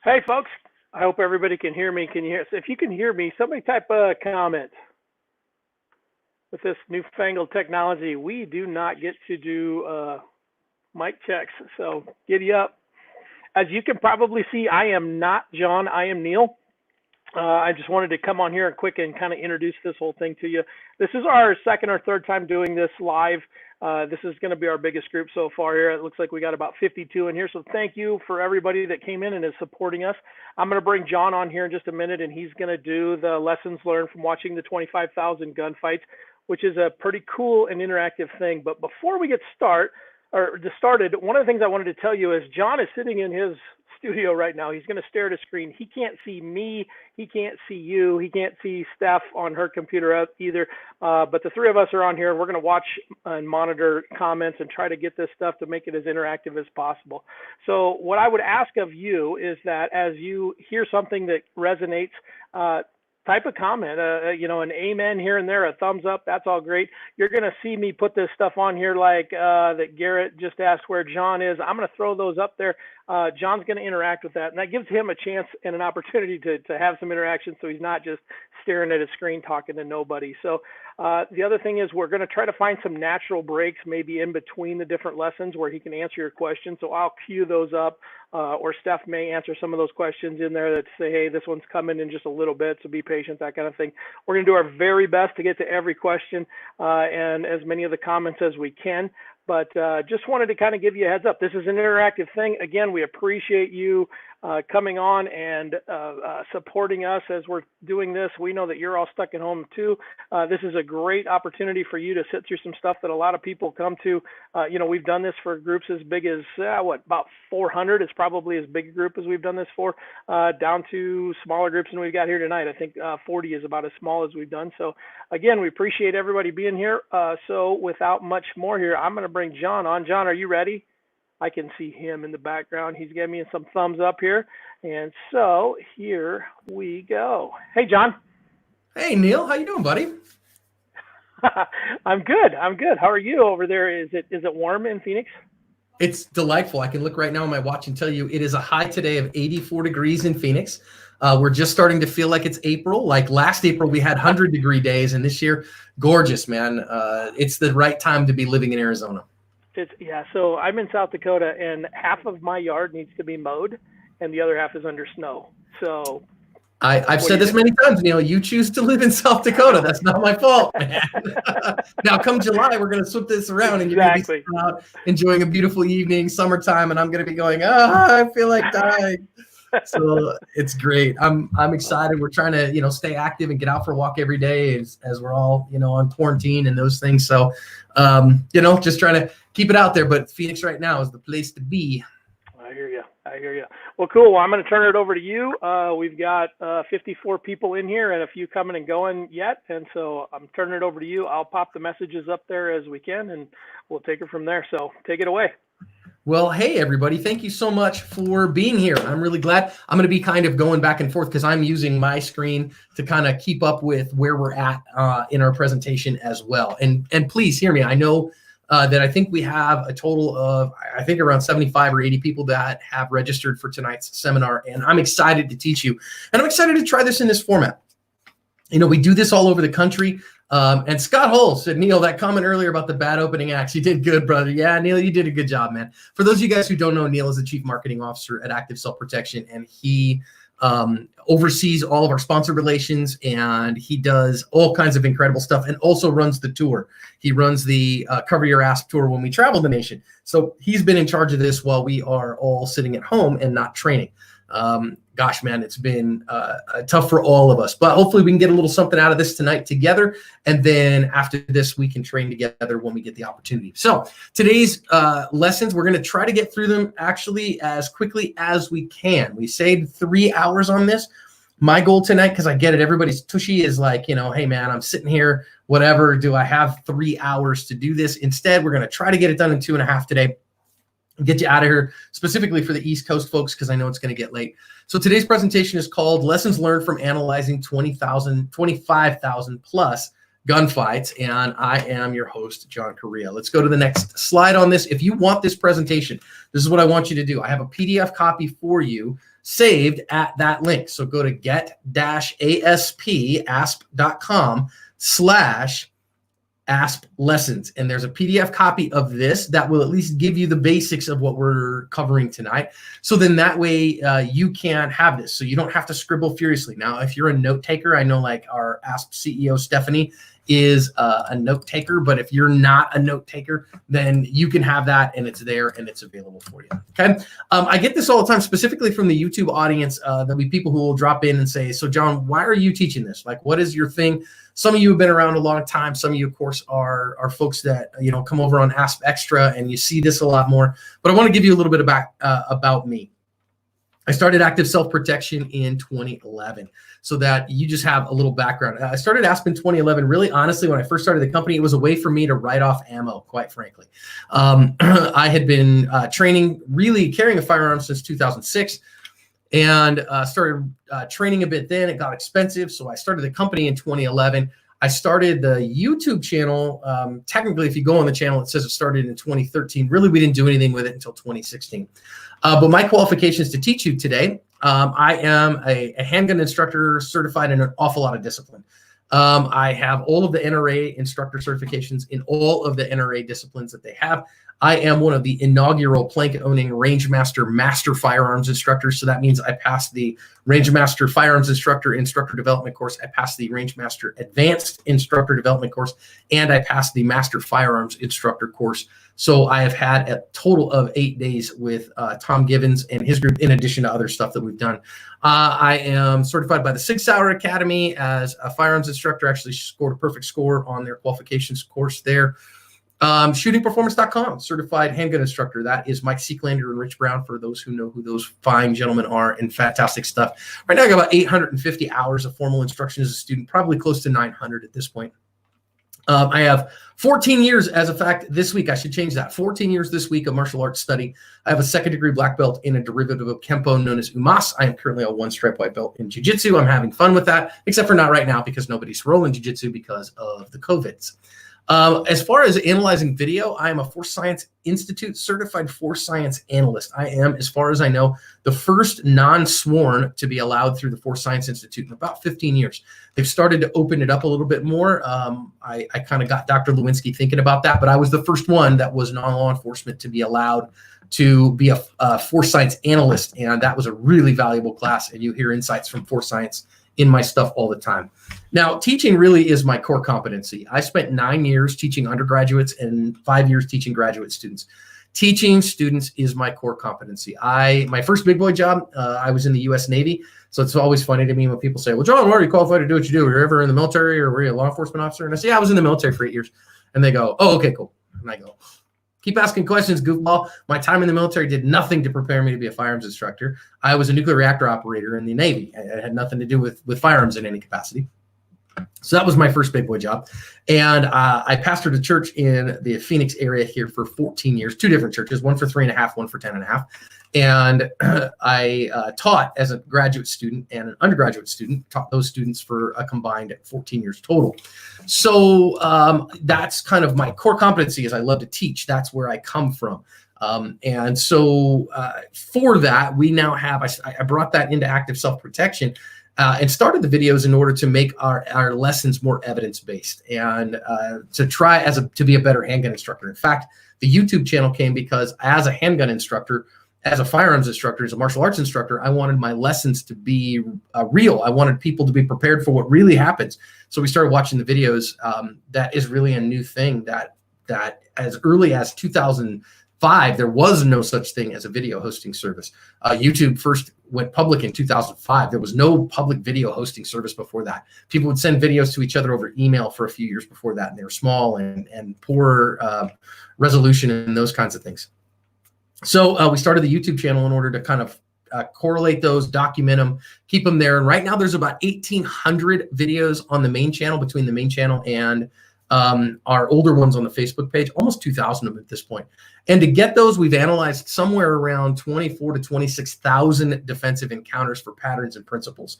Hey, folks. I hope everybody can hear me. Can you hear? So if you can hear me, somebody type a comment. With this newfangled technology, we do not get to do mic checks. So giddy up. As you can probably see, I am not John. I am Neil. I just wanted to come on here and quick and kind of introduce this whole thing to you. This is our second or third time doing this live. This is going to be our biggest group so far here. It looks like we got about 52 in here. So thank you for everybody that came in and is supporting us. I'm going to bring John on here in just a minute, and he's going to do the lessons learned from watching the 25,000 gunfights, which is a pretty cool and interactive thing. But before we get started, one of the things I wanted to tell you is John is sitting in his studio right now. He's going to stare at a screen. He can't see me. He can't see you. He can't see Steph on her computer either. But the three of us are on here. We're going to watch and monitor comments and try to get this stuff to make it as interactive as possible. So what I would ask of you is that as you hear something that resonates, type a comment, an amen here and there, a thumbs up. That's all great. You're going to see me put this stuff on here like that Garrett just asked where John is. I'm going to throw those up there. John's going to interact with that. And that gives him a chance and an opportunity to have some interaction so he's not just staring at a screen talking to nobody. So the other thing is we're going to try to find some natural breaks maybe in between the different lessons where he can answer your questions. So I'll cue those up. Or Steph may answer some of those questions in there that say, hey, this one's coming in just a little bit, so be patient, that kind of thing. We're going to do our very best to get to every question and as many of the comments as we can. But just wanted to kind of give you a heads up. This is an interactive thing. Again, we appreciate you coming on and supporting us as we're doing this. We know that you're all stuck at home too. This is a great opportunity for you to sit through some stuff that a lot of people come to. We've done this for groups as big as about 400 is probably as big a group as we've done this for, down to smaller groups than we've got here tonight. I think 40 is about as small as we've done. So again, we appreciate everybody being here. So without much more here, I'm going to bring John on. John, are you ready? I can see him in the background. He's giving me some thumbs up here. And so here we go. Hey, John. Hey, Neil. How you doing, buddy? I'm good. How are you over there? Is it warm in Phoenix? It's delightful. I can look right now on my watch and tell you it is a high today of 84 degrees in Phoenix. We're just starting to feel like it's April. Like last April, we had 100-degree days, and this year, gorgeous, man. It's the right time to be living in Arizona. So I'm in South Dakota, and half of my yard needs to be mowed, and the other half is under snow. So I've said this many times, Neil. You choose to live in South Dakota. That's not my fault, man. Now, come July, we're going to flip this around, and you're going to be out enjoying a beautiful evening, summertime, and I'm going to be going, I feel like dying. So it's great. I'm excited. We're trying to, stay active and get out for a walk every day as we're all, on quarantine and those things. So, just trying to keep it out there. But Phoenix right now is the place to be. I hear you. Well, cool. Well, I'm going to turn it over to you. We've got 54 people in here and a few coming and going yet. And so I'm turning it over to you. I'll pop the messages up there as we can, and we'll take it from there. So take it away. Well, hey, everybody. Thank you so much for being here. I'm really glad. I'm going to be kind of going back and forth because I'm using my screen to kind of keep up with where we're at in our presentation as well. And please hear me. I know that I think we have a total of, around 75 or 80 people that have registered for tonight's seminar. And I'm excited to teach you. And I'm excited to try this in this format. We do this all over the country. And Scott Hull said, Neil, that comment earlier about the bad opening acts, you did good, brother. Yeah, Neil, you did a good job, man. For those of you guys who don't know, Neil is the Chief Marketing Officer at Active Self Protection, and he oversees all of our sponsor relations, and he does all kinds of incredible stuff and also runs the tour. He runs the Cover Your Ass tour when we travel the nation. So he's been in charge of this while we are all sitting at home and not training. Gosh, man, it's been tough for all of us, but hopefully we can get a little something out of this tonight together. And then after this, we can train together when we get the opportunity. So today's lessons, we're going to try to get through them actually as quickly as we can. We saved 3 hours on this. My goal tonight, because I get it, everybody's tushy is like, hey, man, I'm sitting here, whatever. Do I have 3 hours to do this? Instead, we're going to try to get it done in 2.5 today. Get you out of here specifically for the East Coast folks, because I know it's going to get late. So today's presentation is called Lessons Learned from Analyzing 25,000 plus gunfights. And I am your host, John Correa. Let's go to the next slide on this. If you want this presentation, this is what I want you to do. I have a PDF copy for you saved at that link. So go to get-asp.com/ASP lessons. And there's a PDF copy of this that will at least give you the basics of what we're covering tonight. So then that way you can have this. So you don't have to scribble furiously. Now, if you're a note taker, I know like our ASP CEO, Stephanie, is a note taker, but if you're not a note taker, then you can have that and it's there and it's available for you. Okay. I get this all the time, specifically from the YouTube audience. There'll be people who will drop in and say, so John, why are you teaching this? Like, what is your thing? Some of you have been around a long time. Some of you, of course, are folks that, come over on ASP Extra and you see this a lot more, but I want to give you a little bit about me. I started Active Self-Protection in 2011, so that you just have a little background. I started ASP in 2011. Really, honestly, when I first started the company, it was a way for me to write off ammo, quite frankly. I had been training, really carrying a firearm since 2006, and started training a bit then. It got expensive, so I started the company in 2011. I started the YouTube channel. Technically, if you go on the channel, it says it started in 2013. Really, we didn't do anything with it until 2016. But my qualifications to teach you today, I am a handgun instructor certified in an awful lot of discipline. I have all of the NRA instructor certifications in all of the NRA disciplines that they have. I am one of the inaugural plank-owning Rangemaster Master Firearms instructors. So that means I passed the Rangemaster Firearms Instructor Development course. I passed the Rangemaster Advanced Instructor Development course, and I passed the Master Firearms Instructor course. So I have had a total of 8 days with Tom Givens and his group, in addition to other stuff that we've done. I am certified by the Sig Sauer Academy as a firearms instructor. Actually scored a perfect score on their qualifications course there. Shootingperformance.com, certified handgun instructor. That is Mike Seeklander and Rich Brown, for those who know who those fine gentlemen are, and fantastic stuff. Right now I got about 850 hours of formal instruction as a student, probably close to 900 at this point. I have 14 years, as a fact, this week. I should change that. 14 years this week of martial arts study. I have a second-degree black belt in a derivative of Kempo known as Umas. I am currently a one-stripe white belt in jiu-jitsu. I'm having fun with that, except for not right now because nobody's rolling jiu-jitsu because of the COVIDs. As far as analyzing video, I am a Force Science Institute certified Force Science analyst. I am, as far as I know, the first non-sworn to be allowed through the Force Science Institute in about 15 years. They've started to open it up a little bit more. I kind of got Dr. Lewinsky thinking about that, but I was the first one that was non-law enforcement to be allowed to be a Force Science analyst, and that was a really valuable class, and you hear insights from Force Science in my stuff all the time. Now, teaching really is my core competency. I spent 9 years teaching undergraduates and 5 years teaching graduate students. Teaching students is my core competency. My first big boy job, I was in the U.S. Navy. So it's always funny to me when people say, well, John, why are you qualified to do what you do? Were you ever in the military, or were you a law enforcement officer? And I say, yeah, I was in the military for 8 years. And they go, oh, okay, cool. And I go, keep asking questions, goofball. My time in the military did nothing to prepare me to be a firearms instructor. I was a nuclear reactor operator in the Navy. It had nothing to do with firearms in any capacity. So that was my first big boy job. And I pastored a church in the Phoenix area here for 14 years, 2 different churches, one for 3.5, one for 10.5. And I taught as a graduate student and an undergraduate student, taught those students for a combined 14 years total. So that's kind of my core competency, is I love to teach. That's where I come from. And so for that, we now have, I brought that into Active Self-Protection and started the videos in order to make our lessons more evidence-based and to try to be a better handgun instructor. In fact, the YouTube channel came because as a handgun instructor, as a firearms instructor, as a martial arts instructor, I wanted my lessons to be real. I wanted people to be prepared for what really happens. So we started watching the videos. That is really a new thing that as early as 2005, there was no such thing as a video hosting service. YouTube first went public in 2005. There was no public video hosting service before that. People would send videos to each other over email for a few years before that, and they were small and poor resolution and those kinds of things. So we started the YouTube channel in order to kind of correlate those, document them, keep them there. And right now there's about 1,800 videos on the main channel, between the main channel and our older ones on the Facebook page, almost 2,000 of them at this point. And to get those, we've analyzed somewhere around 24 to 26,000 defensive encounters for patterns and principles.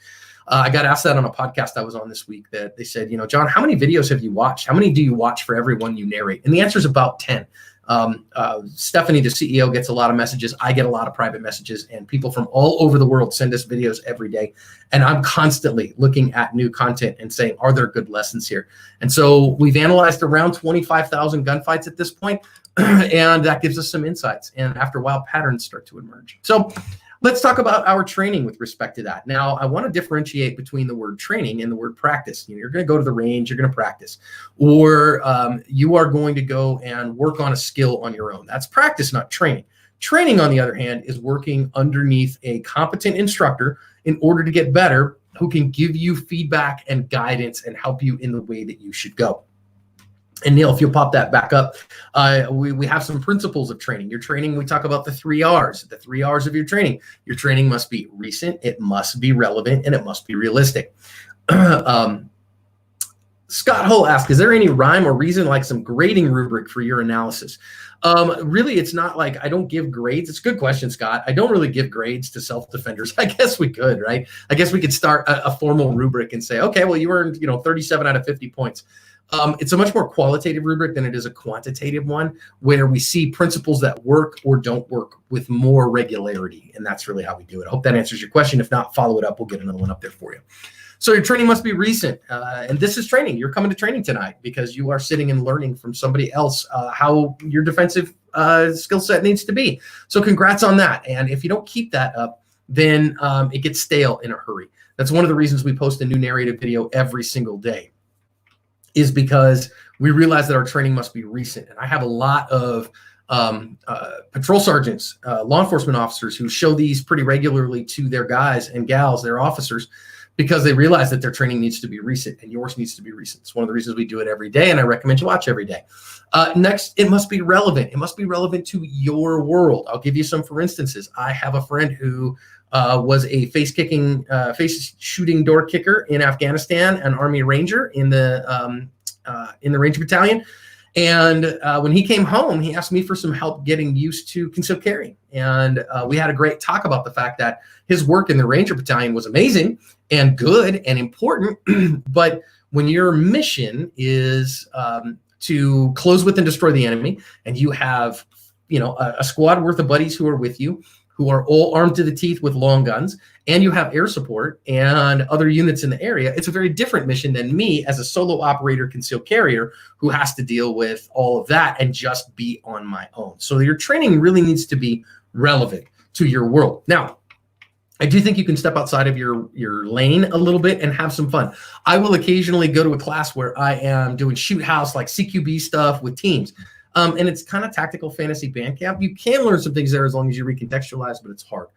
I got asked that on a podcast I was on this week, that they said, John, how many videos have you watched? How many do you watch for every one you narrate? And the answer is about 10. Stephanie, the CEO, gets a lot of messages. I get a lot of private messages, and people from all over the world send us videos every day. And I'm constantly looking at new content and saying, are there good lessons here? And so we've analyzed around 25,000 gunfights at this point, and that gives us some insights. And after a while, patterns start to emerge. So let's talk about our training with respect to that. Now, I want to differentiate between the word training and the word practice. You're going to go to the range, you're going to practice, or you are going to go and work on a skill on your own. That's practice, not training. Training, on the other hand, is working underneath a competent instructor in order to get better, who can give you feedback and guidance and help you in the way that you should go. And Neil, if you'll pop that back up, we have some principles of training. Your training, we talk about the 3 R's. The 3 R's of your training. Your training must be recent, it must be relevant, and it must be realistic. Scott Hull asks, is there any rhyme or reason, like some grading rubric for your analysis? Really, it's not like I don't give grades. It's a good question, Scott. I don't really give grades to self-defenders. I guess we could, right? I guess we could start a formal rubric and say, okay, well, you earned 37 out of 50 points. It's a much more qualitative rubric than it is a quantitative one, where we see principles that work or don't work with more regularity. And that's really how we do it. I hope that answers your question. If not, follow it up. We'll get another one up there for you. So your training must be recent. And this is training. You're coming to training tonight because you are sitting and learning from somebody else how your defensive skill set needs to be. So congrats on that. And if you don't keep that up, then it gets stale in a hurry. That's one of the reasons we post a new narrative video every single day, is because we realize that our training must be recent. And I have a lot of patrol sergeants, law enforcement officers who show these pretty regularly to their guys and gals, their officers, because they realize that their training needs to be recent and yours needs to be recent. It's one of the reasons we do it every day, and I recommend you watch every day. Next, it must be relevant. It must be relevant to your world. I'll give you some for instances. I have a friend who was a face shooting door kicker in Afghanistan, an Army Ranger in the Ranger Battalion. And when he came home, he asked me for some help getting used to concealed carry. And we had a great talk about the fact that his work in the Ranger Battalion was amazing and good and important. But when your mission is to close with and destroy the enemy, and you have, a squad worth of buddies who are with you, who are all armed to the teeth with long guns, and you have air support and other units in the area, it's a very different mission than me as a solo operator concealed carrier who has to deal with all of that and just be on my own. So your training really needs to be relevant to your world. Now, I do think you can step outside of your lane a little bit and have some fun. I will occasionally go to a class where I am doing shoot house, like CQB stuff with teams. And it's kind of tactical fantasy band camp. You can learn some things there as long as you recontextualize, but it's hard.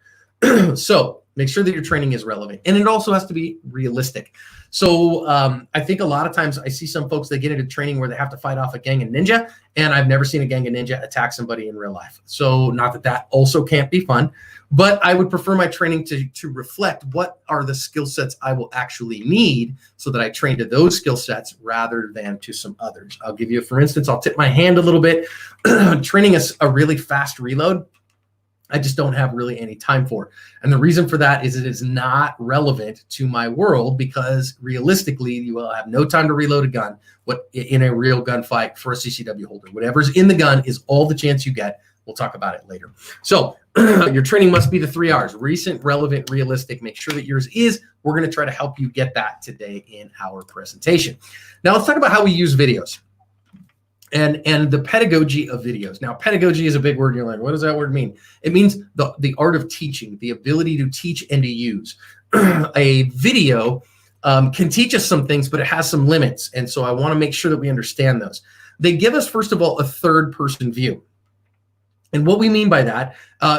So make sure that your training is relevant. And it also has to be realistic. So I think a lot of times I see some folks, they get into training where they have to fight off a gang of ninja. And I've never seen a gang of ninja attack somebody in real life. So not that that also can't be fun, but I would prefer my training to reflect what are the skill sets I will actually need so that I train to those skill sets rather than to some others. I'll give you, for instance, I'll tip my hand a little bit. Training a really fast reload, I just don't have really any time for. And the reason for that is it is not relevant to my world, because realistically, you will have no time to reload a gun in a real gunfight for a CCW holder. Whatever's in the gun is all the chance you get. We'll talk about it later. So your training must be the 3 R's: recent, relevant, realistic. Make sure that yours is. We're going to try to help you get that today in our presentation. Now let's talk about how we use videos and the pedagogy of videos. Now, pedagogy is a big word. You're like, what does that word mean? It means the art of teaching, the ability to teach and to use. A video can teach us some things, but it has some limits. And so I want to make sure that we understand those. They give us, first of all, a third-person view. And what we mean by that,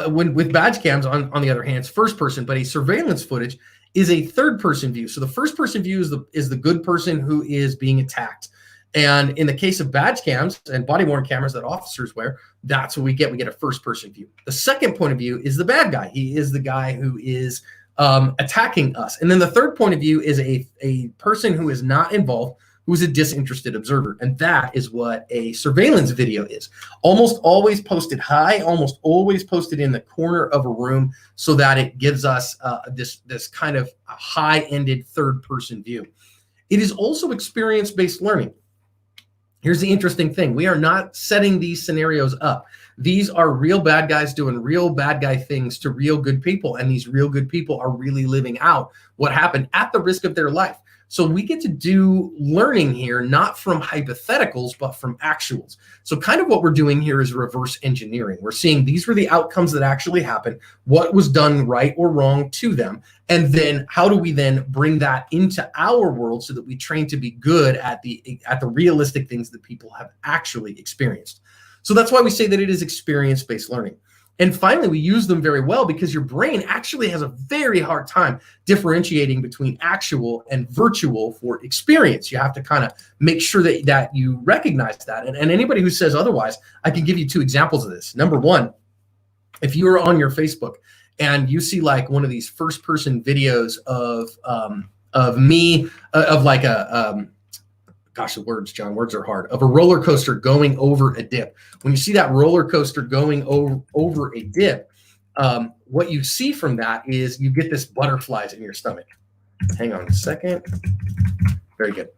with badge cams, on the other hand, it's first person, but a surveillance footage is a third-person view. So the first-person view is the good person who is being attacked. And in the case of badge cams and body-worn cameras that officers wear, that's what we get. We get a first-person view. The second point of view is the bad guy. He is the guy who is attacking us. And then the third point of view is a person who is not involved, who is a disinterested observer. And that is what a surveillance video is. Almost always posted high, almost always posted in the corner of a room, so that it gives us this kind of high-ended third-person view. It is also experience-based learning. Here's the interesting thing. We are not setting these scenarios up. These are real bad guys doing real bad guy things to real good people. And these real good people are really living out what happened at the risk of their life. So we get to do learning here, not from hypotheticals, but from actuals. So kind of what we're doing here is reverse engineering. We're seeing these were the outcomes that actually happened, what was done right or wrong to them, and then how do we then bring that into our world so that we train to be good at the realistic things that people have actually experienced. So that's why we say that it is experience-based learning. And finally, we use them very well because your brain actually has a very hard time differentiating between actual and virtual for experience. You have to kind of make sure that you recognize that. And anybody who says otherwise, I can give you 2 examples of this. Number one, if you are on your Facebook and you see like one of these first-person videos of me, of like a gosh, the words, John, words are hard, of a roller coaster going over a dip. When you see that roller coaster going over a dip, what you see from that is you get this butterflies in your stomach. Hang on a second. Very good.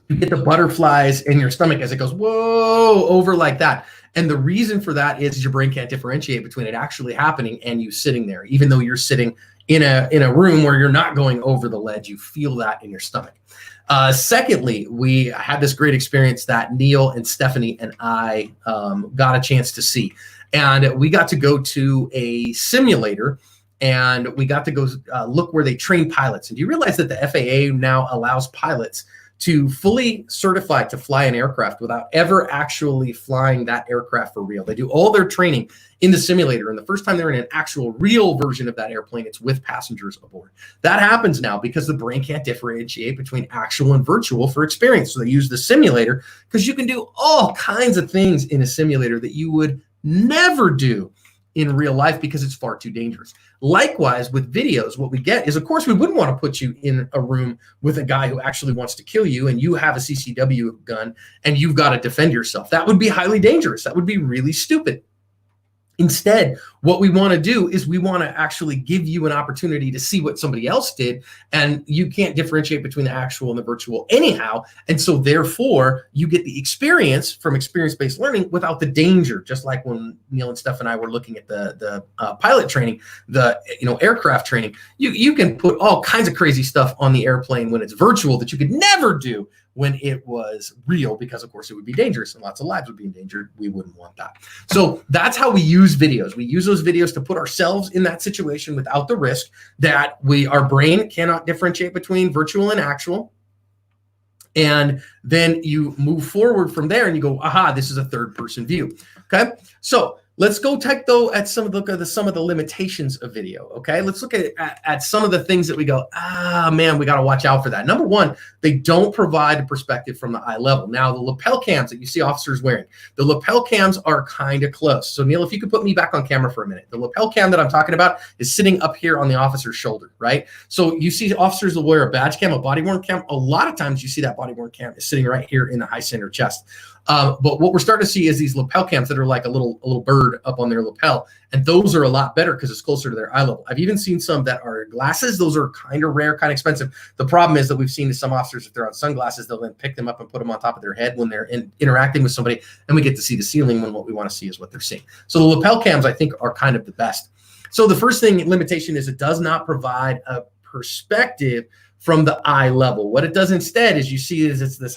You get the butterflies in your stomach as it goes, whoa, over like that. And the reason for that is your brain can't differentiate between it actually happening and you sitting there. Even though you're sitting in a room where you're not going over the ledge, you feel that in your stomach. Secondly, we had this great experience that Neil and Stephanie and I got a chance to see. And we got to go to a simulator and we got to go look where they train pilots. And do you realize that the FAA now allows pilots to fully certify to fly an aircraft without ever actually flying that aircraft for real? They do all their training in the simulator, and the first time they're in an actual real version of that airplane, it's with passengers aboard. That happens now because the brain can't differentiate between actual and virtual for experience. So they use the simulator because you can do all kinds of things in a simulator that you would never do in real life because it's far too dangerous. Likewise, with videos, what we get is, of course, we wouldn't want to put you in a room with a guy who actually wants to kill you and you have a CCW gun and you've got to defend yourself. That would be highly dangerous. That would be really stupid. Instead, what we want to do is we want to actually give you an opportunity to see what somebody else did, and you can't differentiate between the actual and the virtual anyhow. And so therefore, you get the experience from experience-based learning without the danger, just like when Neil and Steph and I were looking at the pilot training, the aircraft training. You can put all kinds of crazy stuff on the airplane when it's virtual that you could never do when it was real, because of course it would be dangerous and lots of lives would be endangered. We wouldn't want that. So that's how we use videos. We use those videos to put ourselves in that situation without the risk that our brain cannot differentiate between virtual and actual. And then you move forward from there and you go, aha, this is a third person view. Okay. So let's go take though at some of the limitations of video. Okay, let's look at some of the things that we go, man, we got to watch out for that. Number one, they don't provide a perspective from the eye level. Now, the lapel cams that you see officers wearing, the lapel cams are kind of close. So Neil, if you could put me back on camera for a minute, the lapel cam that I'm talking about is sitting up here on the officer's shoulder, right? So you see officers will wear a badge cam, a body worn cam. A lot of times you see that body worn cam is sitting right here in the high center chest. But what we're starting to see is these lapel cams that are like a little bird up on their lapel. And those are a lot better because it's closer to their eye level. I've even seen some that are glasses. Those are kind of rare, kind of expensive. The problem is that we've seen some officers, if they're on sunglasses, they'll then pick them up and put them on top of their head when they're interacting with somebody. And we get to see the ceiling when what we want to see is what they're seeing. So the lapel cams, I think, are kind of the best. So the first limitation is it does not provide a perspective from the eye level. What it does instead is you see is it's this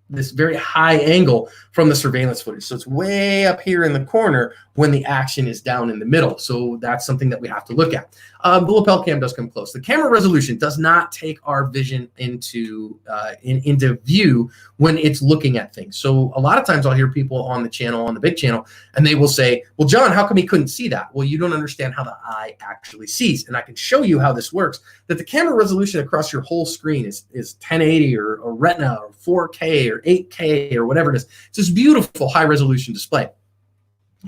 this very high angle from the surveillance footage. So it's way up here in the corner when the action is down in the middle. So that's something that we have to look at. The lapel cam does come close. The camera resolution does not take our vision into view when it's looking at things. So a lot of times I'll hear people on the channel, on the big channel, and they will say, well, John, how come he couldn't see that? Well, you don't understand how the eye actually sees. And I can show you how this works, that the camera resolution across your whole screen is 1080 or Retina or 4K or 8K or whatever it is. It's this beautiful high resolution display.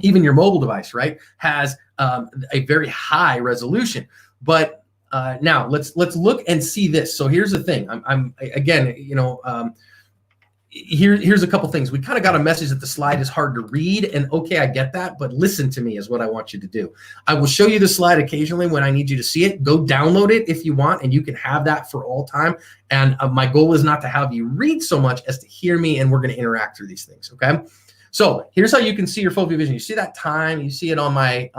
Even your mobile device, right, has a very high resolution. But now let's look and see this. So here's the thing. I'm again, here's a couple things. We kind of got a message that the slide is hard to read, and okay, I get that, but listen to me is what I want you to do. I will show you the slide occasionally when I need you to see it. Go download it if you want, and you can have that for all time. And my goal is not to have you read so much as to hear me, and we're going to interact through these things, okay? So here's how you can see your Fovea Vision. You see that time, you see it on my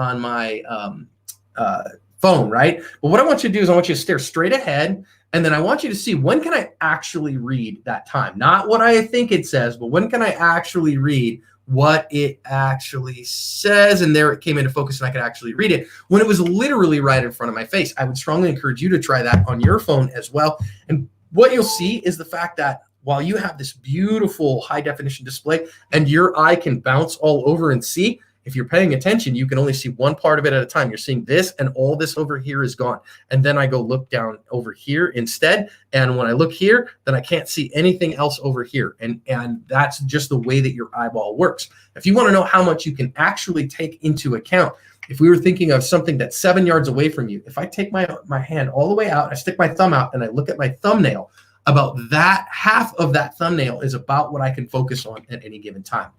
phone, right? But what I want you to do is I want you to stare straight ahead, and then I want you to see, when can I actually read that time? Not what I think it says, but when can I actually read what it actually says? And there it came into focus, and I could actually read it when it was literally right in front of my face. I would strongly encourage you to try that on your phone as well. And what you'll see is the fact that while you have this beautiful high definition display and your eye can bounce all over and see, if you're paying attention, you can only see one part of it at a time. You're seeing this, and all this over here is gone. And then I go look down over here instead. And when I look here, then I can't see anything else over here. And that's just the way that your eyeball works. If you want to know how much you can actually take into account, if we were thinking of something that's 7 yards away from you, if I take my hand all the way out, I stick my thumb out, and I look at my thumbnail, about that half of that thumbnail is about what I can focus on at any given time.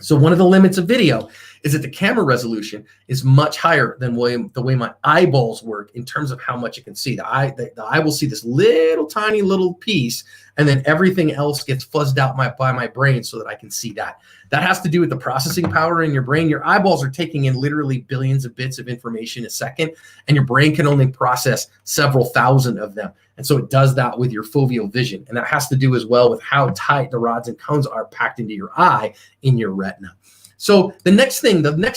So one of the limits of video is that the camera resolution is much higher than the way my eyeballs work in terms of how much it can see. The eye will see this little tiny little piece, and then everything else gets fuzzed out by my brain so that I can see that. That has to do with the processing power in your brain. Your eyeballs are taking in literally billions of bits of information a second, and your brain can only process several thousand of them. And so it does that with your foveal vision. And that has to do as well with how tight the rods and cones are packed into your eye in your retina. So the next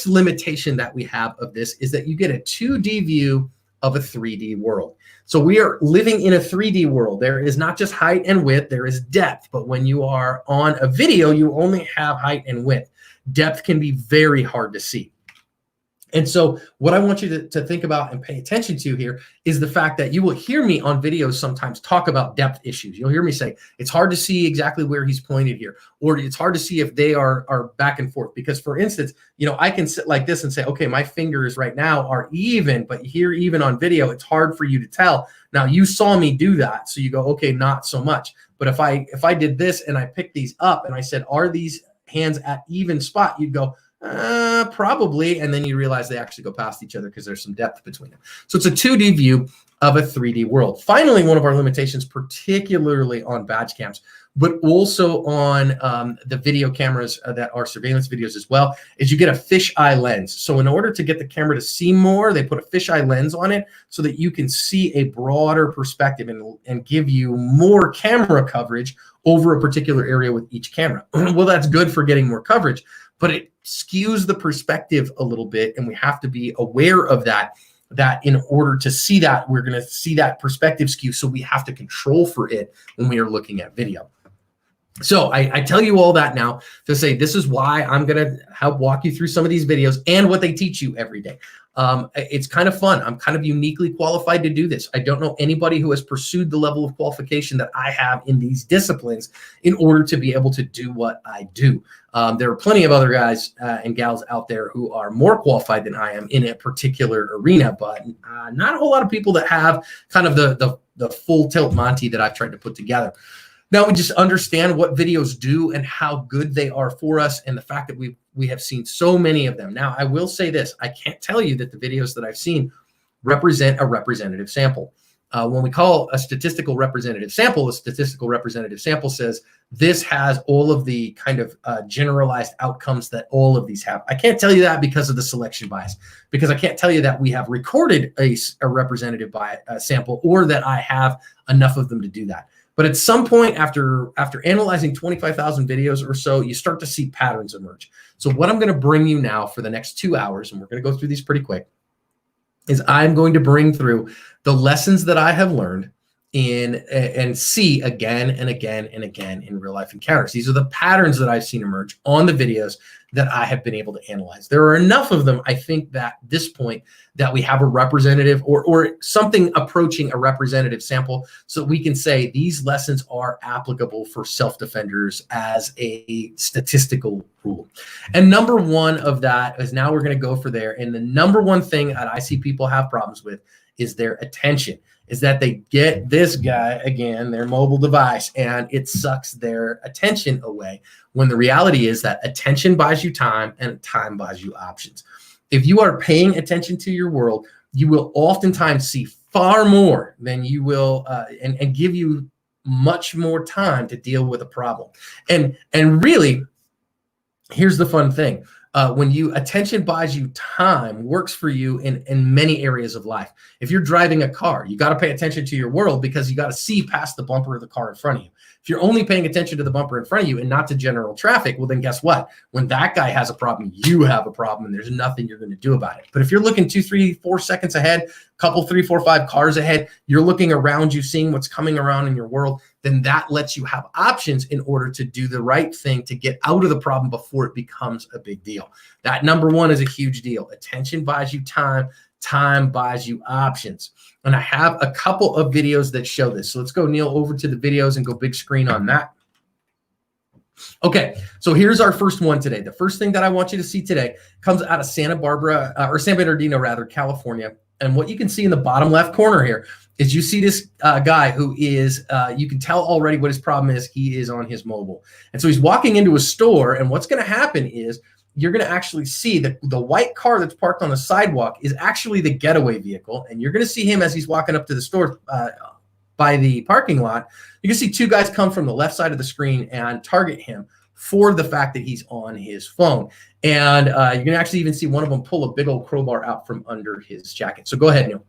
limitation that we have of this is that you get a 2D view of a 3D world. So we are living in a 3D world. There is not just height and width, there is depth. But when you are on a video, you only have height and width. Depth can be very hard to see. And so what I want you to think about and pay attention to here is the fact that you will hear me on videos sometimes talk about depth issues. You'll hear me say, it's hard to see exactly where he's pointed here, or it's hard to see if they are back and forth. Because for instance, I can sit like this and say, okay, my fingers right now are even, but here, even on video, it's hard for you to tell. Now you saw me do that. So you go, okay, not so much. But if I did this and I picked these up and I said, are these hands at even spot? You'd go, probably, and then you realize they actually go past each other because there's some depth between them. So it's a 2D view of a 3D world. Finally, one of our limitations, particularly on badge cams, but also on the video cameras that are surveillance videos as well, is you get a fisheye lens. So in order to get the camera to see more, they put a fisheye lens on it so that you can see a broader perspective and give you more camera coverage over a particular area with each camera. Well, that's good for getting more coverage, but it skews the perspective a little bit, and we have to be aware of that in order to see that, we're going to see that perspective skew, so we have to control for it when we are looking at video. So I tell you all that now to say this is why I'm going to help walk you through some of these videos and what they teach you every day. It's kind of fun. I'm kind of uniquely qualified to do this. I don't know anybody who has pursued the level of qualification that I have in these disciplines in order to be able to do what I do. There are plenty of other guys and gals out there who are more qualified than I am in a particular arena, but not a whole lot of people that have kind of the full tilt Monty that I've tried to put together. Now we just understand what videos do and how good they are for us, and the fact that we have seen so many of them. Now, I will say this. I can't tell you that the videos that I've seen represent a representative sample. When we call a statistical representative sample says this has all of the kind of generalized outcomes that all of these have. I can't tell you that because of the selection bias, because I can't tell you that we have recorded a representative sample, or that I have enough of them to do that. But at some point after analyzing 25,000 videos or so, you start to see patterns emerge. So what I'm going to bring you now for the next 2 hours, and we're going to go through these pretty quick, is I'm going to bring through the lessons that I have learned and see again and again and again in real life encounters. These are the patterns that I've seen emerge on the videos that I have been able to analyze. There are enough of them, I think, that at this point that we have a representative or something approaching a representative sample, so we can say these lessons are applicable for self-defenders as a statistical rule. And number one of that is, now we're going to go for there. And the number one thing that I see people have problems with is their attention, is that they get this guy, again, their mobile device, and it sucks their attention away. When the reality is that attention buys you time and time buys you options. If you are paying attention to your world, you will oftentimes see far more than you will and give you much more time to deal with a problem. And really, here's the fun thing. When attention buys you time, works for you in many areas of life. If you're driving a car, you got to pay attention to your world because you got to see past the bumper of the car in front of you. If you're only paying attention to the bumper in front of you and not to general traffic, well, then guess what? When that guy has a problem, you have a problem, and there's nothing you're going to do about it. But if you're looking 2, 3, 4 seconds ahead, couple, 3, 4, 5 cars ahead, you're looking around you, seeing what's coming around in your world, then that lets you have options in order to do the right thing to get out of the problem before it becomes a big deal. That number one is a huge deal. Attention buys you time. Time buys you options. And I have a couple of videos that show this. So let's go, Neil, over to the videos and go big screen on that. Okay, so here's our first one today. The first thing that I want you to see today comes out of Santa Bernardino, California. And what you can see in the bottom left corner here is you see this guy who is, you can tell already what his problem is. He is on his mobile. And so he's walking into a store, and what's going to happen is you're going to actually see that the white car that's parked on the sidewalk is actually the getaway vehicle. And you're going to see him as he's walking up to the store by the parking lot. You can see two guys come from the left side of the screen and target him for the fact that he's on his phone. And you can actually even see one of them pull a big old crowbar out from under his jacket. So go ahead, Neil.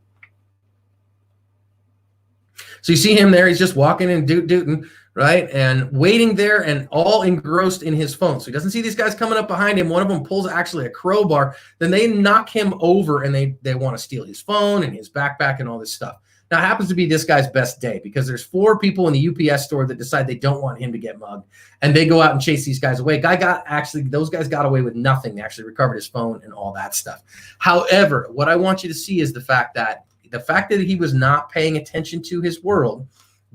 So you see him there. He's just walking and dooting, right? And waiting there and all engrossed in his phone. So he doesn't see these guys coming up behind him. One of them pulls actually a crowbar. Then they knock him over and they want to steal his phone and his backpack and all this stuff. Now, it happens to be this guy's best day because there's 4 people in the UPS store that decide they don't want him to get mugged. And they go out and chase these guys away. Those guys got away with nothing. They actually recovered his phone and all that stuff. However, what I want you to see is the fact that he was not paying attention to his world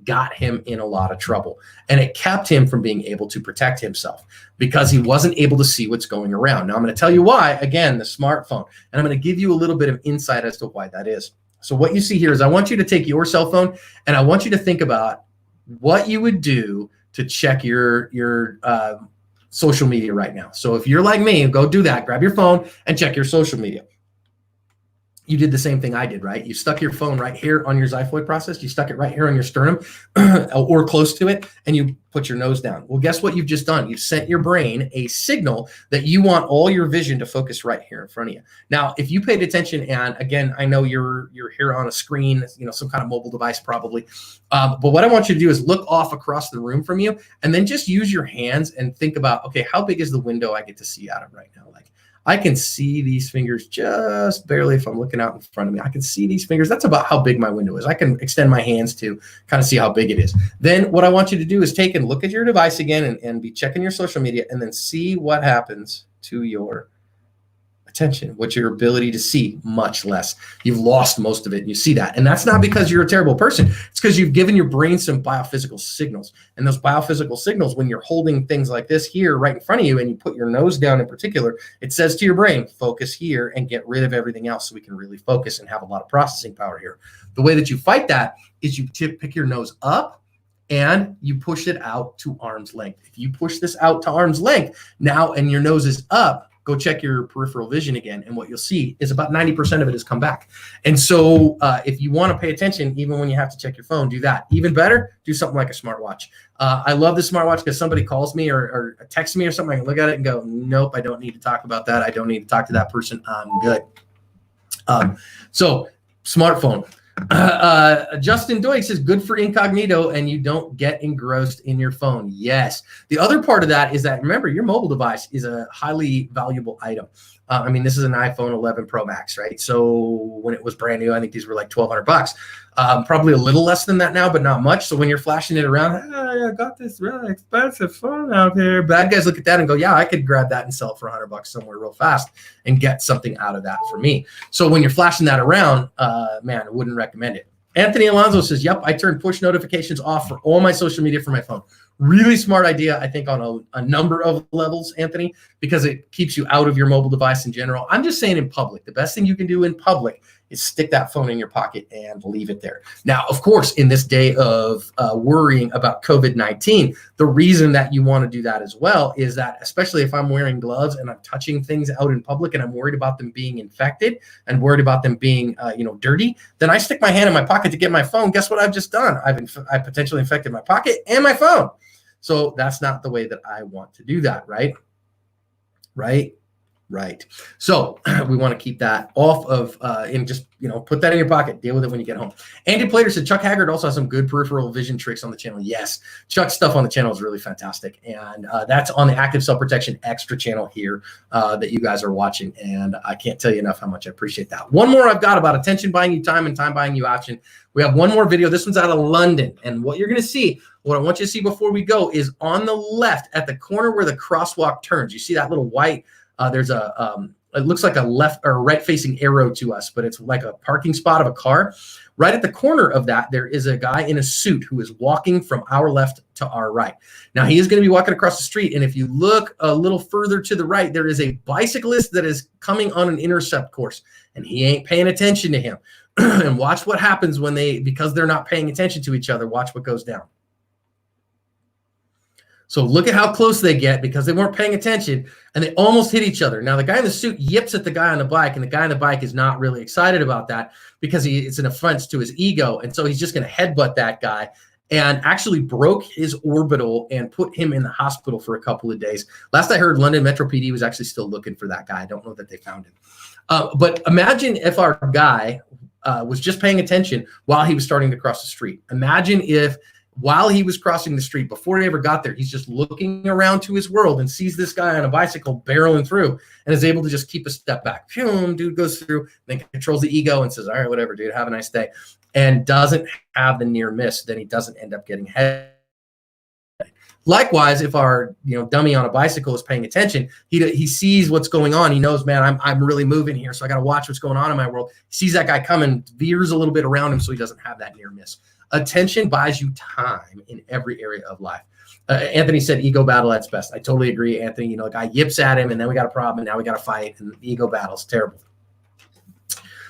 got him in a lot of trouble. And it kept him from being able to protect himself because he wasn't able to see what's going around. Now, I'm going to tell you why, again, the smartphone. And I'm going to give you a little bit of insight as to why that is. So what you see here is I want you to take your cell phone and I want you to think about what you would do to check your social media right now. So if you're like me, go do that. Grab your phone and check your social media. You did the same thing I did, right? You stuck your phone right here on your xiphoid process. You stuck it right here on your sternum or close to it, and you put your nose down. Well, guess what you've just done? You've sent your brain a signal that you want all your vision to focus right here in front of you. Now, if you paid attention, and again, I know you're here on a screen, some kind of mobile device probably, but what I want you to do is look off across the room from you, and then just use your hands and think about, okay, how big is the window I get to see out of right now? Like, I can see these fingers just barely if I'm looking out in front of me. I can see these fingers. That's about how big my window is. I can extend my hands to kind of see how big it is. Then what I want you to do is take and look at your device again and be checking your social media and then see what happens to your attention, what's your ability to see much less. You've lost most of it. And you see that. And that's not because you're a terrible person. It's because you've given your brain some biophysical signals. And those biophysical signals, when you're holding things like this here right in front of you and you put your nose down in particular, it says to your brain, focus here and get rid of everything else so we can really focus and have a lot of processing power here. The way that you fight that is you pick your nose up and you push it out to arm's length. If you push this out to arm's length now and your nose is up, go check your peripheral vision again. And what you'll see is about 90% of it has come back. And so if you want to pay attention, even when you have to check your phone, do that. Even better, do something like a smartwatch. I love the smartwatch because somebody calls me or texts me or something. I can look at it and go, nope, I don't need to talk about that. I don't need to talk to that person. I'm good. So smartphone. Justin Doig says, good for incognito and you don't get engrossed in your phone. Yes. The other part of that is that, remember, your mobile device is a highly valuable item. I mean, this is an iPhone 11 Pro Max, right? So when it was brand new, I think these were like $1,200. Probably a little less than that now, but not much. So when you're flashing it around, hey, I got this really expensive phone out here. Bad guys look at that and go, yeah, I could grab that and sell it for $100 somewhere real fast and get something out of that for me. So when you're flashing that around, man, I wouldn't recommend it. Anthony Alonso says, yep, I turned push notifications off for all my social media for my phone. Really smart idea, I think, on a number of levels, Anthony, because it keeps you out of your mobile device in general. I'm just saying in public, the best thing you can do in public is stick that phone in your pocket and leave it there. Now, of course, in this day of worrying about COVID-19, the reason that you want to do that as well is that, especially if I'm wearing gloves and I'm touching things out in public and I'm worried about them being infected and worried about them being, dirty, then I stick my hand in my pocket to get my phone. Guess what I've just done? I potentially infected my pocket and my phone. So that's not the way that I want to do that, right? Right. So we want to keep that off of, and just, put that in your pocket, deal with it when you get home. Andy Plater said, Chuck Haggard also has some good peripheral vision tricks on the channel. Yes, Chuck's stuff on the channel is really fantastic. And that's on the Active Cell Protection Extra channel here that you guys are watching. And I can't tell you enough how much I appreciate that. One more I've got about attention buying you time and time buying you option. We have one more video. This one's out of London. And what you're going to see, what I want you to see before we go is on the left at the corner where the crosswalk turns. You see that little white, there's it looks like a left or right facing arrow to us, but it's like a parking spot of a car. Right at the corner of that, there is a guy in a suit who is walking from our left to our right. Now, he is going to be walking across the street. And if you look a little further to the right, there is a bicyclist that is coming on an intercept course, and he ain't paying attention to him. And watch what happens because they're not paying attention to each other. Watch what goes down. So look at how close they get because they weren't paying attention and they almost hit each other. Now, the guy in the suit yips at the guy on the bike, and the guy on the bike is not really excited about that because it's an offense to his ego. And so he's just going to headbutt that guy and actually broke his orbital and put him in the hospital for a couple of days. Last I heard, London Metro PD was actually still looking for that guy. I don't know that they found him. But imagine if our guy was just paying attention while he was starting to cross the street. Imagine if while he was crossing the street, before he ever got there, he's just looking around to his world and sees this guy on a bicycle barreling through and is able to just keep a step back. Dude goes through, then controls the ego and says, all right, whatever, dude, have a nice day. And doesn't have the near miss. Then he doesn't end up getting head. Likewise, if our dummy on a bicycle is paying attention, he sees what's going on. He knows, man, I'm really moving here, so I got to watch what's going on in my world. He sees that guy coming, veers a little bit around him so he doesn't have that near miss. Attention buys you time in every area of life. Anthony said ego battle at its best. I totally agree, Anthony. The guy yips at him, and then we got a problem, and now we got to fight, and the ego battle's terrible.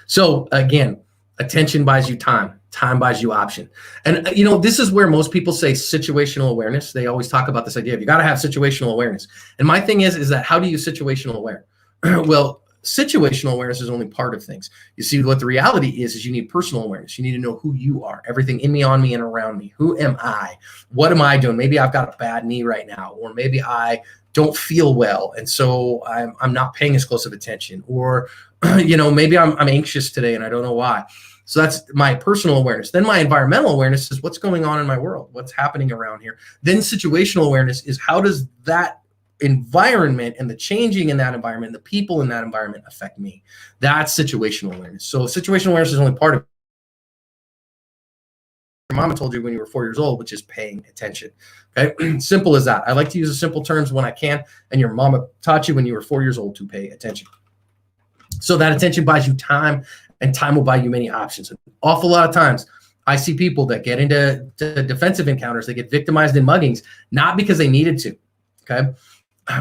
So again, attention buys you time. Time buys you option. And, this is where most people say situational awareness. They always talk about this idea of you got to have situational awareness. And my thing is that how do you situational aware? Well, situational awareness is only part of things. You see, what the reality is you need personal awareness. You need to know who you are, everything in me, on me, and around me. Who am I? What am I doing? Maybe I've got a bad knee right now, or maybe I don't feel well, and so I'm not paying as close of attention. Or, maybe I'm anxious today and I don't know why. So that's my personal awareness. Then my environmental awareness is what's going on in my world, what's happening around here. Then situational awareness is how does that environment and the changing in that environment, the people in that environment affect me. That's situational awareness. So situational awareness is only part of your mama told you when you were 4 years old, which is paying attention. Okay, simple as that. I like to use the simple terms when I can, and your mama taught you when you were 4 years old to pay attention. So that attention buys you time, and time will buy you many options. An awful lot of times I see people that get into defensive encounters, they get victimized in muggings, not because they needed to, okay,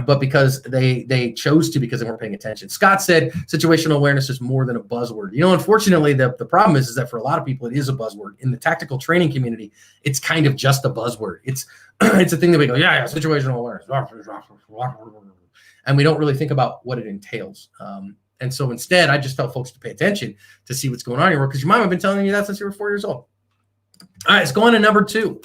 but because they chose to because they weren't paying attention. Scott said situational awareness is more than a buzzword. Unfortunately, the problem is that for a lot of people, it is a buzzword. In the tactical training community, it's kind of just a buzzword. It's a thing that we go, yeah, situational awareness. And we don't really think about what it entails. And so instead, I just tell folks to pay attention to see what's going on in your world because your mom has been telling you that since you were 4 years old. All right, let's go on to number two.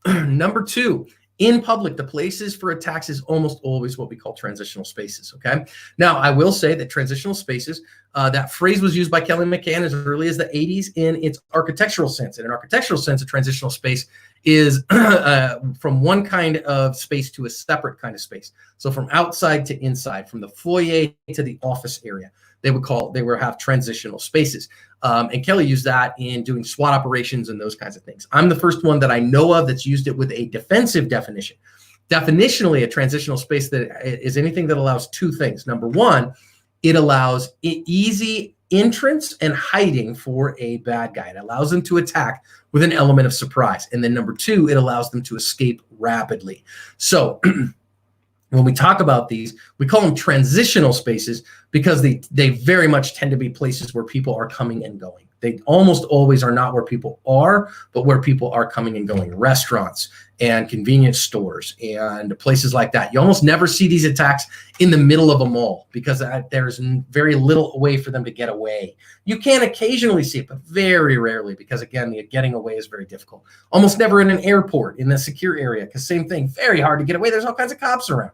Number two, in public, the places for attacks is almost always what we call transitional spaces, okay? Now, I will say that transitional spaces, that phrase was used by Kelly McCann as early as the 80s in its architectural sense. In an architectural sense, a transitional space is from one kind of space to a separate kind of space. So from outside to inside, from the foyer to the office area, they would have transitional spaces. And Kelly used that in doing SWAT operations and those kinds of things. I'm the first one that I know of that's used it with a defensive definition. Definitionally, a transitional space that is anything that allows two things. Number one, it allows easy entrance and hiding for a bad guy. It allows them to attack with an element of surprise. And then number two, it allows them to escape rapidly. So When we talk about these, we call them transitional spaces because they very much tend to be places where people are coming and going. They almost always are not where people are, but where people are coming and going. Restaurants and convenience stores and places like that. You almost never see these attacks in the middle of a mall because there's very little way for them to get away. You can occasionally see it, but very rarely because, again, the getting away is very difficult. Almost never in an airport, in the secure area, because same thing, very hard to get away. There's all kinds of cops around.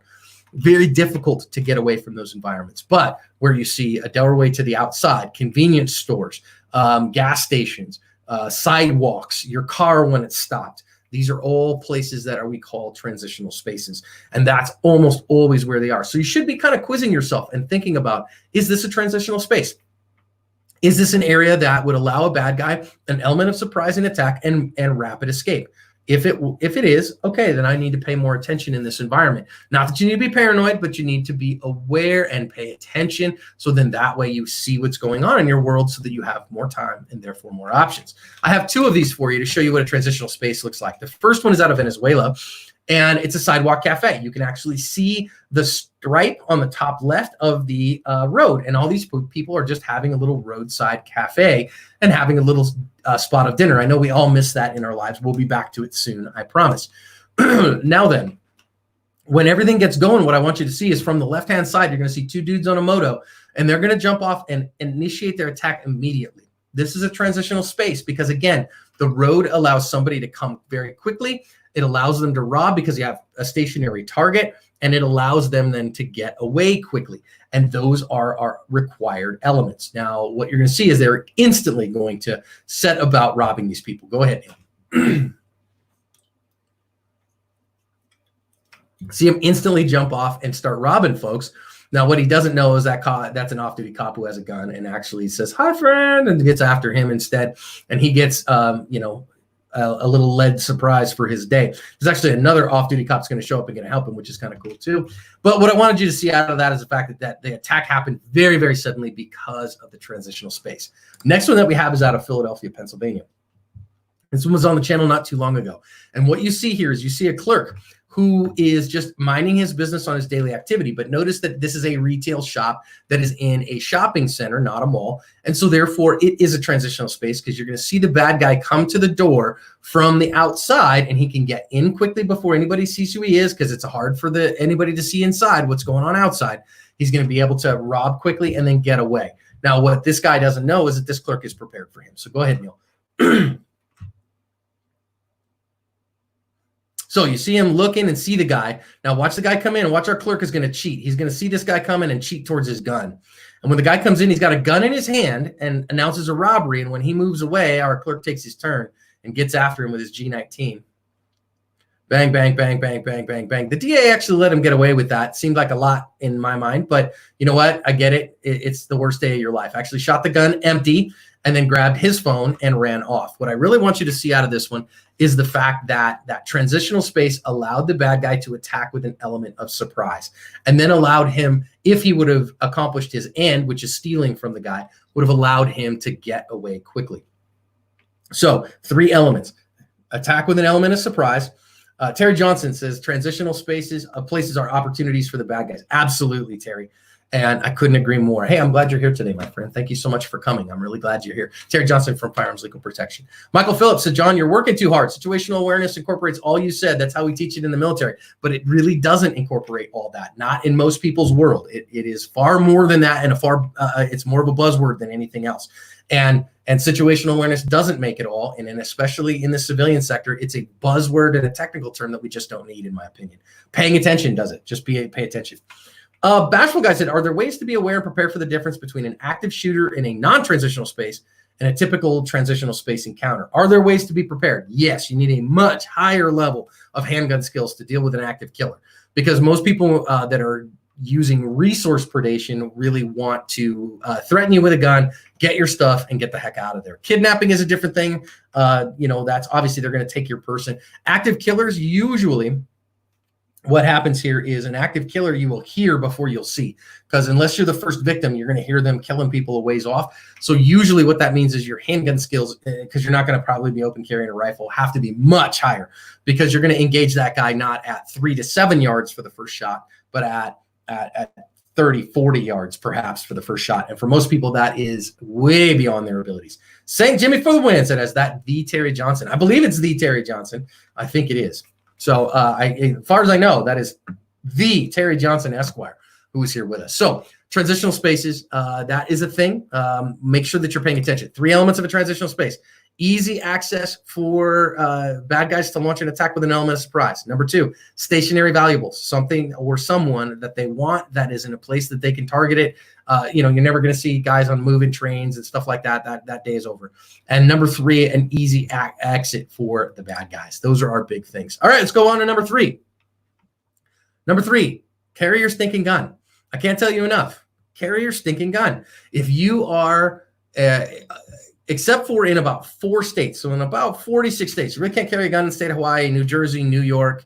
Very difficult to get away from those environments. But where you see a doorway to the outside, convenience stores, gas stations, sidewalks, your car when it's stopped, these are all places that we call transitional spaces. And that's almost always where they are. So you should be kind of quizzing yourself and thinking about, is this a transitional space? Is this an area that would allow a bad guy an element of surprise and attack and rapid escape? If it is, okay, then I need to pay more attention in this environment. Not that you need to be paranoid, but you need to be aware and pay attention. So then that way you see what's going on in your world so that you have more time and therefore more options. I have two of these for you to show you what a transitional space looks like. The first one is out of Venezuela, and it's a sidewalk cafe. You can actually see the stripe on the top left of the road, and all these people are just having a little roadside cafe and having a little spot of dinner. I know we all miss that in our lives. We'll be back to it soon, I promise. Now then, when everything gets going, what I want you to see is from the left-hand side, you're going to see two dudes on a moto, and they're going to jump off and initiate their attack immediately. This is a transitional space because, again, the road allows somebody to come very quickly. It allows them to rob because you have a stationary target, and it allows them then to get away quickly. And those are our required elements. Now, what you're going to see is they're instantly going to set about robbing these people. Go ahead, Neil. See him instantly jump off and start robbing folks. Now, what he doesn't know is that's an off-duty cop who has a gun and actually says, "Hi, friend," and gets after him instead. And he gets, a little lead surprise for his day. There's actually another off-duty cop's going to show up and going to help him, which is kind of cool too. But what I wanted you to see out of that is the fact that the attack happened very, very suddenly because of the transitional space. Next one that we have is out of Philadelphia, Pennsylvania. This one was on the channel not too long ago. And what you see here is you see a clerk who is just minding his business on his daily activity. But notice that this is a retail shop that is in a shopping center, not a mall. And so therefore it is a transitional space because you're going to see the bad guy come to the door from the outside, and he can get in quickly before anybody sees who he is because it's hard for anybody to see inside what's going on outside. He's going to be able to rob quickly and then get away. Now, what this guy doesn't know is that this clerk is prepared for him. So go ahead, Neil. So you see him looking and see the guy. Now watch the guy come in and watch our clerk is going to cheat. He's going to see this guy come in and cheat towards his gun. And when the guy comes in, he's got a gun in his hand and announces a robbery. And when he moves away, our clerk takes his turn and gets after him with his G19. Bang, bang, bang, bang, bang, bang, bang. The DA actually let him get away with that. Seemed like a lot in my mind, but you know what? I get it. It's the worst day of your life. Actually shot the gun empty and then grabbed his phone and ran off. What I really want you to see out of this one is the fact that that transitional space allowed the bad guy to attack with an element of surprise, and then allowed him, if he would have accomplished his end, which is stealing from the guy, would have allowed him to get away quickly. So 3 elements: attack with an element of surprise. Terry Johnson says transitional spaces, places are opportunities for the bad guys. Absolutely, Terry. And I couldn't agree more. Hey, I'm glad you're here today, my friend. Thank you so much for coming. I'm really glad you're here. Terry Johnson from Firearms Legal Protection. Michael Phillips said, John, you're working too hard. Situational awareness incorporates all you said. That's how we teach it in the military. But it really doesn't incorporate all that. Not in most people's world. It is far more than that, and it's more of a buzzword than anything else. And situational awareness doesn't make it all. And especially in the civilian sector, it's a buzzword and a technical term that we just don't need, in my opinion. Paying attention does it. Just pay attention. Bashful Guy said, are there ways to be aware and prepare for the difference between an active shooter in a non-transitional space and a typical transitional space encounter? Are there ways to be prepared? Yes, you need a much higher level of handgun skills to deal with an active killer, because most people that are using resource predation really want to threaten you with a gun, get your stuff, and get the heck out of there. Kidnapping is a different thing. That's obviously they're going to take your person. Active killers usually what happens here is an active killer you will hear before you'll see, because unless you're the first victim, you're going to hear them killing people a ways off. So usually what that means is your handgun skills, because you're not going to probably be open carrying a rifle, have to be much higher, because you're going to engage that guy not at 3 to 7 yards for the first shot, but at 30, 40 yards perhaps for the first shot. And for most people, that is way beyond their abilities. St. Jimmy for the win, said as that the Terry Johnson. I believe it's the Terry Johnson. I think it is. So as far as I know, that is the Terry Johnson Esquire who is here with us. So transitional spaces, that is a thing. Make sure that you're paying attention. 3 elements of a transitional space. Easy access for bad guys to launch an attack with an element of surprise. Number 2, stationary valuables, something or someone that they want that is in a place that they can target it. You're never going to see guys on moving trains and stuff like that. That day is over. And number 3, an easy exit for the bad guys. Those are our big things. All right, let's go on to number 3. Number 3, carry your stinking gun. I can't tell you enough. Carry your stinking gun. If you are except for in about 4 states. So in about 46 states, you really can't carry a gun in the state of Hawaii, New Jersey, New York,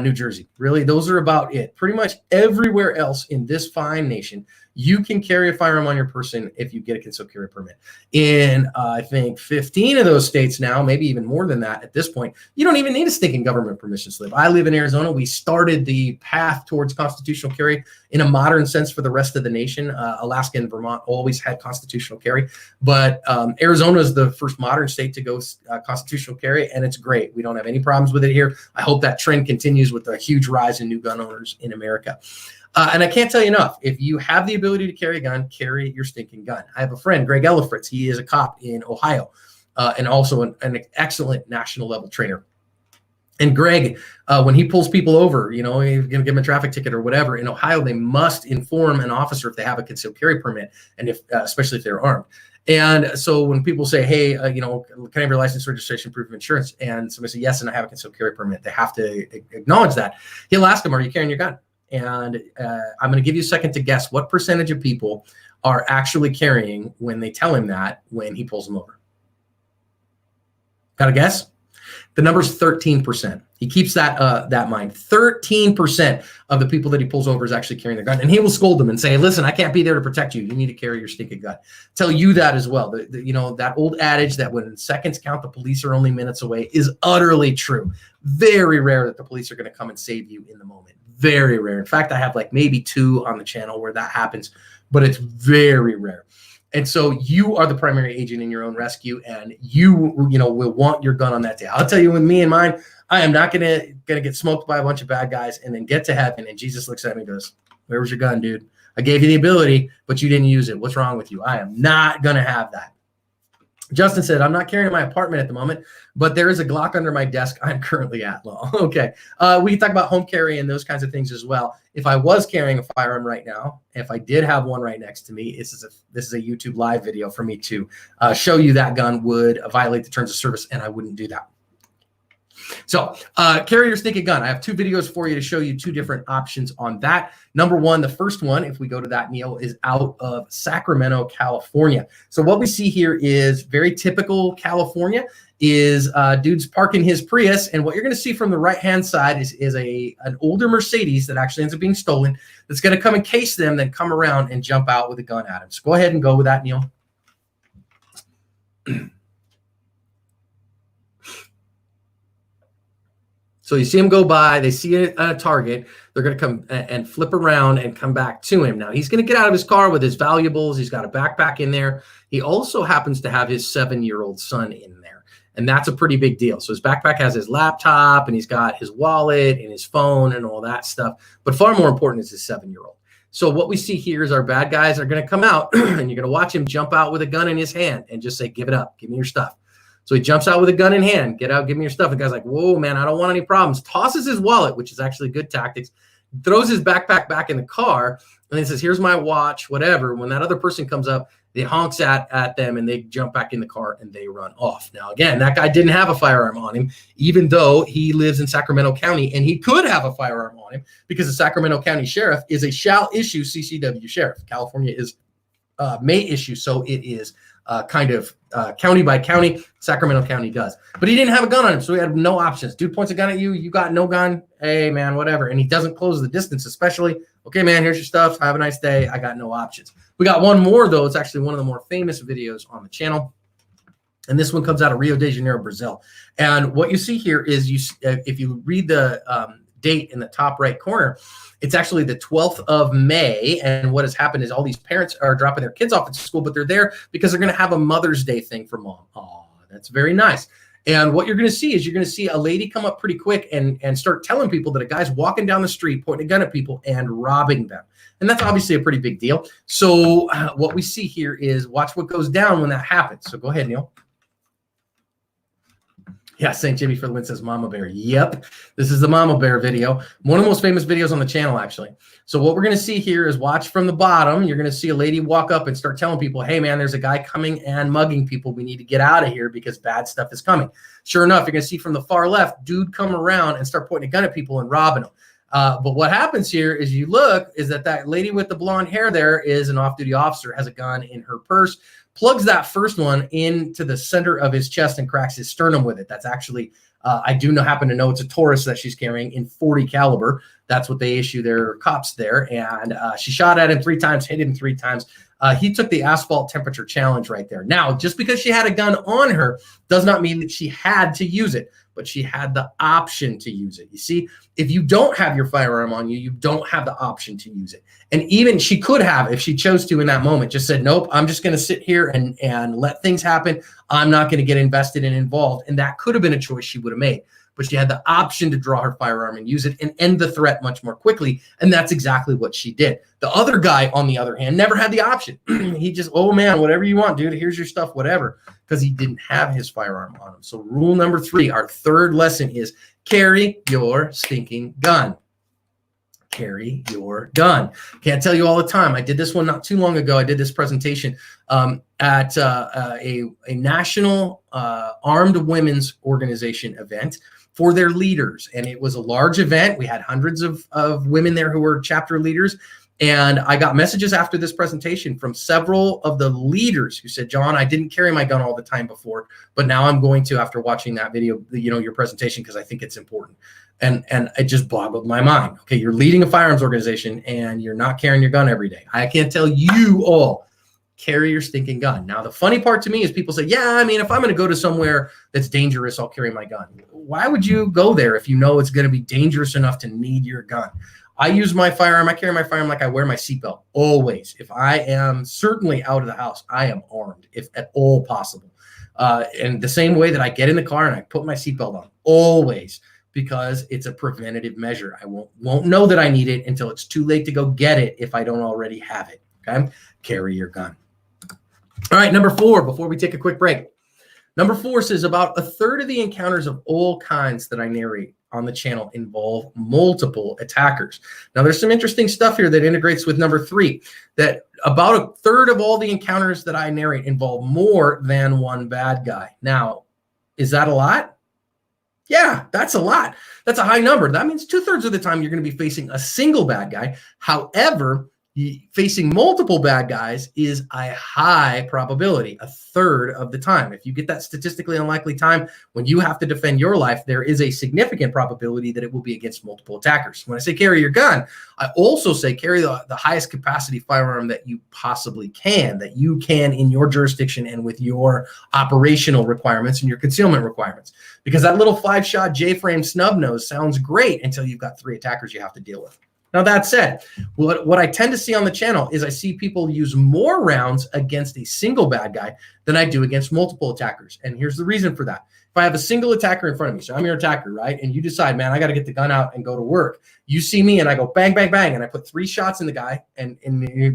New Jersey. Really, those are about it. Pretty much everywhere else in this fine nation, you can carry a firearm on your person if you get a concealed carry permit. In, I think, 15 of those states now, maybe even more than that at this point, you don't even need a stinking government permission slip. I live in Arizona. We started the path towards constitutional carry in a modern sense for the rest of the nation. Alaska and Vermont always had constitutional carry, but Arizona is the first modern state to go constitutional carry, and it's great. We don't have any problems with it here. I hope that trend continues with a huge rise in new gun owners in America. And I can't tell you enough, if you have the ability to carry a gun, carry your stinking gun. I have a friend, Greg Ellifritz. He is a cop in Ohio and also an excellent national level trainer. And Greg, when he pulls people over, he's going to give them a traffic ticket or whatever. In Ohio, they must inform an officer if they have a concealed carry permit, and especially if they're armed. And so when people say, hey, can I have your license, registration, proof of insurance? And somebody say, yes, and I have a concealed carry permit. They have to acknowledge that. He'll ask them, are you carrying your gun? And I'm going to give you a second to guess what percentage of people are actually carrying when they tell him that when he pulls them over. Got a guess? The number's 13%. He keeps that mind. 13% of the people that he pulls over is actually carrying their gun. And he will scold them and say, listen, I can't be there to protect you. You need to carry your stinking gun. Tell you that as well. That old adage that when seconds count, the police are only minutes away is utterly true. Very rare that the police are going to come and save you in the moment. Very rare. In fact, I have like maybe 2 on the channel where that happens, but it's very rare. And so you are the primary agent in your own rescue, and you will want your gun on that day. I'll tell you, with me and mine, I am not gonna get smoked by a bunch of bad guys and then get to heaven and Jesus looks at me and goes, where was your gun, dude? I gave you the ability, but you didn't use it. What's wrong with you? I am not gonna have that. Justin said, I'm not carrying in my apartment at the moment, but there is a Glock under my desk I'm currently at. Well, okay. We can talk about home carry and those kinds of things as well. If I was carrying a firearm right now, if I did have one right next to me, this is a YouTube live video for me to show you that gun would violate the terms of service, and I wouldn't do that. So carry your stinking gun. I have 2 videos for you to show you 2 different options on that. Number 1, the first one, if we go to that, Neil, is out of Sacramento, California. So what we see here is very typical California is dude's parking his Prius. And what you're going to see from the right-hand side is an older Mercedes that actually ends up being stolen that's going to come and case them, then come around and jump out with a gun at him. So go ahead and go with that, Neil. So you see him go by, they see a target, they're going to come and flip around and come back to him. Now, he's going to get out of his car with his valuables. He's got a backpack in there. He also happens to have his 7-year-old son in there, and that's a pretty big deal. So his backpack has his laptop, and he's got his wallet and his phone and all that stuff. But far more important is his 7-year-old. So what we see here is our bad guys are going to come out, and you're going to watch him jump out with a gun in his hand and just say, give it up, give me your stuff. So he jumps out with a gun in hand, get out, give me your stuff. The guy's like, whoa, man, I don't want any problems. Tosses his wallet, which is actually good tactics, throws his backpack back in the car, and then says, here's my watch, whatever. When that other person comes up, they honks at them, and they jump back in the car, and they run off. Now, again, that guy didn't have a firearm on him, even though he lives in Sacramento County, and he could have a firearm on him because the Sacramento County Sheriff is a shall issue CCW sheriff. California is may issue, so it is county by county. Sacramento County does. But he didn't have a gun on him, so he had no options. Dude points a gun at you. You got no gun. Hey, man, whatever. And he doesn't close the distance, especially. Okay, man, here's your stuff. Have a nice day. I got no options. We got one more, though. It's actually one of the more famous videos on the channel. And this one comes out of Rio de Janeiro, Brazil. And what you see here is, if you read the date in the top right corner, it's actually the 12th of May. And what has happened is all these parents are dropping their kids off at school, but they're there because they're going to have a Mother's Day thing for mom. Oh, that's very nice. And what you're going to see is you're going to see a lady come up pretty quick and start telling people that a guy's walking down the street, pointing a gun at people and robbing them. And that's obviously a pretty big deal. So what we see here is watch what goes down when that happens. So go ahead, Neil. Yeah, St. Jimmy for the win says Mama Bear. Yep, this is the Mama Bear video. One of the most famous videos on the channel, actually. So what we're going to see here is watch from the bottom. You're going to see a lady walk up and start telling people, hey, man, there's a guy coming and mugging people. We need to get out of here because bad stuff is coming. Sure enough, you're going to see from the far left, dude come around and start pointing a gun at people and robbing them. But what happens here is you look is that lady with the blonde hair there is an off-duty officer, has a gun in her purse, plugs that first one into the center of his chest and cracks his sternum with it. That's actually, I do happen to know it's a Taurus that she's carrying in .40 caliber. That's what they issue their cops there. And she shot at him 3 times, hit him 3 times. He took the asphalt temperature challenge right there. Now, just because she had a gun on her does not mean that she had to use it, but she had the option to use it. You see, if you don't have your firearm on you, you don't have the option to use it. And even she could have, if she chose to in that moment, just said, nope, I'm just going to sit here and let things happen. I'm not going to get invested and involved. And that could have been a choice she would have made. But she had the option to draw her firearm and use it and end the threat much more quickly. And that's exactly what she did. The other guy, on the other hand, never had the option. He just, oh, man, whatever you want, dude. Here's your stuff, whatever, because he didn't have his firearm on him. So rule number 3, our third lesson is carry your stinking gun. Carry your gun. Can't tell you all the time. I did this one not too long ago. I did this presentation at a national armed women's organization event for their leaders. And it was a large event. We had hundreds of women there who were chapter leaders. And I got messages after this presentation from several of the leaders who said, John, I didn't carry my gun all the time before, but now I'm going to after watching that video, your presentation, because I think it's important. And it just boggled my mind. Okay, you're leading a firearms organization and you're not carrying your gun every day. I can't tell you all, carry your stinking gun. Now, the funny part to me is people say, yeah, I mean, if I'm going to go to somewhere that's dangerous, I'll carry my gun. Why would you go there if you know it's going to be dangerous enough to need your gun? I use my firearm. I carry my firearm like I wear my seatbelt always. If I am certainly out of the house, I am armed if at all possible. And the same way that I get in the car and I put my seatbelt on always, because it's a preventative measure. I won't know that I need it until it's too late to go get it if I don't already have it. Okay, carry your gun. All right, number 4, before we take a quick break. Number 4 says about a third of the encounters of all kinds that I narrate on the channel involve multiple attackers. Now, there's some interesting stuff here that integrates with number 3, that about a third of all the encounters that I narrate involve more than one bad guy. Now, is that a lot? Yeah, that's a lot. That's a high number. That means 2/3 of the time you're going to be facing a single bad guy. However, facing multiple bad guys is a high probability, a third of the time. If you get that statistically unlikely time when you have to defend your life, there is a significant probability that it will be against multiple attackers. When I say carry your gun, I also say carry the highest capacity firearm that you possibly can, that you can in your jurisdiction and with your operational requirements and your concealment requirements. Because that little 5-shot J-frame snub nose sounds great until you've got 3 attackers you have to deal with. Now, that said, what I tend to see on the channel is I see people use more rounds against a single bad guy than I do against multiple attackers. And here's the reason for that. If I have a single attacker in front of me, so I'm your attacker, right? And you decide, man, I got to get the gun out and go to work. You see me and I go bang, bang, bang. And I put 3 shots in the guy. And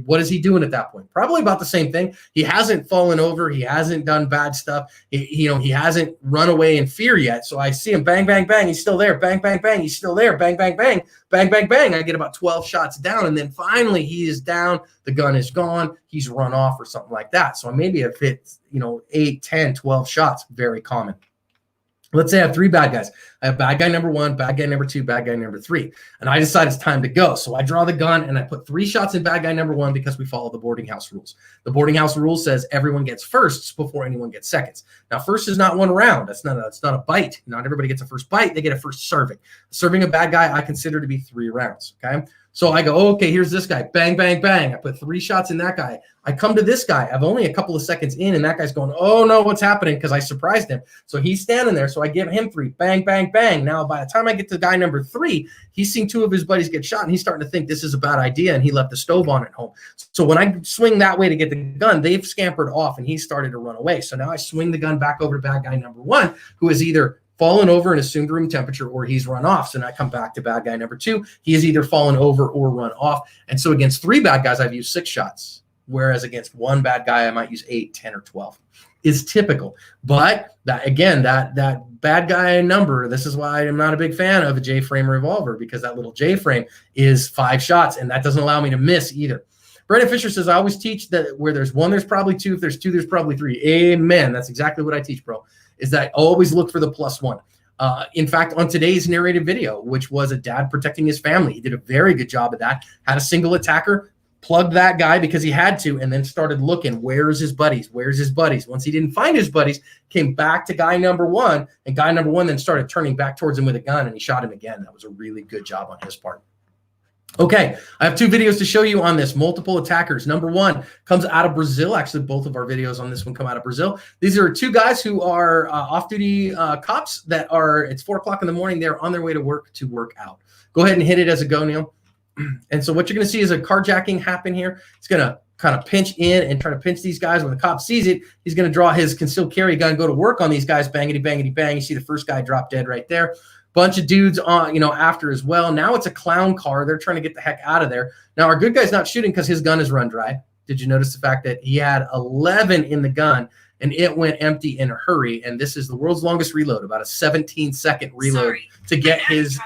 what is he doing at that point? Probably about the same thing. He hasn't fallen over. He hasn't done bad stuff. He hasn't run away in fear yet. So I see him bang, bang, bang. He's still there. Bang, bang, bang. He's still there. Bang, bang, bang. Bang, bang, bang. I get about 12 shots down. And then finally he is down. The gun is gone. He's run off or something like that. So maybe if it's, 8, 10, 12 shots, very common. Let's say I have 3 bad guys. I have bad guy number 1, bad guy number 2, bad guy number 3. And I decide it's time to go. So I draw the gun and I put 3 shots in bad guy number 1 because we follow the boarding house rules. The boarding house rule says everyone gets firsts before anyone gets seconds. Now, first is not 1 round. That's not a bite. Not everybody gets a first bite. They get a first serving. Serving a bad guy, I consider to be 3 rounds. Okay. So I go, oh, okay, here's this guy. Bang, bang, bang. I put 3 shots in that guy. I come to this guy. I'm only a couple of seconds in, and that guy's going, oh, no, what's happening? Because I surprised him. So he's standing there. So I give him 3. Bang, bang, bang. Now, by the time I get to guy number 3, he's seen 2 of his buddies get shot, and he's starting to think this is a bad idea, and he left the stove on at home. So when I swing that way to get the gun, they've scampered off, and he started to run away. So now I swing the gun back over to bad guy number 1, who is either fallen over and assumed room temperature, or he's run off. So now I come back to bad guy number 2. He has either fallen over or run off. And so against 3 bad guys, I've used 6 shots, whereas against 1 bad guy, I might use 8, 10, or 12. Is typical. But that again, that bad guy number, this is why I'm not a big fan of a J-frame revolver, because that little J-frame is 5 shots, and that doesn't allow me to miss either. Brandon Fisher says, I always teach that where there's 1, there's probably 2. If there's 2, there's probably 3. Amen. That's exactly what I teach, bro. Is that I always look for the +1. In fact, on today's narrated video, which was a dad protecting his family, he did a very good job of that. Had a single attacker, plugged that guy because he had to, and then started looking, where's his buddies? Where's his buddies? Once he didn't find his buddies, came back to guy number 1, and guy number 1 then started turning back towards him with a gun, and he shot him again. That was a really good job on his part. Okay, I have 2 videos to show you on this. Multiple attackers. Number 1 comes out of Brazil. Actually, both of our videos on this one come out of Brazil. These are 2 guys who are off-duty cops that are, it's 4 o'clock in the morning. They're on their way to work out. Go ahead and hit it as a go, Neil. And so what you're going to see is a carjacking happen here. It's going to kind of pinch in and try to pinch these guys. When the cop sees it, he's going to draw his concealed carry gun, go to work on these guys, bangity, bangity, bang. You see the first guy drop dead right there. Bunch of dudes on, after as well. Now it's a clown car. They're trying to get the heck out of there. Now our good guy's not shooting because his gun is run dry. Did you notice the fact that he had 11 in the gun and it went empty in a hurry? And this is the world's longest reload, about a 17-second reload to get his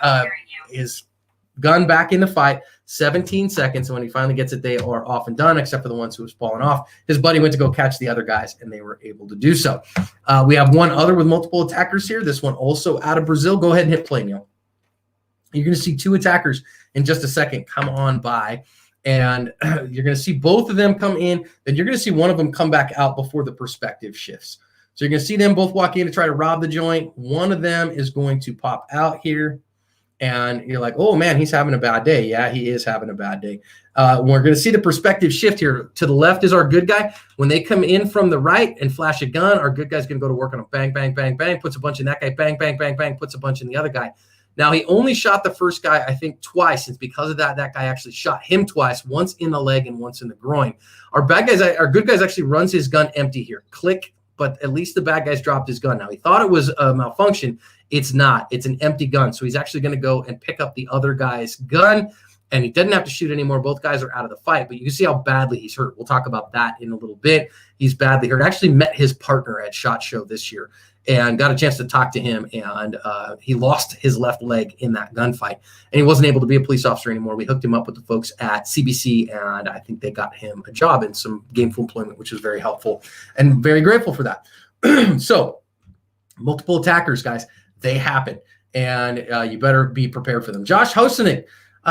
gun back in the fight. 17 seconds. And when he finally gets it, they are off and done, except for the ones who was falling off. His buddy went to go catch the other guys, and they were able to do so. We have one other with multiple attackers here. This one also out of Brazil. Go ahead and hit play, Neil. You're going to see 2 attackers in just a second come on by, and you're going to see both of them come in. Then you're going to see one of them come back out before the perspective shifts. So you're going to see them both walk in to try to rob the joint. One of them is going to pop out here. And you're like, oh, man, he's having a bad day. Yeah, he is having a bad day. We're going to see the perspective shift here. To the left is our good guy. When they come in from the right and flash a gun, our good guy's going to go to work on him. Bang, bang, bang, bang. Puts a bunch in that guy. Bang, bang, bang, bang. Puts a bunch in the other guy. Now, he only shot the first guy, I think, twice. And because of that, that guy actually shot him twice, once in the leg and once in the groin. Our good guy's actually runs his gun empty here. Click. But at least the bad guy's dropped his gun. Now, he thought it was a malfunction. It's not. It's an empty gun. So he's actually going to go and pick up the other guy's gun, and he doesn't have to shoot anymore. Both guys are out of the fight, but you can see how badly he's hurt. We'll talk about that in a little bit. He's badly hurt. I actually met his partner at SHOT Show this year and got a chance to talk to him, and he lost his left leg in that gunfight, and he wasn't able to be a police officer anymore. We hooked him up with the folks at CBC, and I think they got him a job in some gainful employment, which was very helpful, and very grateful for that. So multiple attackers, guys, they happen, and you better be prepared for them. Josh Hosenik.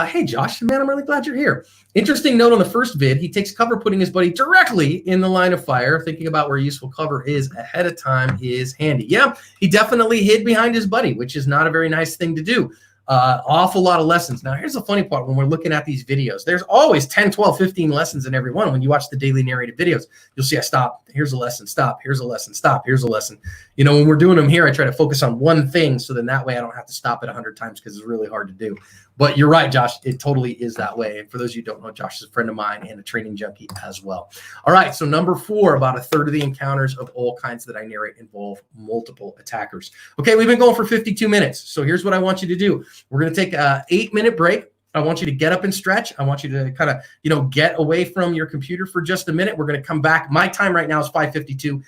Hey, Josh, man, I'm really glad you're here. Interesting note on the first vid, he takes cover putting his buddy directly in the line of fire. Thinking about where useful cover is ahead of time is handy. Yeah, he definitely hid behind his buddy, which is not a very nice thing to do. Awful lot of lessons. Now, here's the funny part. When we're looking at these videos, there's always 10, 12, 15 lessons in every one. When you watch the daily narrated videos, you'll see I stop. Here's a lesson. Stop. Here's a lesson. Stop. Here's a lesson. You know, when we're doing them here, I try to focus on one thing. So then that way I don't have to stop it 100 times because it's really hard to do. But you're right, Josh. It totally is that way. And for those of you who don't know, Josh is a friend of mine and a training junkie as well. All right. So number 4, about a third of the encounters of all kinds that I narrate involve multiple attackers. Okay. We've been going for 52 minutes. So here's what I want you to do. We're going to take a 8-minute break. I want you to get up and stretch. I want you to kind of, get away from your computer for just a minute. We're going to come back. My time right now is 5:52.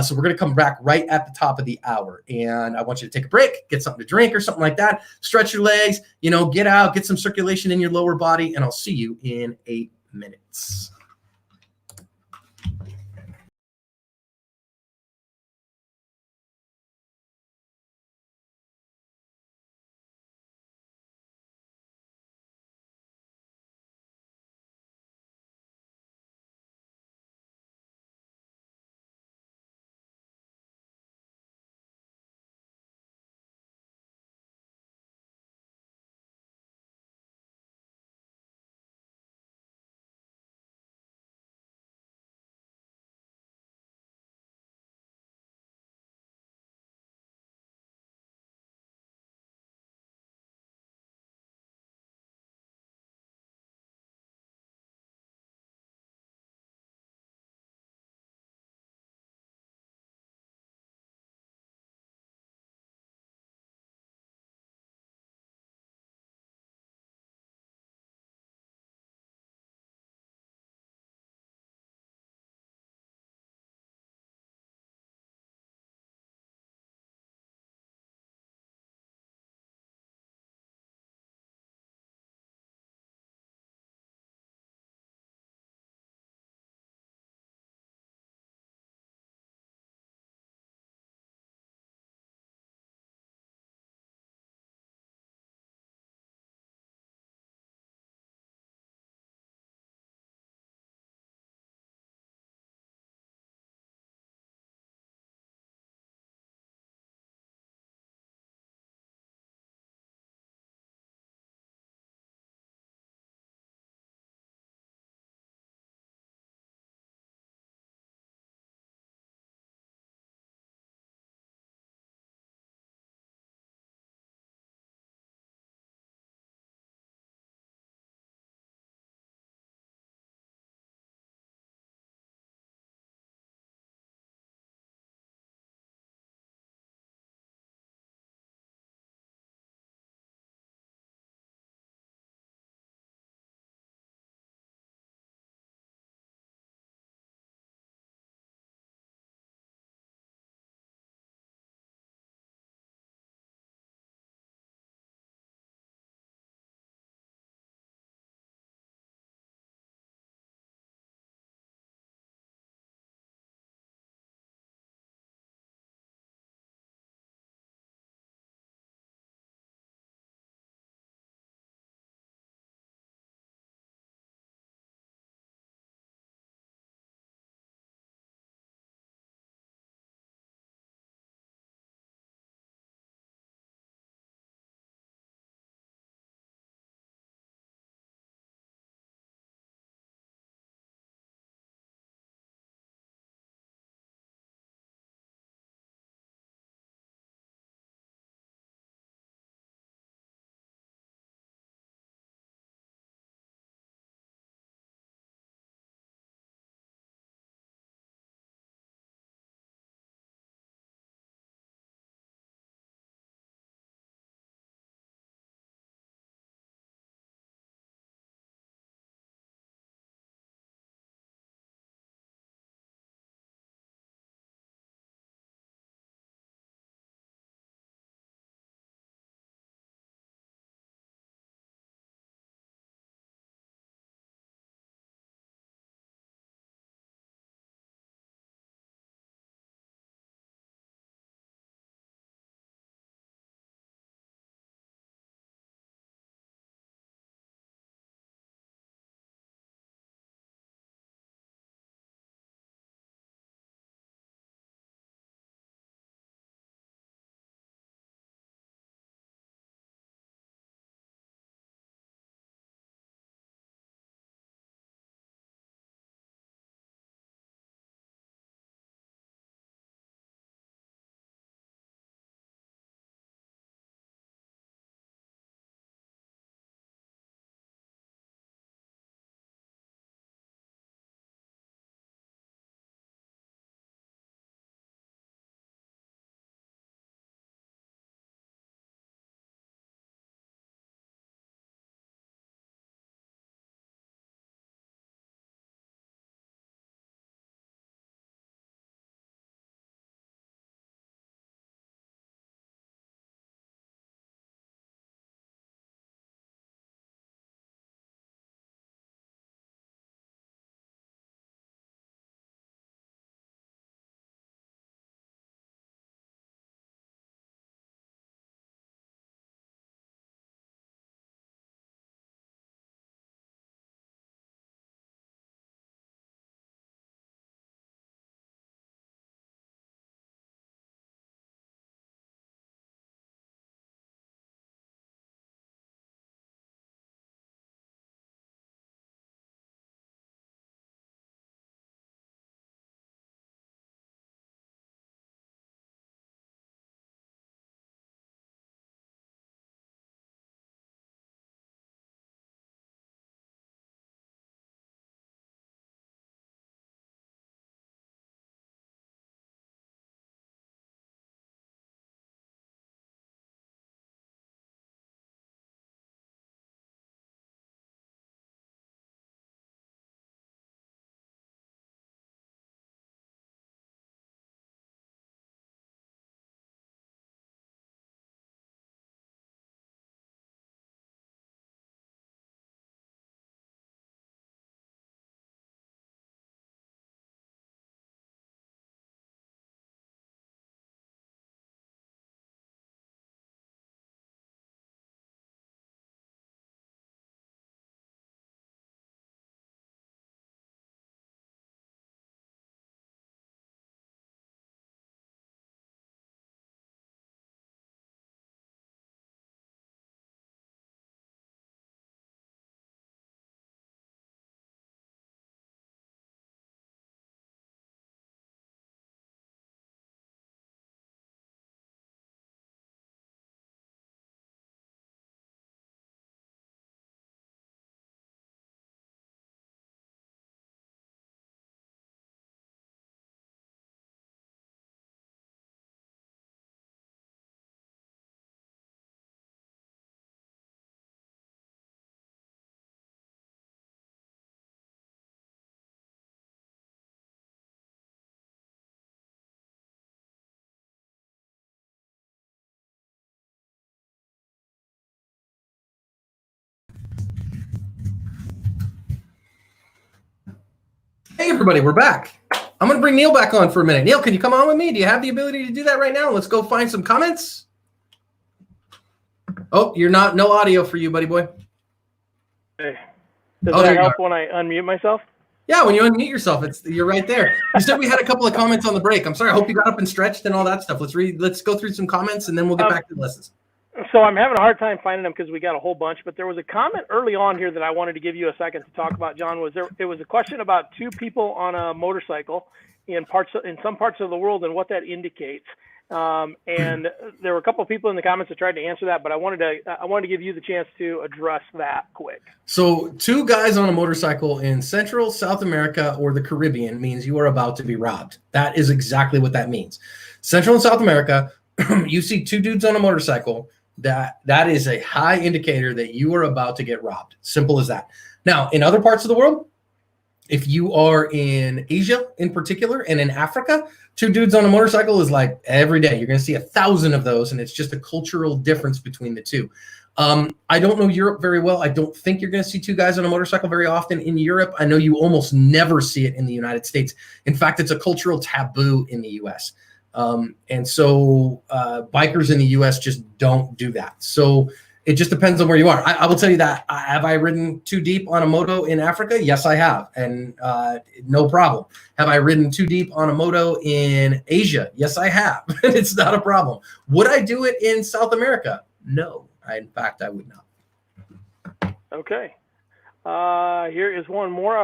So we're going to come back right at the top of the hour. And I want you to take a break, get something to drink or something like that. Stretch your legs, get out, get some circulation in your lower body. And I'll see you in 8 minutes. Hey, everybody, we're back. I'm going to bring Neil back on for a minute. Neil, can you come on with me? Do you have the ability to do that right now? Let's go find some comments. Oh, you're not, no audio for you, buddy boy. Hey. Does that help when I unmute myself? Yeah, when you unmute yourself, you're right there. You said we had a couple of comments on the break. I'm sorry. I hope you got up and stretched and all that stuff. Let's go through some comments and then we'll get back to the lessons. So I'm having a hard time finding them because we got a whole bunch, but there was a comment early on here that I wanted to give you a second to talk about, John. It was a question about two people on a motorcycle in some parts of the world and what that indicates. And there were a couple of people in the comments that tried to answer that, but I wanted to give you the chance to address that quick. So 2 guys on a motorcycle in Central, South America, or the Caribbean means you are about to be robbed. That is exactly what that means. Central and South America, you see 2 dudes on a motorcycle, that is a high indicator that you are about to get robbed. Simple as that. Now, in other parts of the world, if you are in Asia in particular and in Africa, 2 dudes on a motorcycle is like every day. You're going to see 1,000 of those, and it's just a cultural difference between the two. I don't know Europe very well. I don't think you're going to see 2 guys on a motorcycle very often in Europe. I know you almost never see it in the United States. In fact, it's a cultural taboo in the U.S. And so bikers in the U.S. just don't do that. So it just depends on where you are. I will tell you that. Have I ridden 2 deep on a moto in Africa? Yes, I have. And no problem. Have I ridden 2 deep on a moto in Asia? Yes, I have. It's not a problem. Would I do it in South America? No. In fact, I would not. Okay. Here is one more.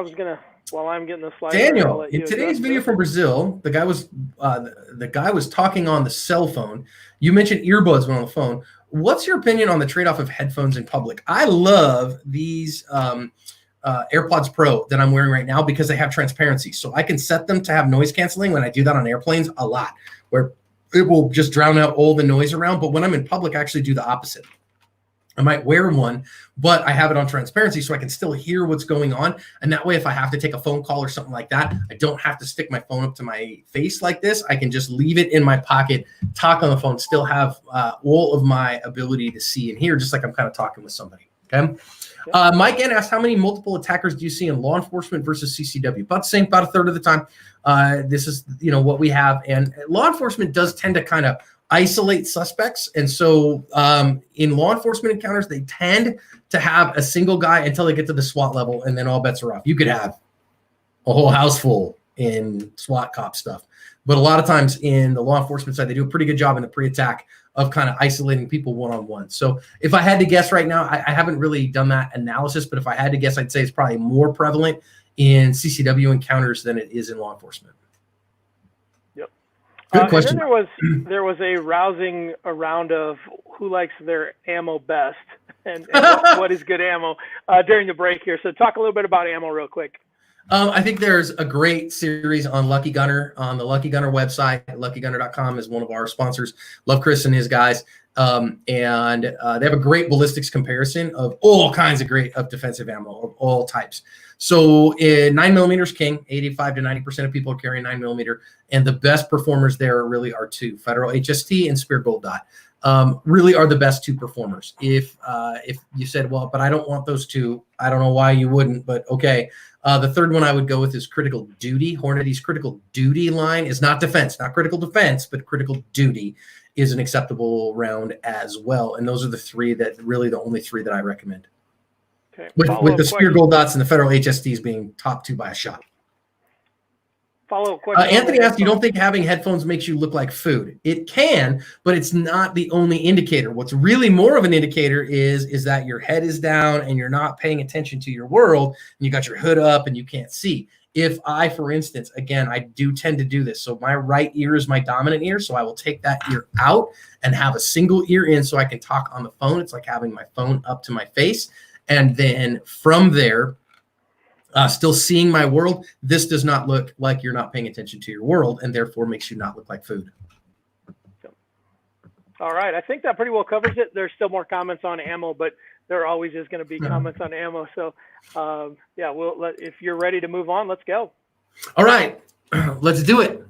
While I'm getting the slide. Daniel, in today's video from Brazil, the guy was talking on the cell phone. You mentioned earbuds when on the phone. What's your opinion on the trade-off of headphones in public? I love these AirPods Pro that I'm wearing right now because they have transparency. So I can set them to have noise canceling when I do that on airplanes a lot, where it will just drown out all the noise around. But when I'm in public, I actually do the opposite. I might wear one, but I have it on transparency so I can still hear what's going on. And that way, if I have to take a phone call or something like that, I don't have to stick my phone up to my face like this. I can just leave it in my pocket, talk on the phone, still have all of my ability to see and hear, just like I'm kind of talking with somebody. Okay. Mike N asked, how many multiple attackers do you see in law enforcement versus CCW? About the same, about a third of the time. This is, what we have. And law enforcement does tend to kind of isolate suspects. And so in law enforcement encounters, they tend to have a single guy until they get to the SWAT level, and then all bets are off. You could have a whole house full in SWAT cop stuff. But a lot of times in the law enforcement side, they do a pretty good job in the pre-attack of kind of isolating people one-on-one. So if I had to guess right now, I haven't really done that analysis, but if I had to guess, I'd say it's probably more prevalent in CCW encounters than it is in law enforcement. Good question. And then there was a rousing round of who likes their ammo best and what is good ammo during the break here. So talk a little bit about ammo real quick. I think there's a great series on Lucky Gunner on the Lucky Gunner website. LuckyGunner.com is one of our sponsors. Love Chris and his guys. And they have a great ballistics comparison of all kinds of defensive ammo of all types. So 9mm is king. 85 to 90% of people are carrying 9mm. And the best performers there really are 2, Federal HST and Spear Gold Dot. Really are the best 2 performers. If you said, well, but I don't want those 2, I don't know why you wouldn't, but okay. The third one I would go with is Critical Duty. Hornady's Critical Duty line is not defense, not critical defense, but Critical Duty is an acceptable round as well. And those are the only 3 that I recommend. Okay. With the Spear Gold Dots and the Federal HSTs being top 2 by a shot. Follow-up question. Anthony asked, you don't think having headphones makes you look like food? It can, but it's not the only indicator. What's really more of an indicator is that your head is down and you're not paying attention to your world, and you got your hood up and you can't see. If I, for instance, again, I do tend to do this. So my right ear is my dominant ear. So I will take that ear out and have a single ear in so I can talk on the phone. It's like having my phone up to my face. And then from there, still seeing my world, this does not look like you're not paying attention to your world, and therefore makes you not look like food. All right. I think that pretty well covers it. There's still more comments on ammo, but there always is going to be comments on ammo. So, if you're ready to move on, let's go. All right. Let's do it.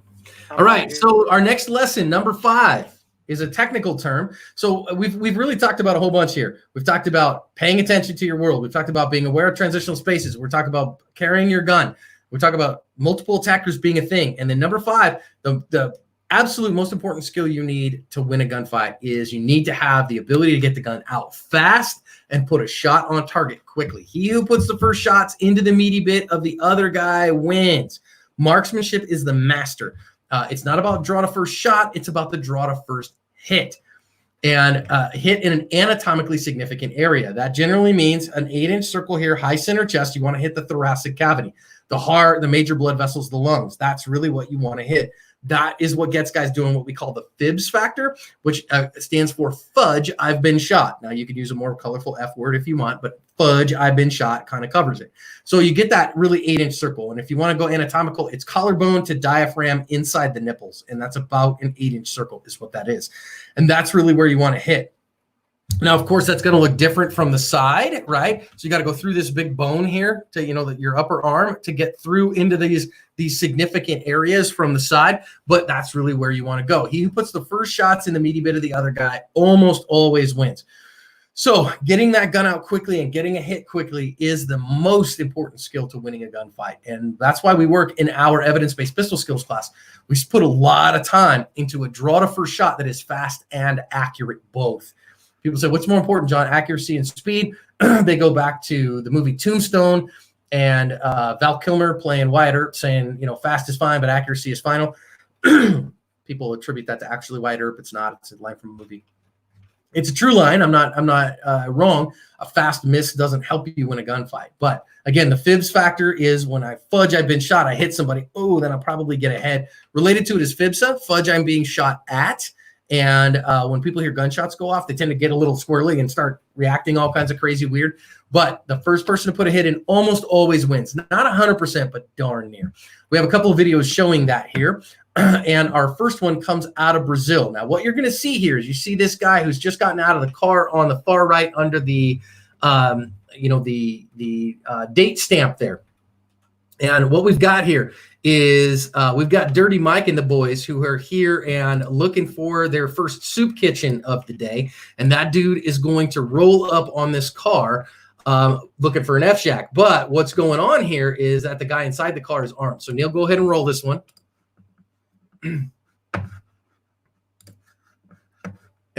All right. So our next lesson, number 5, is a technical term. So we've really talked about a whole bunch here. We've talked about paying attention to your world. We've talked about being aware of transitional spaces. We're talking about carrying your gun. We talk about multiple attackers being a thing. And then number 5, the absolute most important skill you need to win a gunfight is you need to have the ability to get the gun out fast and put a shot on target quickly. He who puts the first shots into the meaty bit of the other guy wins. Marksmanship is the master. It's not about draw to first shot. It's about the draw to first hit. And hit in an anatomically significant area. That generally means an 8-inch circle here, high center chest. You want to hit the thoracic cavity, the heart, the major blood vessels, the lungs. That's really what you want to hit. That is what gets guys doing what we call the FIBS factor, which stands for fudge, I've been shot. Now, you could use a more colorful F word if you want, but fudge, I've been shot kind of covers it. So you get that really 8-inch circle. And if you want to go anatomical, it's collarbone to diaphragm inside the nipples. And that's about an 8-inch circle is what that is. And that's really where you want to hit. Now, of course, that's going to look different from the side, right? So you got to go through this big bone here to, your upper arm to get through into these significant areas from the side. But that's really where you want to go. He who puts the first shots in the meaty bit of the other guy almost always wins. So getting that gun out quickly and getting a hit quickly is the most important skill to winning a gunfight. And that's why we work in our evidence-based pistol skills class. We put a lot of time into a draw to first shot that is fast and accurate both. People say, what's more important, John, accuracy and speed? They go back to the movie Tombstone and Val Kilmer playing Wyatt Earp saying, fast is fine, but accuracy is final. People attribute that to actually Wyatt Earp. It's not. It's a line from a movie. It's a true line. I'm not wrong. A fast miss doesn't help you win a gunfight. But again, the FIBS factor is when I fudge, I've been shot, I hit somebody. Oh, then I'll probably get ahead. Related to it is FIBSA, fudge, I'm being shot at. And when people hear gunshots go off, they tend to get a little squirrely and start reacting all kinds of crazy weird. But the first person to put a hit in almost always wins. Not 100%, but darn near. We have a couple of videos showing that here. And our first one comes out of Brazil. Now, what you're going to see here is you see this guy who's just gotten out of the car on the far right under the, date stamp there. And what we've got here is we've got Dirty Mike and the boys who are here and looking for their first soup kitchen of the day. And that dude is going to roll up on this car looking for an F-Shack. But what's going on here is that the guy inside the car is armed. So Neil, go ahead and roll this one. And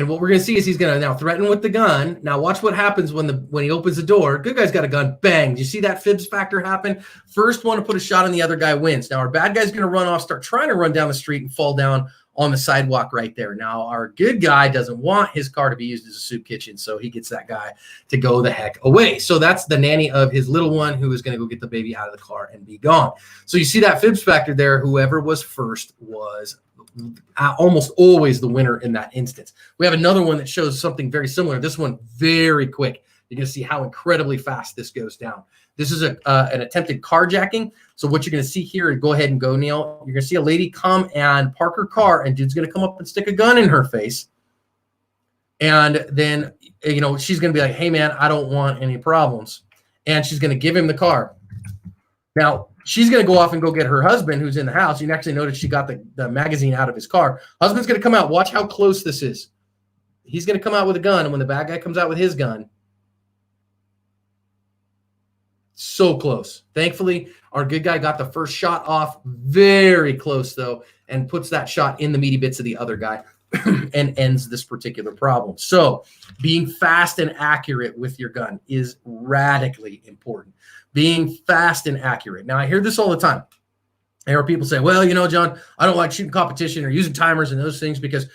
what we're going to see is he's going to now threaten with the gun. Now watch what happens when he opens the door. Good guy's got a gun. Bang. Do you see that FIBS factor happen? First one to put a shot on the other guy wins. Now our bad guy's going to run off, start trying to run down the street and fall down on the sidewalk right there. Now our good guy doesn't want his car to be used as a soup kitchen, so he gets that guy to go the heck away. So that's the nanny of his little one who is going to go get the baby out of the car and be gone. So you see that FIBS factor there. Whoever was first was almost always the winner in that instance. We have another one that shows something very similar. This one very quick. You're going to see how incredibly fast this goes down. This is an attempted carjacking. So what you're going to see here, go ahead and go, Neil. You're going to see a lady come and park her car, and dude's going to come up and stick a gun in her face. And then, she's going to be like, hey, man, I don't want any problems. And she's going to give him the car. Now, she's going to go off and go get her husband who's in the house. You can actually notice she got the magazine out of his car. Husband's going to come out. Watch how close this is. He's going to come out with a gun, and when the bad guy comes out with his gun, so close. Thankfully, our good guy got the first shot off very close, though, and puts that shot in the meaty bits of the other guy and ends this particular problem. So being fast and accurate with your gun is radically important. Being fast and accurate. Now, I hear this all the time. I hear people say, well, John, I don't like shooting competition or using timers and those things because,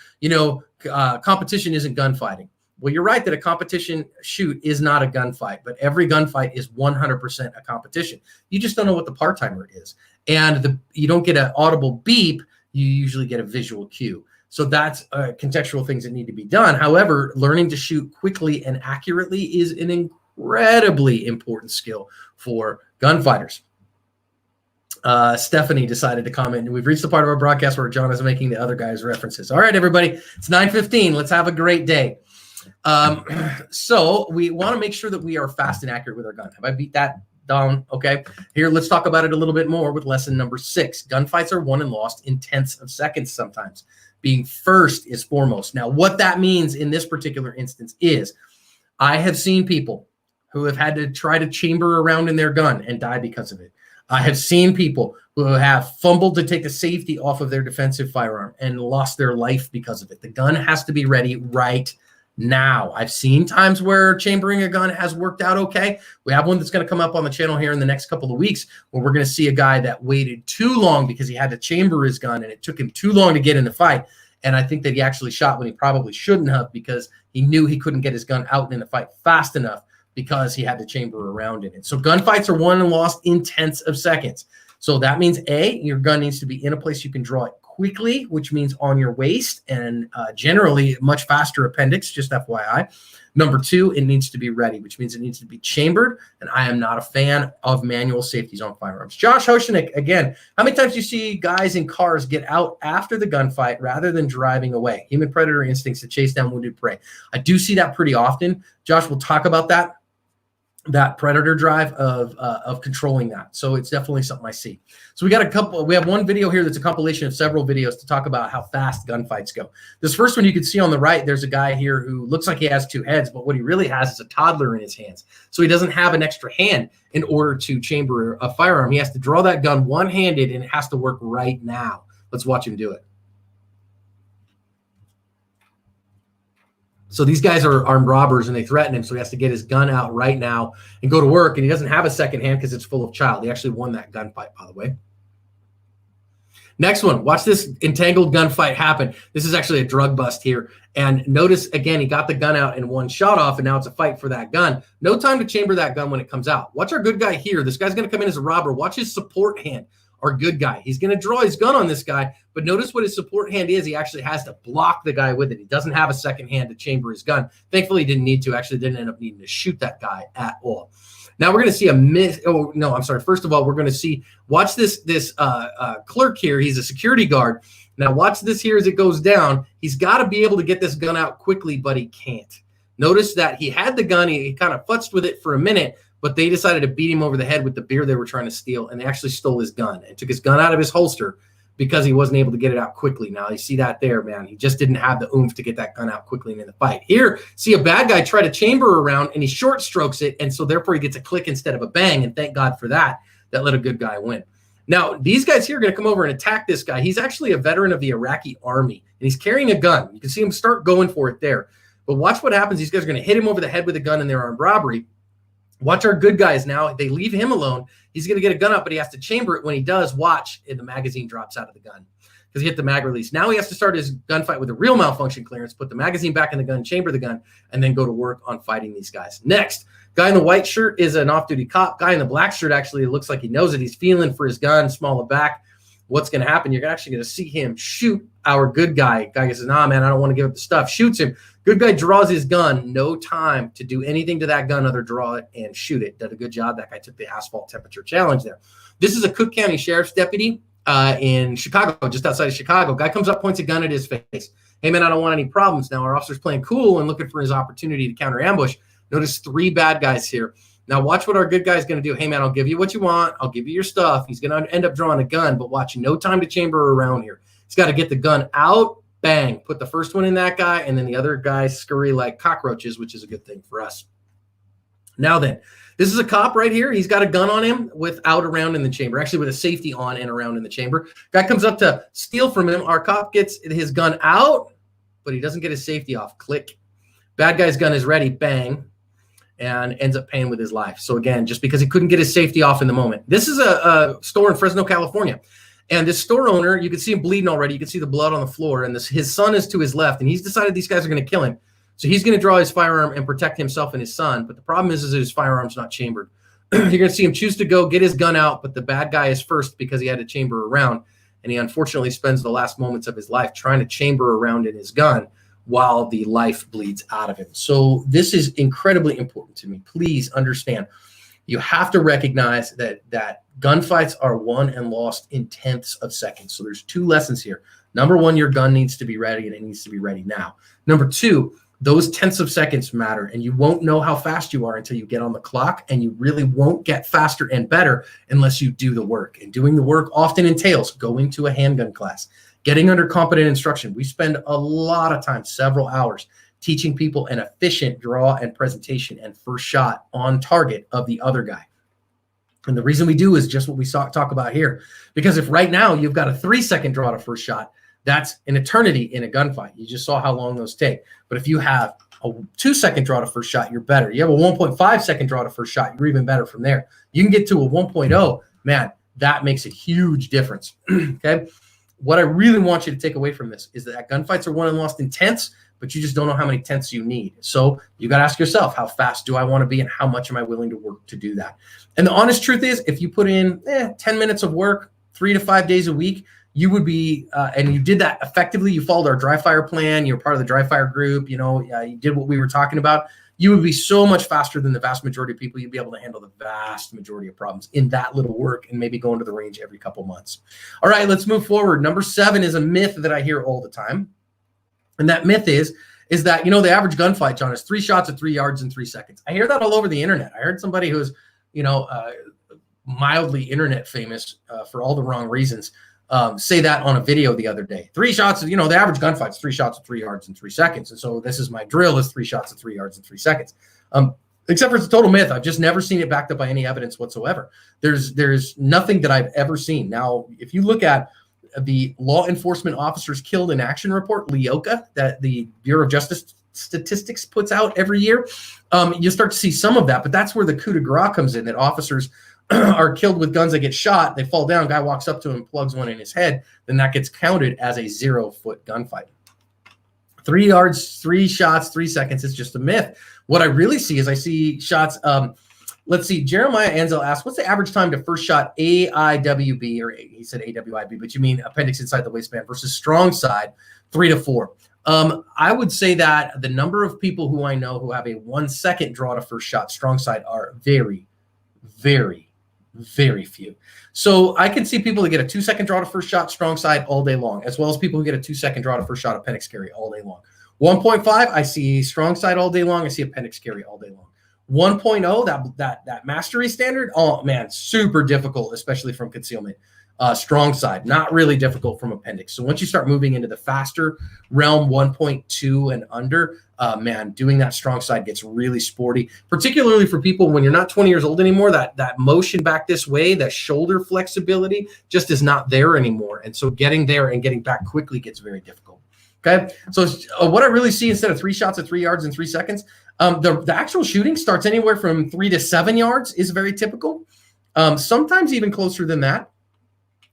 competition isn't gunfighting. Well, you're right that a competition shoot is not a gunfight, but every gunfight is 100% a competition. You just don't know what the part timer is. And you don't get an audible beep, you usually get a visual cue. So that's contextual things that need to be done. However, learning to shoot quickly and accurately is an incredibly important skill for gunfighters. Stephanie decided to comment, and we've reached the part of our broadcast where John is making the other guys' references. All right, everybody, it's 9:15. Let's have a great day. So we want to make sure that we are fast and accurate with our gun. Have I beat that down? Okay. Here, let's talk about it a little bit more with lesson number 6. Gunfights are won and lost in tenths of seconds sometimes. Being first is foremost. Now, what that means in this particular instance is I have seen people who have had to try to chamber around in their gun and die because of it. I have seen people who have fumbled to take a safety off of their defensive firearm and lost their life because of it. The gun has to be ready right now. I've seen times where chambering a gun has worked out okay. We have one that's going to come up on the channel here in the next couple of weeks where we're going to see a guy that waited too long because he had to chamber his gun and it took him too long to get in the fight. And I think that he actually shot when he probably shouldn't have because he knew he couldn't get his gun out in the fight fast enough because he had to chamber around in it. So gunfights are won and lost in tenths of seconds. So that means A, your gun needs to be in a place you can draw it quickly, which means on your waist and generally much faster appendix, just FYI. Number two, it needs to be ready, which means it needs to be chambered. And I am not a fan of manual safeties on firearms. Josh Hoshanek, again, how many times do you see guys in cars get out after the gunfight rather than driving away? Human predator instincts to chase down wounded prey. I do see that pretty often. Josh, we'll talk about that predator drive of controlling that. So it's definitely something I see. So we have one video here that's a compilation of several videos to talk about how fast gunfights go. This first one you can see on the right, there's a guy here who looks like he has two heads, but what he really has is a toddler in his hands. So he doesn't have an extra hand in order to chamber a firearm. He has to draw that gun one-handed and it has to work right now. Let's watch him do it. So these guys are armed robbers and they threaten him. So he has to get his gun out right now and go to work. And he doesn't have a second hand because it's full of child. He actually won that gunfight, by the way. Next one, watch this entangled gunfight happen. This is actually a drug bust here. And notice, again, he got the gun out and one shot off, and now it's a fight for that gun. No time to chamber that gun when it comes out. Watch our good guy here. This guy's going to come in as a robber. Watch his support hand. Our good guy. He's going to draw his gun on this guy, but notice what his support hand is. He actually has to block the guy with it. He doesn't have a second hand to chamber his gun. Thankfully, he didn't need to. Actually, didn't end up needing to shoot that guy at all. Now we're going to see a miss. Oh, no, I'm sorry. First of all, we're going to see, watch this clerk here. He's a security guard. Now watch this here as it goes down. He's got to be able to get this gun out quickly, but he can't. Notice that he had the gun. He kind of futzed with it for a minute, but they decided to beat him over the head with the beer they were trying to steal, and they actually stole his gun and took his gun out of his holster because he wasn't able to get it out quickly. Now, you see that there, man. He just didn't have the oomph to get that gun out quickly in the fight. Here, see a bad guy try to chamber around, and he short strokes it, and so therefore he gets a click instead of a bang, and thank God for that. That let a good guy win. Now, these guys here are going to come over and attack this guy. He's actually a veteran of the Iraqi army, and he's carrying a gun. You can see him start going for it there. But watch what happens. These guys are going to hit him over the head with a gun in their armed robbery. Watch our good guys now. They leave him alone. He's going to get a gun up, but he has to chamber it. When he does, watch, and the magazine drops out of the gun because he hit the mag release. Now he has to start his gunfight with a real malfunction clearance, put the magazine back in the gun, chamber the gun, and then go to work on fighting these guys. Next, guy in the white shirt is an off-duty cop. Guy in the black shirt actually looks like he knows it. He's feeling for his gun, small it back. What's going to happen? You're actually going to see him shoot our good guy. Guy says, nah, man, I don't want to give up the stuff. Shoots him. Good guy draws his gun. No time to do anything to that gun other draw it and shoot it. Did a good job. That guy took the asphalt temperature challenge there. This is a Cook County Sheriff's deputy in Chicago, just outside of Chicago. Guy comes up, points a gun at his face. Hey, man, I don't want any problems. Now our officer's playing cool and looking for his opportunity to counter ambush. Notice 3 bad guys here. Now watch what our good guy's going to do. Hey, man, I'll give you what you want. I'll give you your stuff. He's going to end up drawing a gun, but watch, no time to chamber around here. He's got to get the gun out, bang, put the first one in that guy, and then the other guys scurry like cockroaches, which is a good thing for us. Now then, this is a cop right here. He's got a gun on him without a round in the chamber, actually with a safety on and a round in the chamber. Guy comes up to steal from him. Our cop gets his gun out, but he doesn't get his safety off. Click. Bad guy's gun is ready, bang, and ends up paying with his life. So again, just because he couldn't get his safety off in the moment. This is a store in Fresno, California. And this store owner, you can see him bleeding already. You can see the blood on the floor. And his son is to his left. And he's decided these guys are going to kill him. So he's going to draw his firearm and protect himself and his son. But the problem is that his firearm's not chambered. You're going to see him choose to go get his gun out. But the bad guy is first because he had to chamber around. And he unfortunately spends the last moments of his life trying to chamber around in his gun while the life bleeds out of him. So this is incredibly important to me. Please understand. You have to recognize that gunfights are won and lost in tenths of seconds. So there's 2 lessons here. Number 1, your gun needs to be ready, and it needs to be ready now. Number 2, those tenths of seconds matter, and you won't know how fast you are until you get on the clock, and you really won't get faster and better unless you do the work. And doing the work often entails going to a handgun class, getting under competent instruction. We spend a lot of time, several hours, teaching people an efficient draw and presentation and first shot on target of the other guy. And the reason we do is just what we talk about here. Because if right now you've got a 3-second draw to first shot, that's an eternity in a gunfight. You just saw how long those take. But if you have a 2-second draw to first shot, you're better. You have a 1.5-second draw to first shot, you're even better from there. You can get to a 1.0, man, that makes a huge difference. Okay. What I really want you to take away from this is that gunfights are won and lost in tenths, but you just don't know how many tenths you need. So you got to ask yourself, how fast do I want to be and how much am I willing to work to do that? And the honest truth is, if you put in 10 minutes of work, 3 to 5 days a week, you would be, and you did that effectively, you followed our dry fire plan, you're part of the dry fire group, you did what we were talking about, you would be so much faster than the vast majority of people. You'd be able to handle the vast majority of problems in that little work and maybe go into the range every couple months. All right, let's move forward. Number 7 is a myth that I hear all the time. And that myth is that, the average gunfight, John, is 3 shots at 3 yards in 3 seconds. I hear that all over the internet. I heard somebody who's, mildly internet famous for all the wrong reasons say that on a video the other day. 3 shots, the average gunfight's 3 shots at 3 yards in 3 seconds. And so this is my drill, is 3 shots at 3 yards in 3 seconds. Except for it's a total myth. I've just never seen it backed up by any evidence whatsoever. There's nothing that I've ever seen. Now, if you look at the law enforcement officers killed in action report, LEOCA, that the Bureau of Justice Statistics puts out every year, you start to see some of that. But that's where the coup de grace comes in, that officers are killed with guns that get shot. They fall down, guy walks up to him, plugs one in his head, then that gets counted as a 0-foot gunfight. 3 yards, 3 shots, 3 seconds is just a myth. What I really see is I see shots. Let's see. Jeremiah Anzel asked, what's the average time to first shot AIWB, or he said AWIB, but you mean appendix inside the waistband, versus strong side, 3 to 4. I would say that the number of people who I know who have a 1-second draw to first shot strong side are very, very, very few. So I can see people that get a 2-second draw to first shot strong side all day long, as well as people who get a 2-second draw to first shot appendix carry all day long. 1.5, I see strong side all day long. I see appendix carry all day long. 1.0, that mastery standard, oh man, super difficult, especially from concealment. Strong side, not really difficult from appendix. So once you start moving into the faster realm, 1.2 and under, man, doing that strong side gets really sporty, particularly for people when you're not 20 years old anymore. That motion back this way, that shoulder flexibility just is not there anymore. And so getting there and getting back quickly gets very difficult. Okay. So what I really see, instead of 3 shots at 3 yards in 3 seconds, the actual shooting starts anywhere from 3 to 7 yards is very typical. Sometimes even closer than that,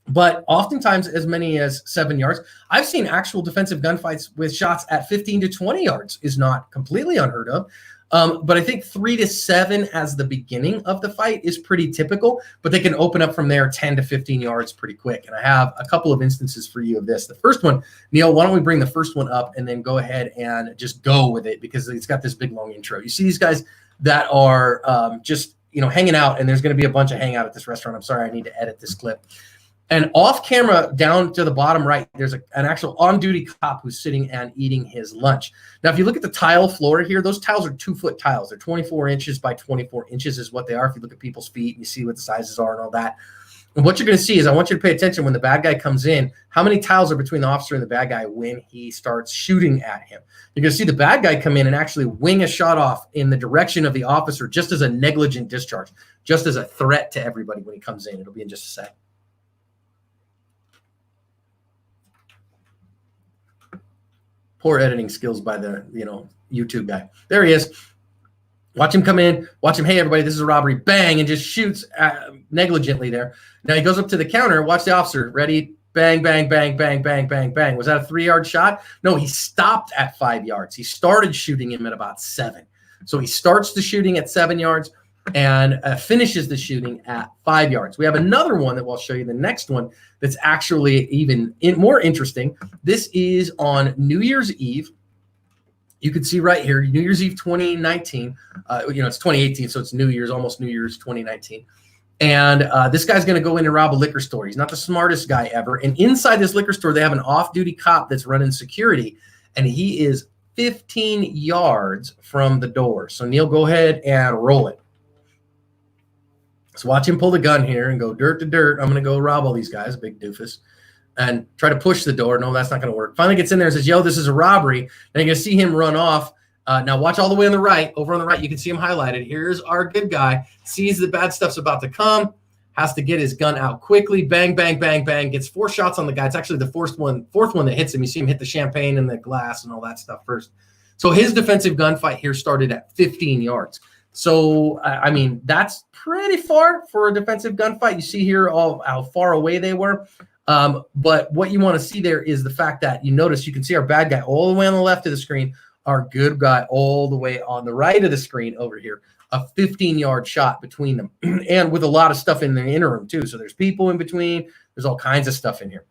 but oftentimes as many as 7 yards. I've seen actual defensive gunfights with shots at 15 to 20 yards is not completely unheard of. But I think 3 to 7 as the beginning of the fight is pretty typical, but they can open up from there 10 to 15 yards pretty quick. And I have a couple of instances for you of this. The first one, Neil, why don't we bring the first one up and then go ahead and just go with it, because it's got this big long intro. You see these guys that are just, hanging out, and there's going to be a bunch of hangout at this restaurant. I'm sorry, I need to edit this clip. And off camera, down to the bottom right, there's an actual on-duty cop who's sitting and eating his lunch. Now, if you look at the tile floor here, those tiles are 2-foot tiles. They're 24 inches by 24 inches is what they are. If you look at people's feet and you see what the sizes are and all that. And what you're going to see is, I want you to pay attention when the bad guy comes in, how many tiles are between the officer and the bad guy when he starts shooting at him. You're going to see the bad guy come in and actually wing a shot off in the direction of the officer, just as a negligent discharge, just as a threat to everybody when he comes in. It'll be in just a sec. Poor editing skills by the, YouTube guy. There he is. Watch him come in. Watch him. Hey, everybody, this is a robbery. Bang, and just shoots negligently there. Now he goes up to the counter. Watch the officer. Ready? Bang, bang, bang, bang, bang, bang, bang. Was that a 3-yard shot? No, he stopped at 5 yards. He started shooting him at about 7. So he starts the shooting at 7 yards and finishes the shooting at 5 yards. We have another one that we'll show you, the next one, that's actually even more interesting. This is on New Year's Eve. You can see right here, New Year's Eve 2019. It's 2018, so it's New Year's, almost New Year's 2019. And this guy's going to go in and rob a liquor store. He's not the smartest guy ever. And inside this liquor store, they have an off-duty cop that's running security, and he is 15 yards from the door. So, Neil, go ahead and roll it. So watch him pull the gun here and go dirt to dirt. I'm going to go rob all these guys, big doofus, and try to push the door. No, that's not going to work. Finally gets in there and says, yo, this is a robbery. And you're going to see him run off. Now watch all the way on the right. Over on the right, you can see him highlighted. Here's our good guy. Sees the bad stuff's about to come. has to get his gun out quickly. Bang, bang, bang, bang. Gets 4 shots on the guy. It's actually the fourth one that hits him. You see him hit the champagne and the glass and all that stuff first. So his defensive gunfight here started at 15 yards. So, I mean, that's pretty far for a defensive gunfight. You see here how far away they were. But what you want to see there is the fact that you notice you can see our bad guy all the way on the left of the screen, our good guy all the way on the right of the screen over here. A 15-yard shot between them, and with a lot of stuff in the interim too. So there's people in between. There's all kinds of stuff in here.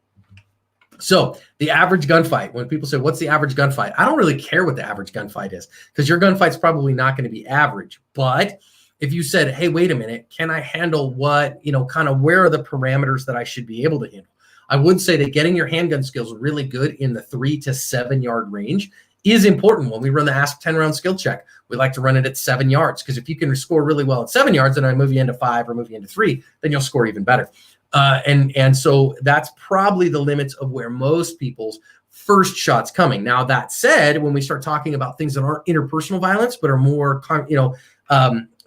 So the average gunfight, when people say, what's the average gunfight? I don't really care what the average gunfight is, because your gunfight's probably not going to be average. But if you said, hey, wait a minute, can I handle what, kind of where are the parameters that I should be able to handle? I would say that getting your handgun skills really good in the 3 to 7 yard range is important. When we run the Ask 10 round skill check, we like to run it at 7 yards, because if you can score really well at 7 yards and I move you into 5 or move you into 3, then you'll score even better. And so that's probably the limits of where most people's first shots coming. Now, that said, when we start talking about things that aren't interpersonal violence, but are more,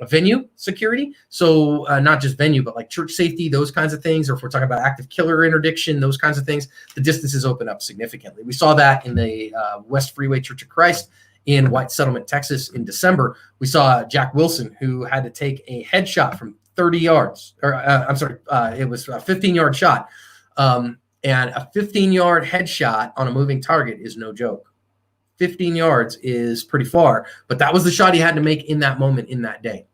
venue security. So not just venue, but like church safety, those kinds of things. Or if we're talking about active killer interdiction, those kinds of things, the distances open up significantly. We saw that in the West Freeway Church of Christ in White Settlement, Texas in December. We saw Jack Wilson, who had to take a headshot from 30 yards, it was a 15-yard shot. And a 15-yard headshot on a moving target is no joke. 15 yards is pretty far, but that was the shot he had to make in that moment, in that day.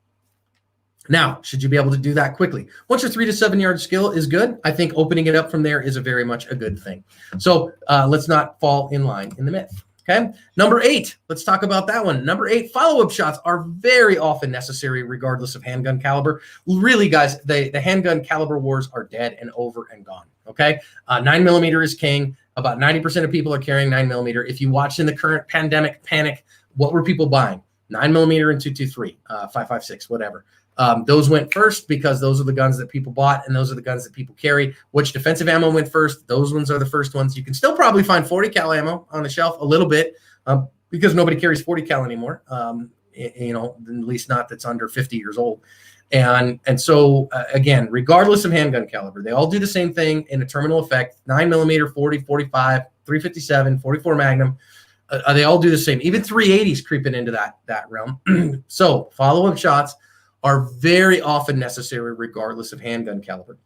Now, should you be able to do that quickly? Once your 3 to 7 yard skill is good, I think opening it up from there is very much a good thing. So let's not fall in line in the myth. Okay. Number 8, let's talk about that one. Number 8, follow-up shots are very often necessary regardless of handgun caliber. Really, guys, the handgun caliber wars are dead and over and gone. Okay. 9mm is king. About 90% of people are carrying 9mm. If you watch in the current pandemic panic, what were people buying? 9mm and 223, 5.56, whatever. Those went first because those are the guns that people bought and those are the guns that people carry. Which defensive ammo went first? Those ones are the first ones. You can still probably find 40 cal ammo on the shelf a little bit because nobody carries 40 cal anymore. At least not that's under 50 years old. And so again, regardless of handgun caliber, they all do the same thing in a terminal effect: 9mm, 40, 45, 357, 44 Magnum. They all do the same. Even 380s creeping into that realm. So follow-up shots are very often necessary regardless of handgun caliber.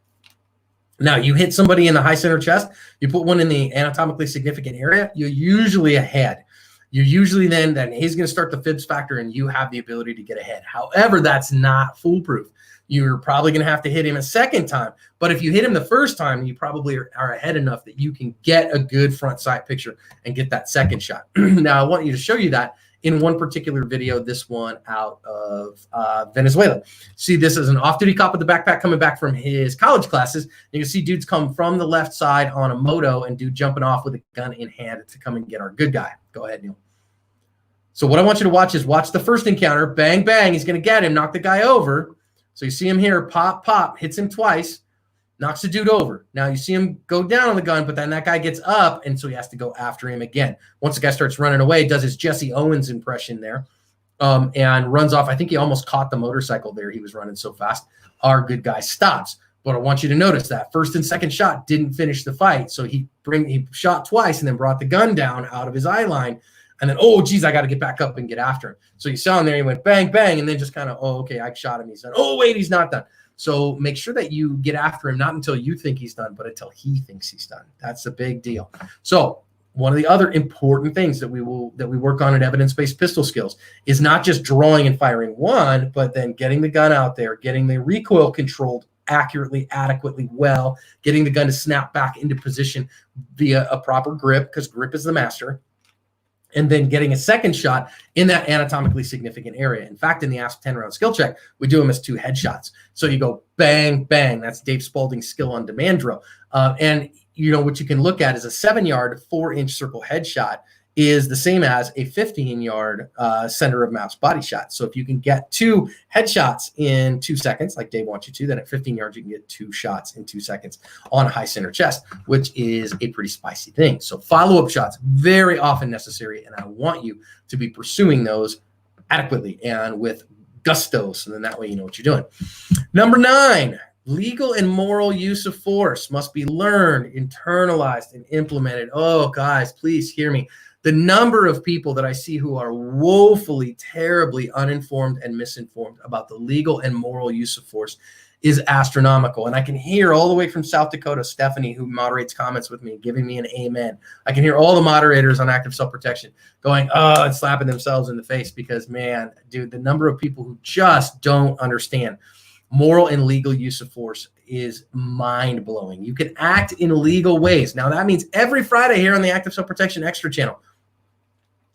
Now, you hit somebody in the high center chest, you put one in the anatomically significant area, you're usually ahead. You're usually then he's going to start the fibs factor and you have the ability to get ahead. However, that's not foolproof. You're probably going to have to hit him a second time. But if you hit him the first time, you probably are ahead enough that you can get a good front sight picture and get that second shot. Now, I want you to show you that in one particular video, this one out of Venezuela. See, this is an off-duty cop with the backpack coming back from his college classes. You can see dudes come from the left side on a moto and dude jumping off with a gun in hand to come and get our good guy. Go ahead, Neil. So what I want you to watch is watch the first encounter. Bang, bang. He's going to get him, knock the guy over. So you see him here, pop, pop, hits him twice, knocks the dude over. Now you see him go down on the gun, but then that guy gets up, and so he has to go after him again. Once the guy starts running away, does his Jesse Owens impression there, and runs off. I think he almost caught the motorcycle there. He was running so fast. Our good guy stops. But I want you to notice that first and second shot didn't finish the fight. So he shot twice and then brought the gun down out of his eye line. And then, oh, geez, I got to get back up and get after him. So you saw him there. He went bang, bang, and then just kind of, oh, okay, I shot him. He's done. Oh, wait, he's not done. So make sure that you get after him, not until you think he's done, but until he thinks he's done. That's a big deal. So one of the other important things that we work on in evidence-based pistol skills is not just drawing and firing one, but then getting the gun out there, getting the recoil controlled accurately, adequately, well, getting the gun to snap back into position via a proper grip, because grip is the master, and then getting a second shot in that anatomically significant area. In fact, in the Ask 10 round skill check, we do them as 2 headshots. So you go bang, bang. That's Dave Spaulding's skill on demand drill. And what you can look at is a 7-yard, 4-inch circle headshot is the same as a 15-yard center of mass body shot. So if you can get 2 headshots in 2 seconds, like Dave wants you to, then at 15 yards, you can get 2 shots in 2 seconds on a high center chest, which is a pretty spicy thing. So follow-up shots, very often necessary, and I want you to be pursuing those adequately and with gusto, so then that way you know what you're doing. Number 9, Legal and moral use of force must be learned, internalized, and implemented. Oh, guys, please hear me. The number of people that I see who are woefully, terribly uninformed and misinformed about the legal and moral use of force is astronomical. And I can hear all the way from South Dakota, Stephanie, who moderates comments with me, giving me an amen. I can hear all the moderators on active self-protection going, oh, and slapping themselves in the face because, man, dude, the number of people who just don't understand moral and legal use of force is mind-blowing. You can act in legal ways. Now, that means every Friday here on the Active Self-Protection Extra channel,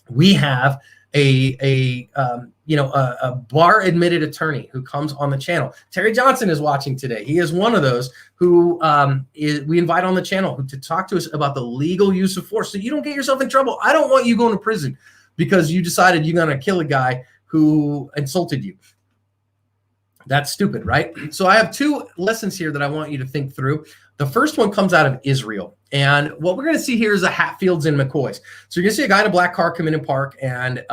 we have a bar admitted attorney who comes on the channel. Terry Johnson is watching today. He is one of those who we invite on the channel to talk to us about the legal use of force so you don't get yourself in trouble. I don't want you going to prison because you decided you're going to kill a guy who insulted you. That's stupid, right? So I have two lessons here that I want you to think through. The first one comes out of Israel. And what we're going to see here is the Hatfields and McCoys. So you're going to see a guy in a black car come in and park, and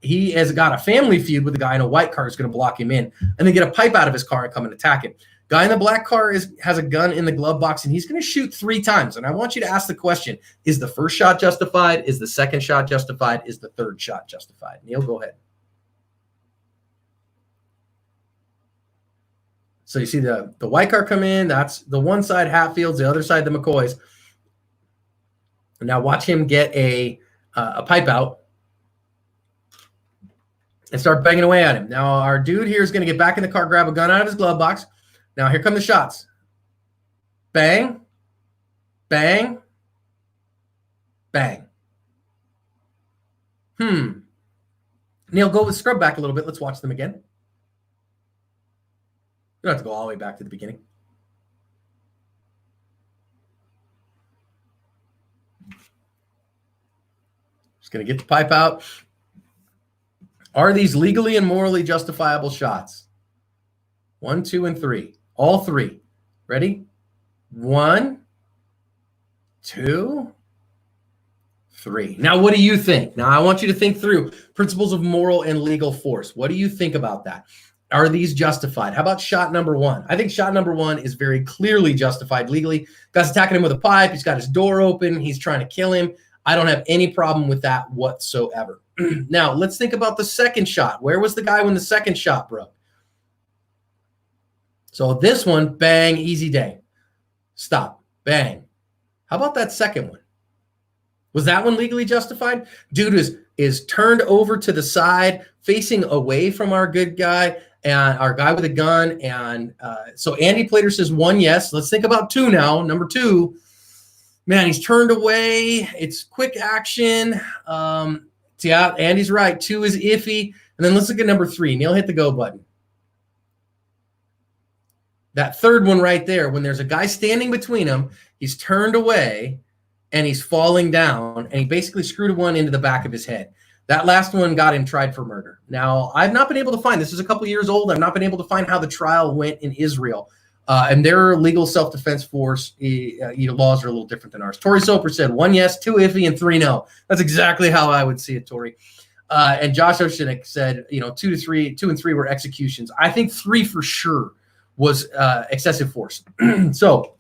he has got a family feud with a guy in a white car who's going to block him in, and then get a pipe out of his car and come and attack him. Guy in the black car has a gun in the glove box, and he's going to shoot 3 times. And I want you to ask the question, is the first shot justified? Is the second shot justified? Is the third shot justified? Neil, go ahead. So you see the white car come in. That's the one side Hatfields, the other side the McCoys. And now watch him get a pipe out and start banging away at him. Now our dude here is going to get back in the car, grab a gun out of his glove box. Now here come the shots. Bang, bang, bang. Neil, go with scrub back a little bit. Let's watch them again. You don't have to go all the way back to the beginning. Just going to get the pipe out. Are these legally and morally justifiable shots? 1, 2, and 3. All 3. Ready? 1, 2, 3. Now, what do you think? Now, I want you to think through principles of moral and legal force. What do you think about that? Are these justified? How about shot number 1? I think shot number 1 is very clearly justified legally. Guy's attacking him with a pipe. He's got his door open. He's trying to kill him. I don't have any problem with that whatsoever. Now, let's think about the second shot. Where was the guy when the second shot broke? So this one, bang, easy day. Stop, bang. How about that second one? Was that one legally justified? Dude is turned over to the side, facing away from our good guy and our guy with a gun. And so Andy Plater says 1, yes. Let's think about 2 now. Number 2, man, he's turned away. It's quick action. Yeah, Andy's right. 2 is iffy. And then let's look at number 3. Neil, hit the go button. That third one right there, when there's a guy standing between them, he's turned away and he's falling down, and he basically screwed one into the back of his head. That last one got him tried for murder. Now, I've not been able to find, this is a couple years old, I've not been able to find how the trial went in Israel. And their legal self-defense force laws are a little different than ours. Tori Soper said 1 yes, 2 iffy, and 3 no. That's exactly how I would see it, Tori. And Josh Oshinik said, 2 and 3 were executions. I think 3 for sure was excessive force. So,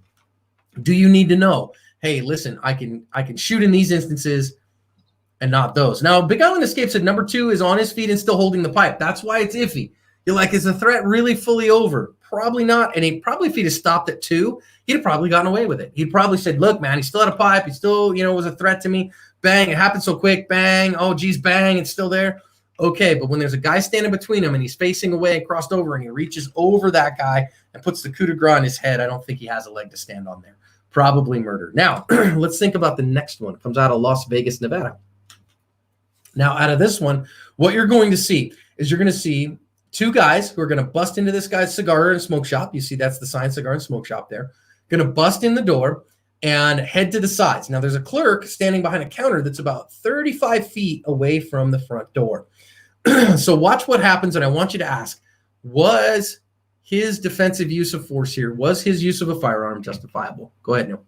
do you need to know? Hey, listen, I can shoot in these instances and not those. Now, Big Island Escape said number 2 is on his feet and still holding the pipe. That's why it's iffy. You're like, is the threat really fully over? Probably not. And if he'd have stopped at 2, he'd have probably gotten away with it. He'd probably said, look, man, he still had a pipe. He still, was a threat to me. Bang, it happened so quick. Bang, oh, geez, bang, it's still there. Okay, but when there's a guy standing between him and he's facing away and crossed over and he reaches over that guy and puts the coup de grace on his head, I don't think he has a leg to stand on there. Probably murder. Now, let's think about the next one. It comes out of Las Vegas, Nevada. Now, out of this one, what you're going to see is you're going to see 2 guys who are going to bust into this guy's cigar and smoke shop. You see that's the sign, cigar and smoke shop there. Going to bust in the door and head to the sides. Now, there's a clerk standing behind a counter that's about 35 feet away from the front door. So watch what happens, and I want you to ask, was his defensive use of force here, was his use of a firearm justifiable? Go ahead, Neil.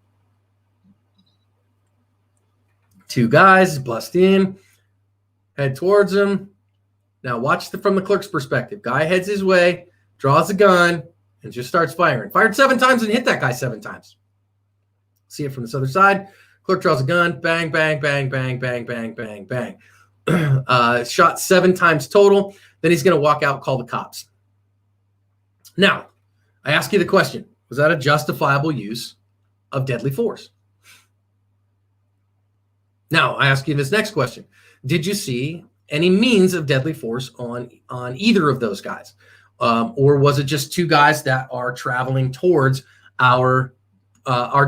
2 guys bust in, head towards him. Now watch from the clerk's perspective. Guy heads his way, draws a gun, and just starts firing. Fired 7 times and hit that guy 7 times. See it from this other side. Clerk draws a gun. Bang, bang, bang, bang, bang, bang, bang, bang. Shot 7 times total. Then he's going to walk out, call the cops. Now, I ask you the question, was that a justifiable use of deadly force? Now, I ask you this next question. Did you see any means of deadly force on either of those guys? Or was it just 2 guys that are traveling towards our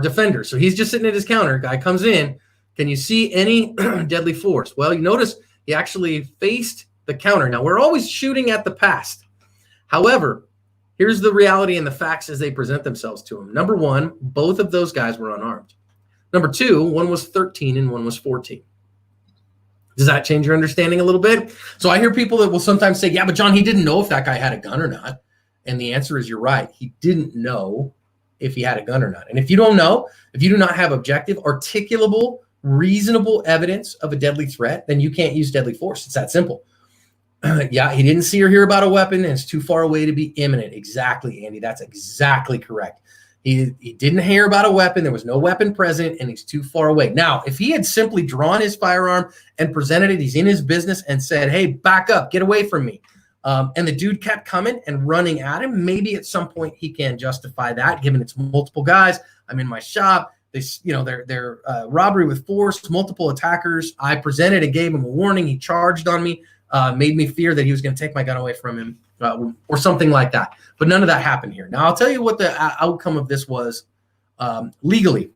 defender? So he's just sitting at his counter. Guy comes in. Can you see any deadly force? Well, you notice he actually faced the counter. Now, we're always shooting at the past. However, here's the reality and the facts as they present themselves to him. Number 1, both of those guys were unarmed. Number 2, one was 13 and one was 14. Does that change your understanding a little bit? So I hear people that will sometimes say, yeah, but John, he didn't know if that guy had a gun or not. And the answer is you're right. He didn't know if he had a gun or not. And if you don't know, if you do not have objective, articulable, reasonable evidence of a deadly threat, then you can't use deadly force. It's that simple. Yeah, he didn't see or hear about a weapon and it's too far away to be imminent. Exactly, Andy. That's exactly correct. He didn't hear about a weapon. There was no weapon present, and he's too far away. Now, if he had simply drawn his firearm and presented it, he's in his business and said, hey, back up, get away from me. And the dude kept coming and running at him. Maybe at some point he can justify that, given it's multiple guys. I'm in my shop. They're robbery with force, multiple attackers. I presented and gave him a warning. He charged on me, made me fear that he was going to take my gun away from him. Or something like that. But none of that happened here. Now, I'll tell you what the outcome of this was legally.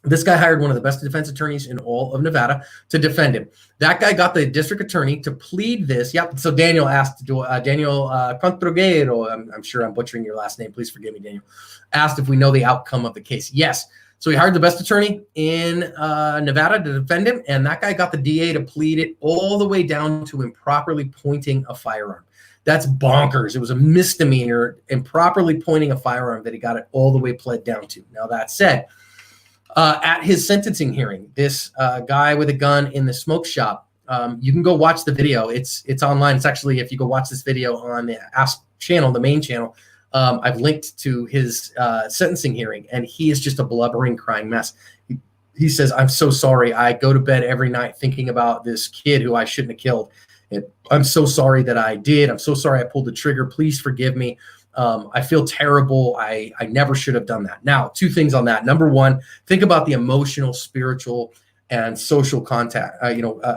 This guy hired one of the best defense attorneys in all of Nevada to defend him. That guy got the district attorney to plead this. Yep. So Daniel asked, Daniel Controguero, I'm sure I'm butchering your last name. Please forgive me, Daniel, asked if we know the outcome of the case. Yes. So he hired the best attorney in Nevada to defend him. And that guy got the DA to plead it all the way down to improperly pointing a firearm. That's bonkers. It was a misdemeanor, improperly pointing a firearm that he got it all the way pled down to. Now, that said, at his sentencing hearing, this guy with a gun in the smoke shop, you can go watch the video. It's online. It's actually, if you go watch this video on the Ask channel, the main channel, I've linked to his sentencing hearing, and he is just a blubbering, crying mess. He says, I'm so sorry. I go to bed every night thinking about this kid who I shouldn't have killed. I'm so sorry that I did. I'm so sorry I pulled the trigger. Please forgive me. I feel terrible. I never should have done that. Now, 2 things on that. Number 1, think about the emotional, spiritual, and social contact,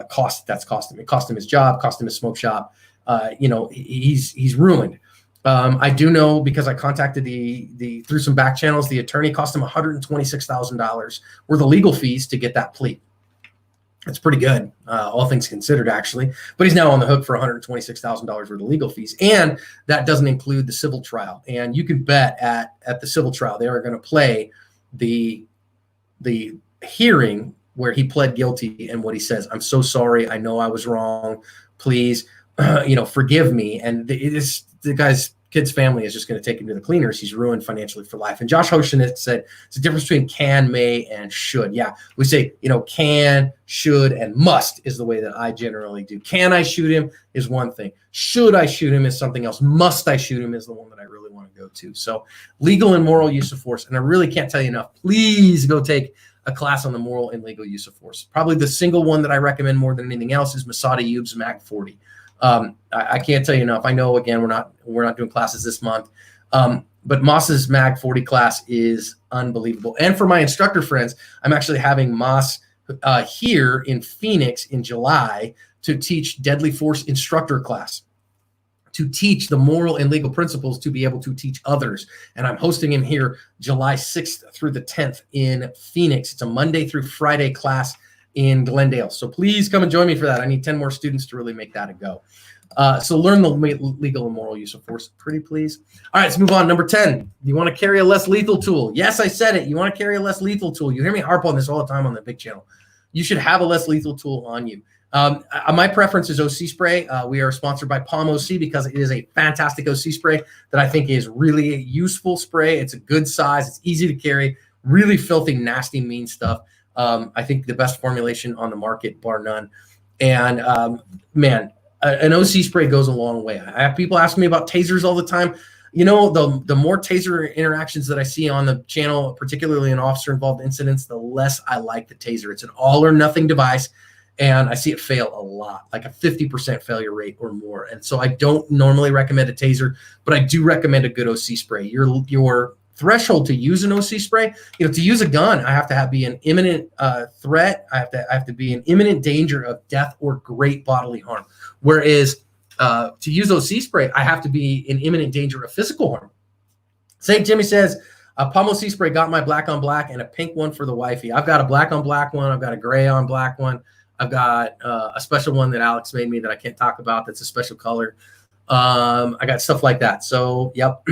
cost that's cost him. It cost him his job, cost him his smoke shop. He's ruined. I do know, because I contacted through some back channels, the attorney cost him $126,000 worth of legal fees to get that plea. That's pretty good, all things considered, actually. But he's now on the hook for $126,000 worth of legal fees. And that doesn't include the civil trial. And you can bet at the civil trial, they are going to play the hearing where he pled guilty and what he says. I'm so sorry. I know I was wrong. Please, forgive me. And the kid's family is just going to take him to the cleaners. He's ruined financially for life. And Josh Hoshin said it's a difference between can, may, and should. Yeah, we say, can, should, and must is the way that I generally do. Can I shoot him is one thing. Should I shoot him is something else. Must I shoot him is the one that I really want to go to. So legal and moral use of force. And I really can't tell you enough. Please go take a class on the moral and legal use of force. Probably the single one that I recommend more than anything else is Masada Ayoub's Mag 40. I can't tell you enough. I know, again, we're not doing classes this month, but Moss's Mag 40 class is unbelievable. And for my instructor friends, I'm actually having Moss here in Phoenix in July to teach deadly force instructor class, to teach the moral and legal principles to be able to teach others. And I'm hosting him here July 6th through the 10th in Phoenix. It's a Monday through Friday class in Glendale. So please come and join me for that. I need 10 more students to really make that a go. So learn the legal and moral use of force. Pretty please. All right, let's move on. Number 10, you want to carry a less lethal tool. Yes, I said it. You want to carry a less lethal tool. You hear me harp on this all the time on the big channel. You should have a less lethal tool on you. My preference is OC spray. We are sponsored by Palm OC because it is a fantastic OC spray that I think is really a useful spray. It's a good size. It's easy to carry. Really filthy, nasty, mean stuff. I think the best formulation on the market, bar none. And an OC spray goes a long way. I have people ask me about tasers all the time. You know, the more taser interactions that I see on the channel, particularly in officer-involved incidents, the less I like the taser. It's an all-or-nothing device, and I see it fail a lot, like a 50% failure rate or more. And so I don't normally recommend a taser, but I do recommend a good OC spray. Your threshold to use an OC spray, you know, to use a gun, I have to be an imminent threat. I have to be in imminent danger of death or great bodily harm. Whereas to use OC spray, I have to be in imminent danger of physical harm. St. Jimmy says, Palm OC spray got my black on black and a pink one for the wifey. I've got a black on black one. I've got a gray on black one. I've got a special one that Alex made me that I can't talk about. That's a special color. I got stuff like that. So, yep.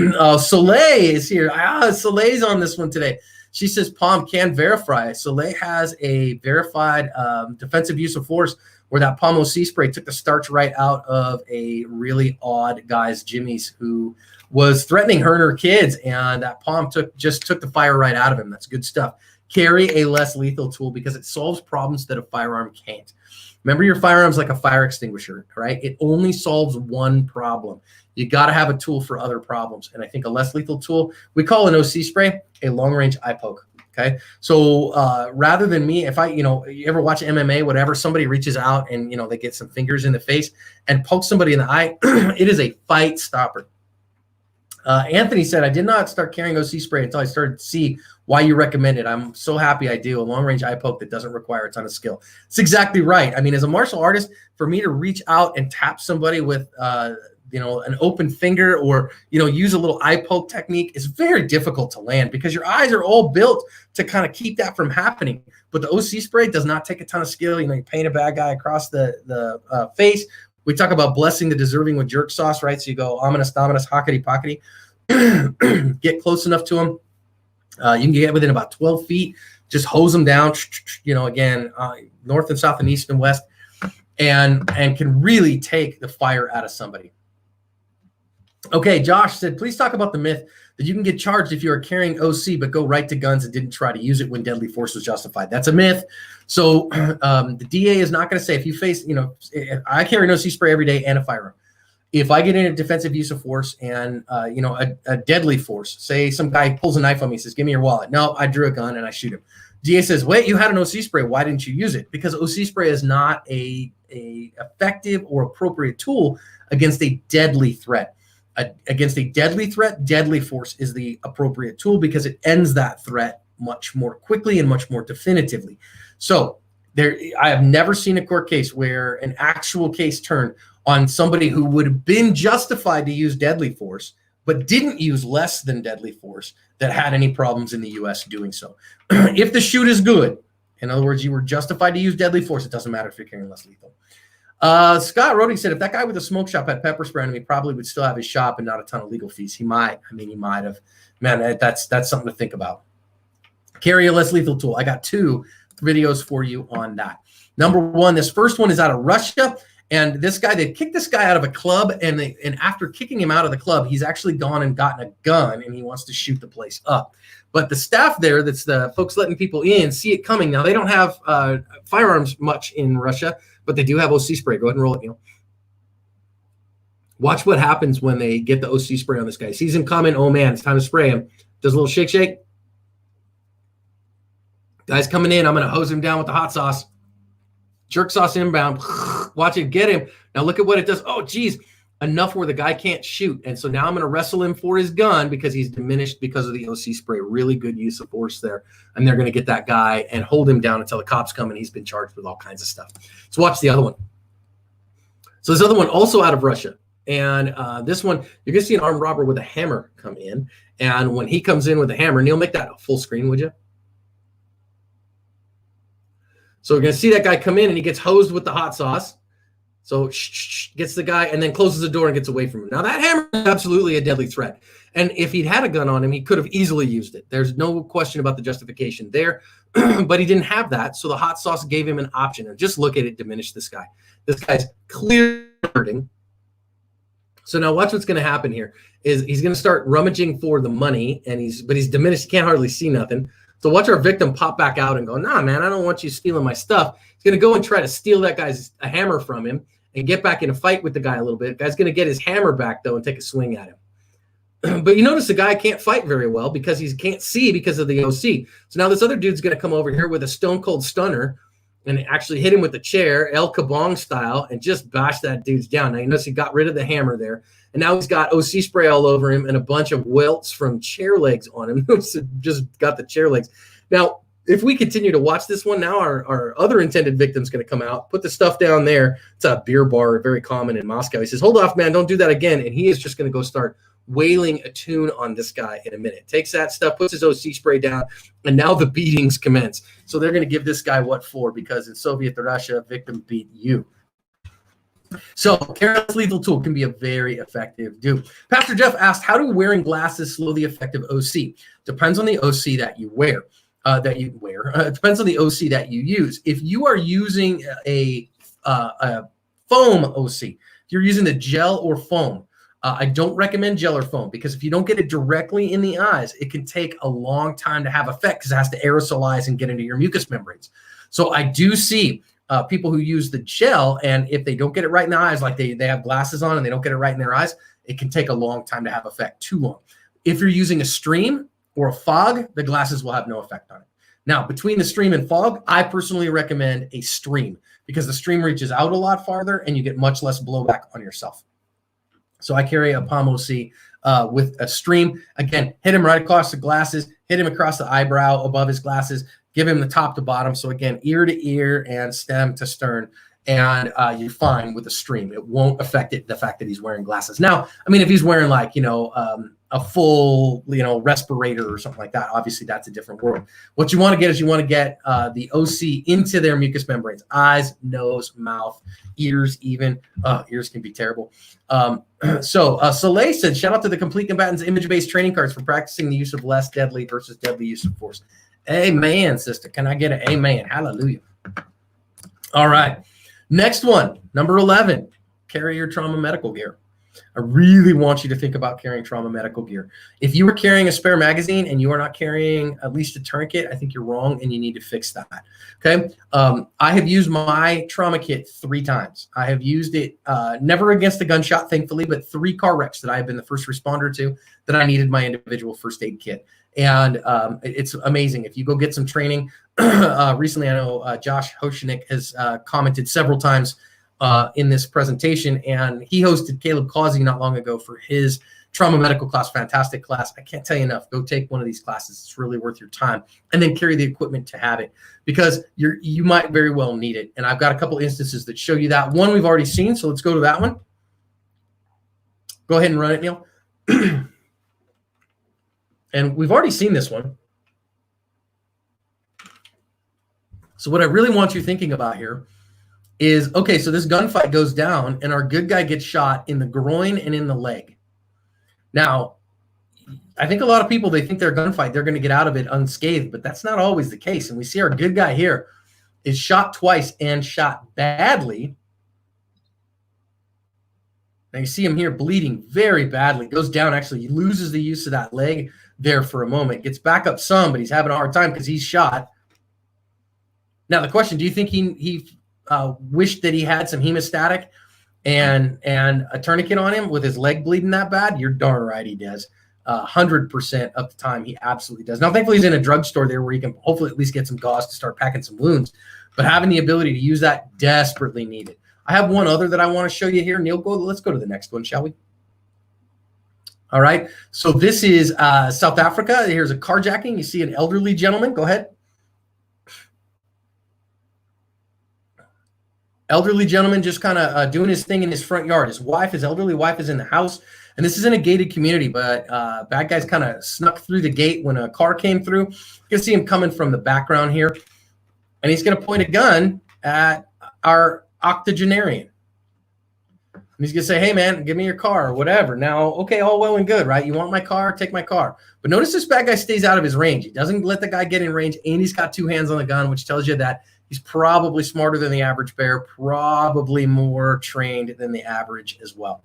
Soleil is here. Soleil's on this one today. She says Palm can verify. Soleil has a verified defensive use of force where that Palm OC spray took the starch right out of a really odd guy's Jimmy's who was threatening her and her kids, and that Palm just took the fire right out of him. That's good stuff. Carry a less lethal tool because it solves problems that a firearm can't. Remember, your firearm's like a fire extinguisher, right? It only solves one problem. You got to have a tool for other problems. And I think a less lethal tool, we call an OC spray a long-range eye poke. Okay. So rather than me, if you ever watch MMA, whatever, somebody reaches out and, they get some fingers in the face and poke somebody in the eye, it is a fight stopper. Anthony said, I did not start carrying OC spray until I started to see why you recommend it. I'm so happy I do. A long-range eye poke that doesn't require a ton of skill. It's exactly right. I mean, as a martial artist, for me to reach out and tap somebody with, an open finger or, use a little eye poke technique is very difficult to land because your eyes are all built to kind of keep that from happening. But the OC spray does not take a ton of skill. You paint a bad guy across the face. We talk about blessing the deserving with jerk sauce, right? So you go ominous, dominus, hockety, pockety, get close enough to them. You can get within about 12 feet, just hose them down, again, north and south and east and west, and can really take the fire out of somebody. Okay, Josh said, please talk about the myth that you can get charged if you are carrying OC but go right to guns and didn't try to use it when deadly force was justified. That's a myth. So the DA is not going to say if you face, I carry an OC spray every day and a firearm. If I get in a defensive use of force and, a deadly force, say some guy pulls a knife on me, says, give me your wallet. No, I drew a gun and I shoot him. DA says, wait, you had an OC spray. Why didn't you use it? Because OC spray is not a effective or appropriate tool against a deadly threat. Against a deadly threat, deadly force is the appropriate tool because it ends that threat much more quickly and much more definitively. So I have never seen a court case where an actual case turned on somebody who would have been justified to use deadly force, but didn't use less than deadly force that had any problems in the U.S. doing so. If the shoot is good, in other words, you were justified to use deadly force, it doesn't matter if you're carrying less lethal. Scott Rody said, if that guy with a smoke shop had pepper spray on him, he probably would still have his shop and not a ton of legal fees. He might. He might have. Man, that's something to think about. Carry a less lethal tool. I got 2 videos for you on that. Number 1, this first one is out of Russia. And this guy, they kicked this guy out of a club. And after kicking him out of the club, he's actually gone and gotten a gun and he wants to shoot the place up. But the staff there, that's the folks letting people in, see it coming. Now, they don't have firearms much in Russia, but they do have OC spray. Go ahead and roll it, Neil. Watch what happens when they get the OC spray on this guy. Sees him coming. Oh, man, it's time to spray him. Does a little shake, shake. Guy's coming in. I'm going to hose him down with the hot sauce. Jerk sauce inbound. Watch it get him. Now, look at what it does. Oh, geez. Enough where the guy can't shoot. And so now I'm going to wrestle him for his gun because he's diminished because of the OC spray. Really good use of force there. And they're going to get that guy and hold him down until the cops come and he's been charged with all kinds of stuff. So watch the other one. So this other one also out of Russia. And this one, you're going to see an armed robber with a hammer come in. And when he comes in with a hammer, Neil, make that full screen, would you? So we're going to see that guy come in and he gets hosed with the hot sauce. So gets the guy and then closes the door and gets away from him. Now, that hammer is absolutely a deadly threat. And if he'd had a gun on him, he could have easily used it. There's no question about the justification there. But he didn't have that. So the hot sauce gave him an option. And just look at it diminish this guy. This guy's clearly hurting. So now watch what's going to happen here. Is he's going to start rummaging for the money. But he's diminished. He can't hardly see nothing. So watch our victim pop back out and go, nah, man, I don't want you stealing my stuff. He's going to go and try to steal that guy's a hammer from him and get back in a fight with the guy a little bit. The guy's going to get his hammer back, though, and take a swing at him. But you notice the guy can't fight very well because he can't see because of the OC. So now this other dude's going to come over here with a stone cold stunner and actually hit him with the chair, El Kabong style, and just bash that dude's down. Now you notice he got rid of the hammer there. And now he's got OC spray all over him and a bunch of welts from chair legs on him. Just got the chair legs. Now, if we continue to watch this one, now our other intended victim's going to come out, put the stuff down there. It's a beer bar, very common in Moscow. He says, hold off, man, don't do that again. And he is just going to go start wailing a tune on this guy in a minute. Takes that stuff, puts his OC spray down, and now the beatings commence. So they're going to give this guy what for? Because in Soviet Russia, victim beat you. So careless lethal tool can be a very effective dupe. Pastor Jeff asked, how do wearing glasses slow the effect of OC? Depends on the OC that you wear. It depends on the OC that you use. If you are using a foam OC, if you're using the gel or foam, I don't recommend gel or foam because if you don't get it directly in the eyes, it can take a long time to have effect because it has to aerosolize and get into your mucous membranes. So I do see people who use the gel, and if they don't get it right in the eyes, like they have glasses on and they don't get it right in their eyes, it can take a long time to have effect, too long. If you're using a stream or a fog, the glasses will have no effect on it. Now, between the stream and fog, I personally recommend a stream because the stream reaches out a lot farther and you get much less blowback on yourself. So I carry a Palm OC with a stream. Again, hit him right across the glasses, hit him across the eyebrow above his glasses, give him the top to bottom. So again, ear to ear and stem to stern. And you're fine with a stream. It won't affect it, the fact that he's wearing glasses. Now, I mean, if he's wearing like, a full, respirator or something like that, obviously that's a different world. What you want to get is you want to get the OC into their mucous membranes, eyes, nose, mouth, ears even. Ears can be terrible. Soleil said, shout out to the Complete Combatants image-based training cards for practicing the use of less deadly versus deadly use of force. Amen, sister. Can I get an amen? Hallelujah. All right. Next one, number 11, carry your trauma medical gear. I really want you to think about carrying trauma medical gear. If you are carrying a spare magazine and you are not carrying at least a tourniquet, I think you're wrong and you need to fix that. Okay. I have used my trauma kit 3 times. I have used it never against a gunshot, thankfully, but 3 car wrecks that I have been the first responder to that I needed my individual first aid kit. And it's amazing. If you go get some training, recently I know Josh Hoshinik has commented several times in this presentation, and he hosted Caleb Causey not long ago for his trauma medical class, fantastic class. I can't tell you enough. Go take one of these classes. It's really worth your time. And then carry the equipment to have it because you might very well need it. And I've got a couple instances that show you that. One we've already seen, so let's go to that one. Go ahead and run it, Neil. And we've already seen this one. So what I really want you thinking about here is, okay, so this gunfight goes down and our good guy gets shot in the groin and in the leg. Now, I think a lot of people, they think their gunfight, they're going to get out of it unscathed, but that's not always the case. And we see our good guy here is shot twice and shot badly. Now you see him here bleeding very badly, goes down, actually he loses the use of that leg there for a moment, gets back up some, but he's having a hard time because he's shot. Now the question, do you think he wished that he had some hemostatic and a tourniquet on him with his leg bleeding that bad? You're darn right he does. 100% of the time he absolutely does. Now thankfully he's in a drugstore there where he can hopefully at least get some gauze to start packing some wounds, but having the ability to use that, desperately needed. I have one other that I want to show you here. Neil, let's go to the next one, shall we? All right. So this is South Africa. Here's a carjacking. You see an elderly gentleman. Go ahead. Elderly gentleman just kind of doing his thing in his front yard. His elderly wife is in the house. And this is in a gated community, but bad guys kind of snuck through the gate when a car came through. You can see him coming from the background here. And he's going to point a gun at our octogenarian. And he's going to say, hey, man, give me your car or whatever. Now, okay, all well and good, right? You want my car? Take my car. But notice this bad guy stays out of his range. He doesn't let the guy get in range, and he's got 2 hands on the gun, which tells you that he's probably smarter than the average bear, probably more trained than the average as well.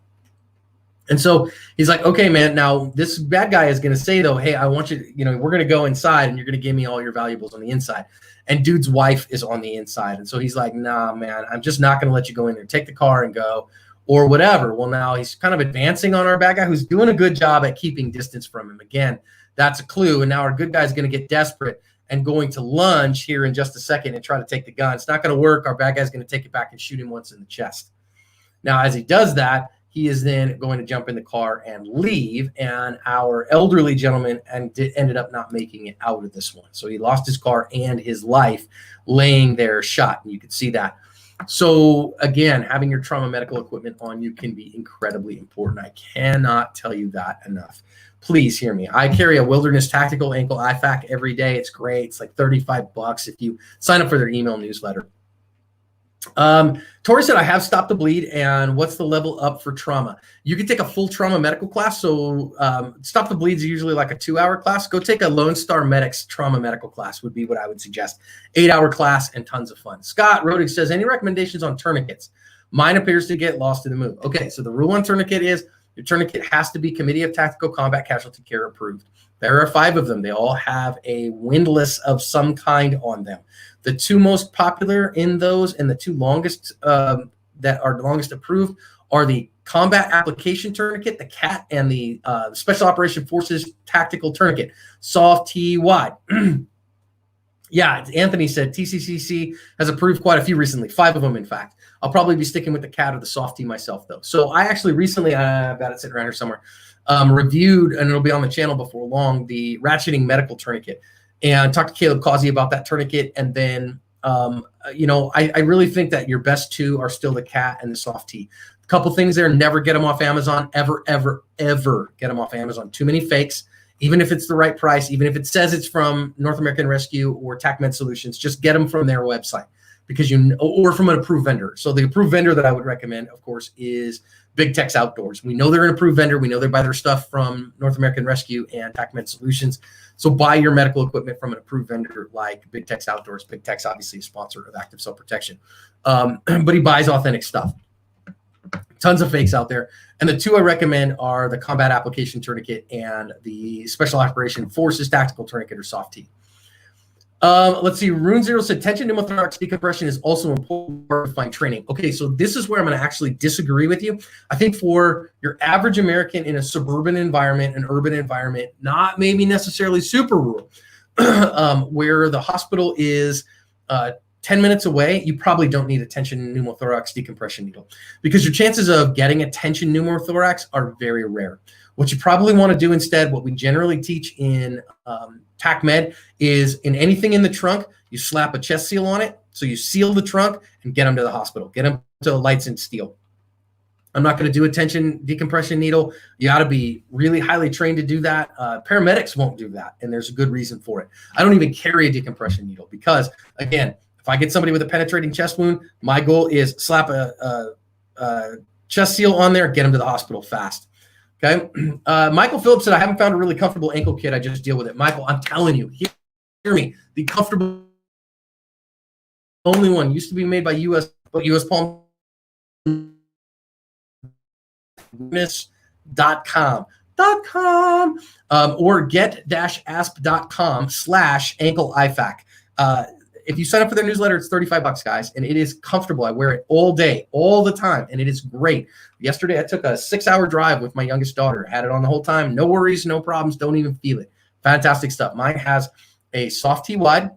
And so he's like, okay, man, now this bad guy is going to say, though, hey, I want you to, we're going to go inside and you're going to give me all your valuables on the inside. And dude's wife is on the inside. And so he's like, nah, man, I'm just not going to let you go in there. Take the car and go. or whatever. Well, now he's kind of advancing on our bad guy who's doing a good job at keeping distance from him. Again, that's a clue. And now our good guy is going to get desperate and going to lunge here in just a second and try to take the gun. It's not going to work. Our bad guy's going to take it back and shoot him once in the chest. Now, as he does that, he is then going to jump in the car and leave. And our elderly gentleman ended up not making it out of this one. So he lost his car and his life laying there shot. And you can see that. So again, having your trauma medical equipment on you can be incredibly important. I cannot tell you that enough. Please hear me. I carry a Wilderness Tactical Ankle IFAK every day. It's great. It's like $35 if you sign up for their email newsletter. Tori said, I have stopped the bleed. And what's the level up for trauma? You can take a full trauma medical class. So stop the bleeds is usually like a 2-hour class. Go take a Lone Star Medics trauma medical class would be what I would suggest. 8-hour class and tons of fun. Scott Rodig says, any recommendations on tourniquets? Mine appears to get lost in the move. Okay, so the rule on tourniquet is your tourniquet has to be Committee of Tactical Combat Casualty Care approved. There are 5 of them. They all have a windlass of some kind on them. The 2 most popular in those and the 2 longest that are longest approved are the Combat Application Tourniquet, the CAT, and the Special Operation Forces Tactical Tourniquet, soft T wide. Yeah, Anthony said TCCC has approved quite a few recently, 5 of them, in fact. I'll probably be sticking with the CAT or the soft T myself, though. So I actually recently, I've got it sitting around here somewhere, reviewed, and it'll be on the channel before long, the ratcheting medical tourniquet. And talked to Caleb Causey about that tourniquet. And then, I really think that your best 2 are still the CAT and the soft T. A couple things there. Never get them off Amazon. Ever, ever, ever get them off Amazon. Too many fakes. Even if it's the right price, even if it says it's from North American Rescue or TACMed Solutions, just get them from their website because or from an approved vendor. So the approved vendor that I would recommend, of course, is Big Tex Outdoors. We know they're an approved vendor. We know they buy their stuff from North American Rescue and TACMed Solutions. So buy your medical equipment from an approved vendor like Big Tex Outdoors. Big Tex, obviously, a sponsor of Active Self Protection, but he buys authentic stuff. Tons of fakes out there. And the 2 I recommend are the Combat Application Tourniquet and the Special Operation Forces Tactical Tourniquet or soft T. Let's see. Rune Zero said tension pneumothorax decompression is also important part of fine training. Okay, so this is where I'm going to actually disagree with you. I think for your average American in a suburban environment, an urban environment, not maybe necessarily super rural, where the hospital is 10 minutes away, you probably don't need a tension pneumothorax decompression needle because your chances of getting a tension pneumothorax are very rare. What you probably want to do instead, what we generally teach in TACMed is in anything in the trunk, you slap a chest seal on it. So you seal the trunk and get them to the hospital. Get them to lights and steel. I'm not going to do a tension decompression needle. You got to be really highly trained to do that. Paramedics won't do that, and there's a good reason for it. I don't even carry a decompression needle because, again, if I get somebody with a penetrating chest wound, my goal is slap a chest seal on there, get them to the hospital fast. Okay. Michael Phillips said, I haven't found a really comfortable ankle kit. I just deal with it. Michael, I'm telling you, hear me. The comfortable only one used to be made by US Palm .com or get-asp.com/ankle IFAK. If you sign up for their newsletter, it's $35, guys, and it is comfortable. I wear it all day, all the time, and it is great. Yesterday, I took a 6-hour drive with my youngest daughter. Had it on the whole time. No worries, no problems. Don't even feel it. Fantastic stuff. Mine has a soft T wide,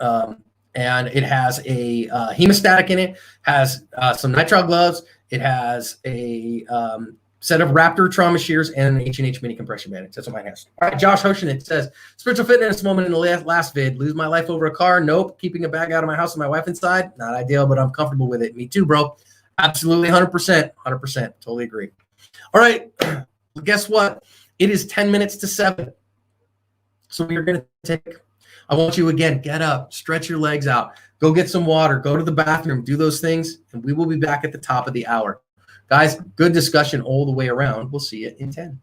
and it has a hemostatic in it. Has some nitrile gloves. It has a set of Raptor trauma shears and an H&H mini compression bandage. That's what mine has. All right, Josh Hoshin, it says, spiritual fitness moment in the last vid. Lose my life over a car? Nope. Keeping a bag out of my house with my wife inside? Not ideal, but I'm comfortable with it. Me too, bro. Absolutely 100%. 100%. Totally agree. All right. Guess what? It is 10 minutes to 7. So we're going to I want you, again, get up, stretch your legs out, go get some water, go to the bathroom, do those things, and we will be back at the top of the hour. Guys, good discussion all the way around. We'll see you in 10.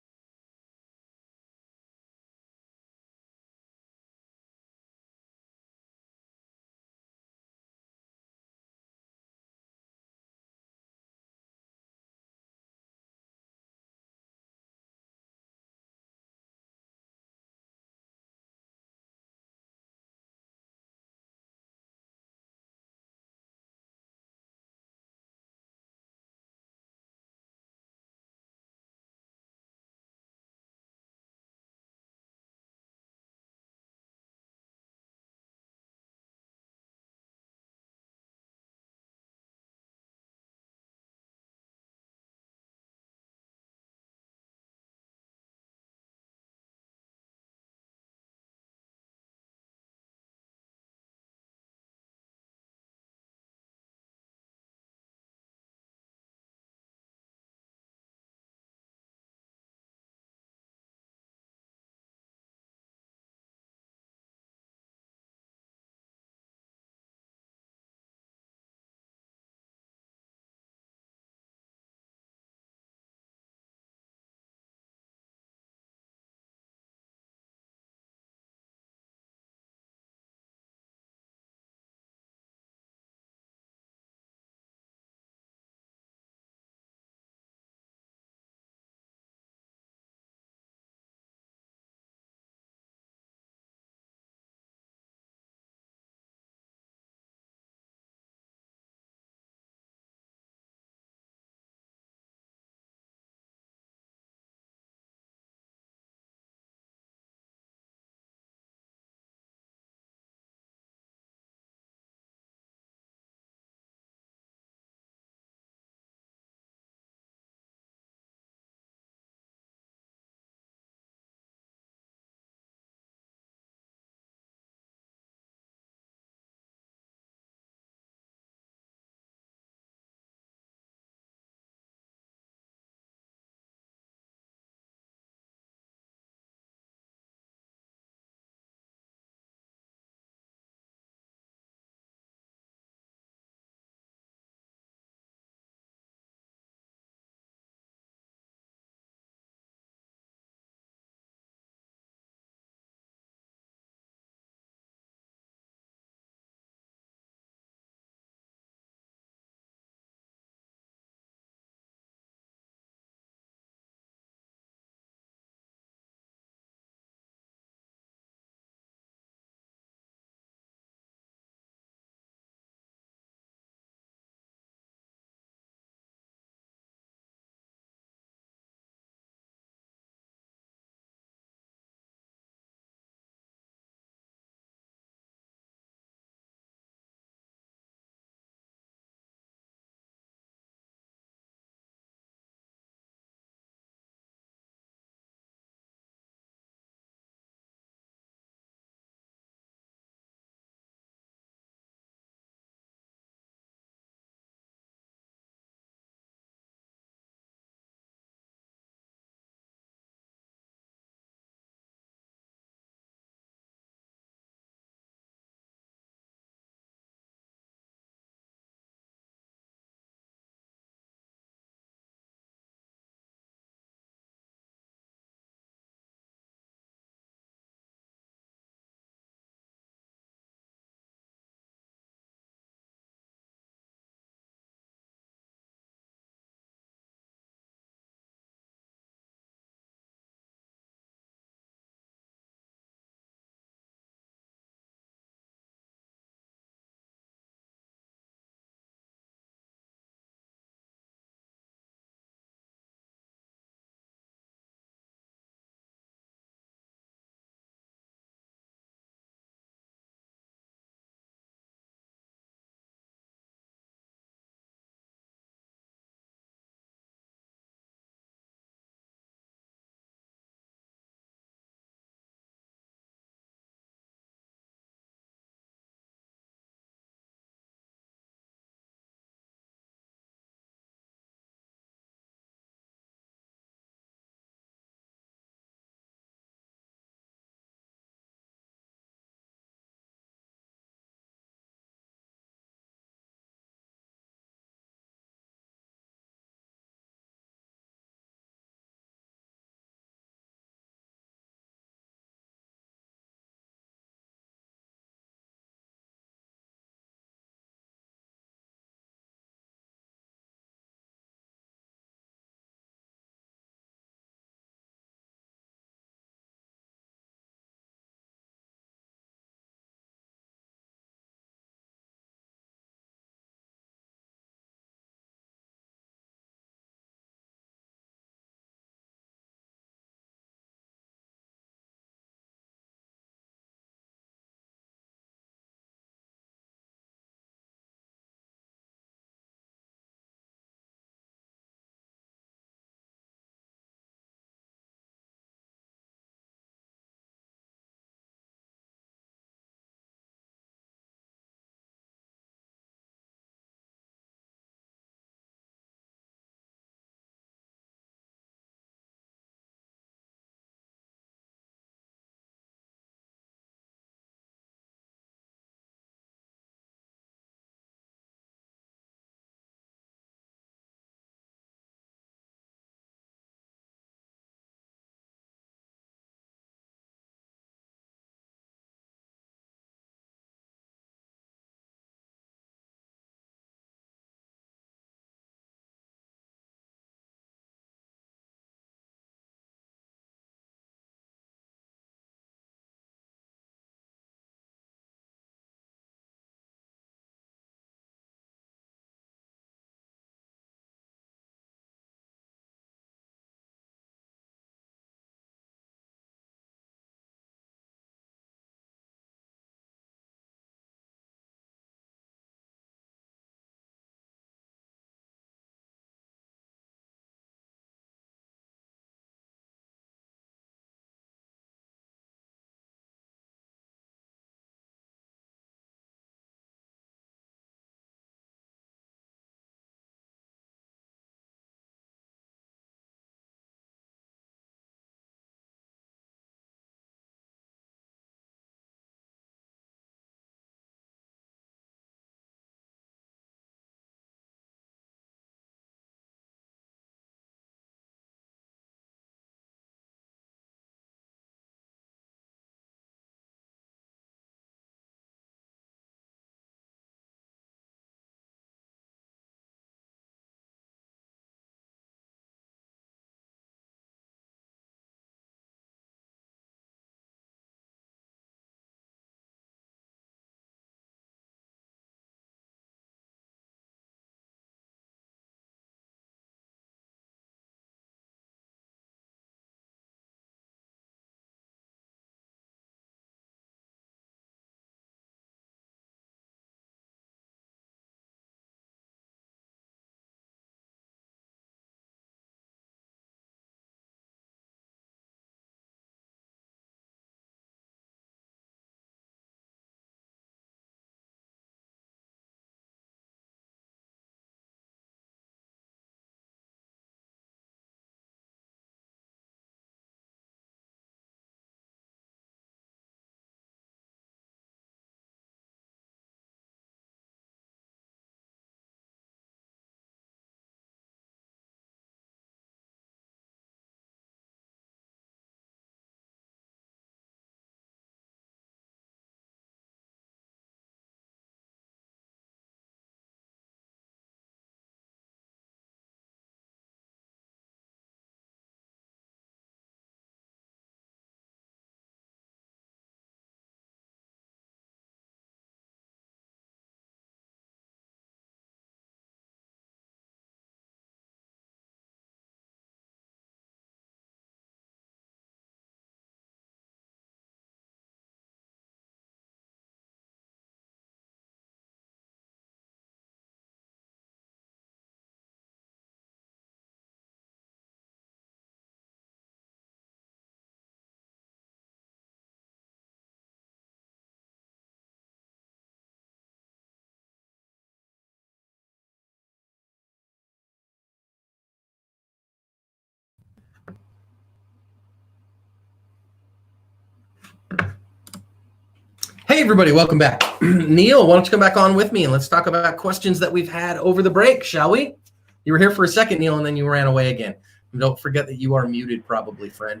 Hey, everybody, welcome back. Neil, why don't you come back on with me and let's talk about questions that we've had over the break, shall we? You were here for a second, Neil, and then you ran away again. And don't forget that you are muted probably, friend.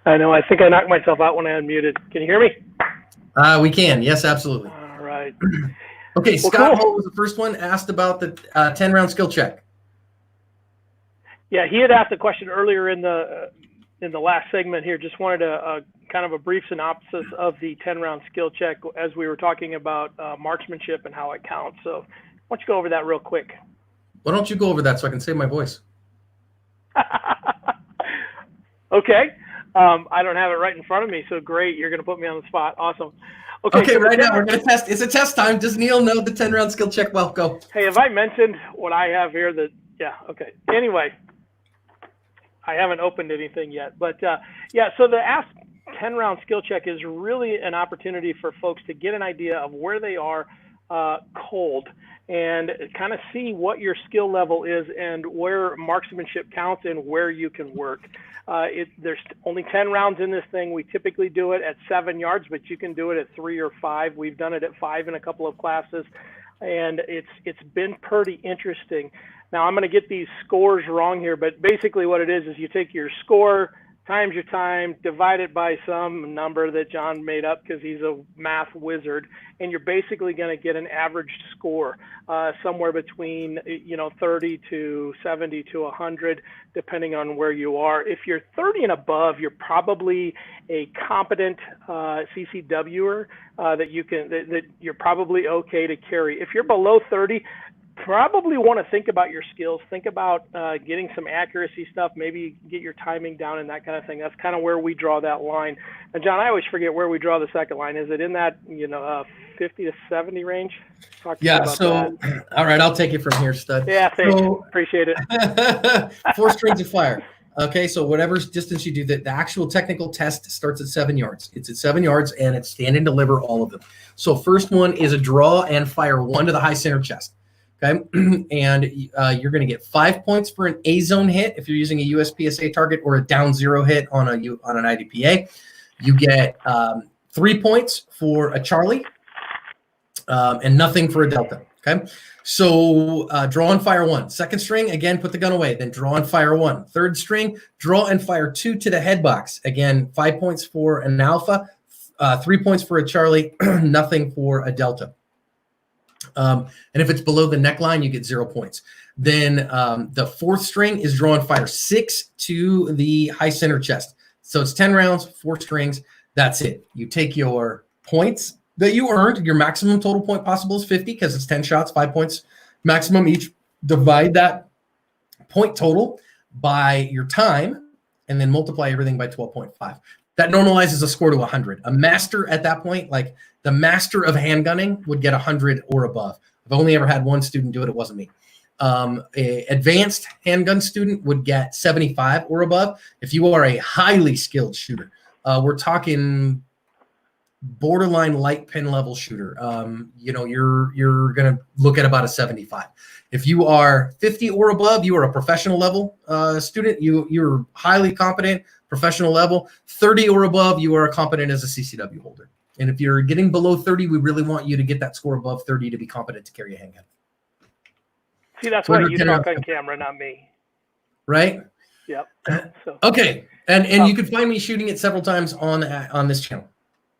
I know. I think I knocked myself out when I unmuted. Can you hear me? We can. Yes, absolutely. All right. Okay, Well, Scott cool. Hall was the first one, asked about the 10-round skill check. Yeah, he had asked a question earlier in the last segment here. Just wanted a kind of a brief synopsis of the 10-round skill check as we were talking about marksmanship and how it counts. So why don't you go over that real quick? Why don't you go over that so I can save my voice? Okay. I don't have it right in front of me, so great. You're going to put me on the spot. Awesome. Okay, Okay, so right now we're going to test. It's a test time. Does Neil know the 10-round skill check? Well, go. Hey, have I mentioned what I have here? Yeah, okay. Anyway, I haven't opened anything yet. But, yeah, so the Ask 10-round skill check is really an opportunity for folks to get an idea of where they are cold and kind of see what your skill level is and where marksmanship counts and where you can work. There's only 10 rounds in this thing. We typically do it at 7 yards, but you can do it at 3 or 5. We've done it at 5 in a couple of classes, and it's been pretty interesting. Now, I'm going to get these scores wrong here, but basically what it is you take your score times your time, divide it by some number that John made up because he's a math wizard, and you're basically going to get an average score somewhere between 30 to 70 to 100, depending on where you are. If you're 30 and above, you're probably a competent CCWer that you're probably okay to carry. If you're below 30, probably want to think about your skills, think about getting some accuracy stuff, maybe get your timing down and that kind of thing. That's kind of where we draw that line. And John, I always forget where we draw the second line. Is it in that 50 to 70 range? Yeah, so all right, I'll take it from here, stud. Yeah, thanks. Appreciate it. 4 strings of fire. Okay, so whatever distance you do, the actual technical test starts at 7 yards. It's at 7 yards, and it's stand and deliver all of them. So first one is a draw and fire 1 to the high center chest. Okay, and you're going to get 5 points for an A zone hit if you're using a USPSA target, or a down 0 hit on an IDPA. You get 3 points for a Charlie, and nothing for a Delta. Okay, so draw and fire 1. Second string, again, put the gun away. Then draw and fire 1. Third string, draw and fire 2 to the head box. Again, 5 points for an Alpha, 3 points for a Charlie, nothing for a Delta. And if it's below the neckline, you get 0 points. Then the fourth string is draw and fire 6 to the high center chest. So it's 10 rounds, 4 strings. That's it. You take your points that you earned. Your maximum total point possible is 50 because it's 10 shots, 5 points maximum each. Divide that point total by your time and then multiply everything by 12.5. That normalizes a score to 100. A master at that point, like the master of handgunning, would get 100 or above. I've only ever had one student do it. It wasn't me. A advanced handgun student would get 75 or above. If you are a highly skilled shooter, we're talking borderline light pin level shooter. You're going to look at about a 75. If you are 50 or above, you are a professional level student. You're highly competent, professional level. 30 or above, you are competent as a CCW holder. And if you're getting below 30, we really want you to get that score above 30 to be competent to carry a handgun. See, that's why you talk on camera, not me. Right? Yep. So. Okay. And you can find me shooting it several times on this channel.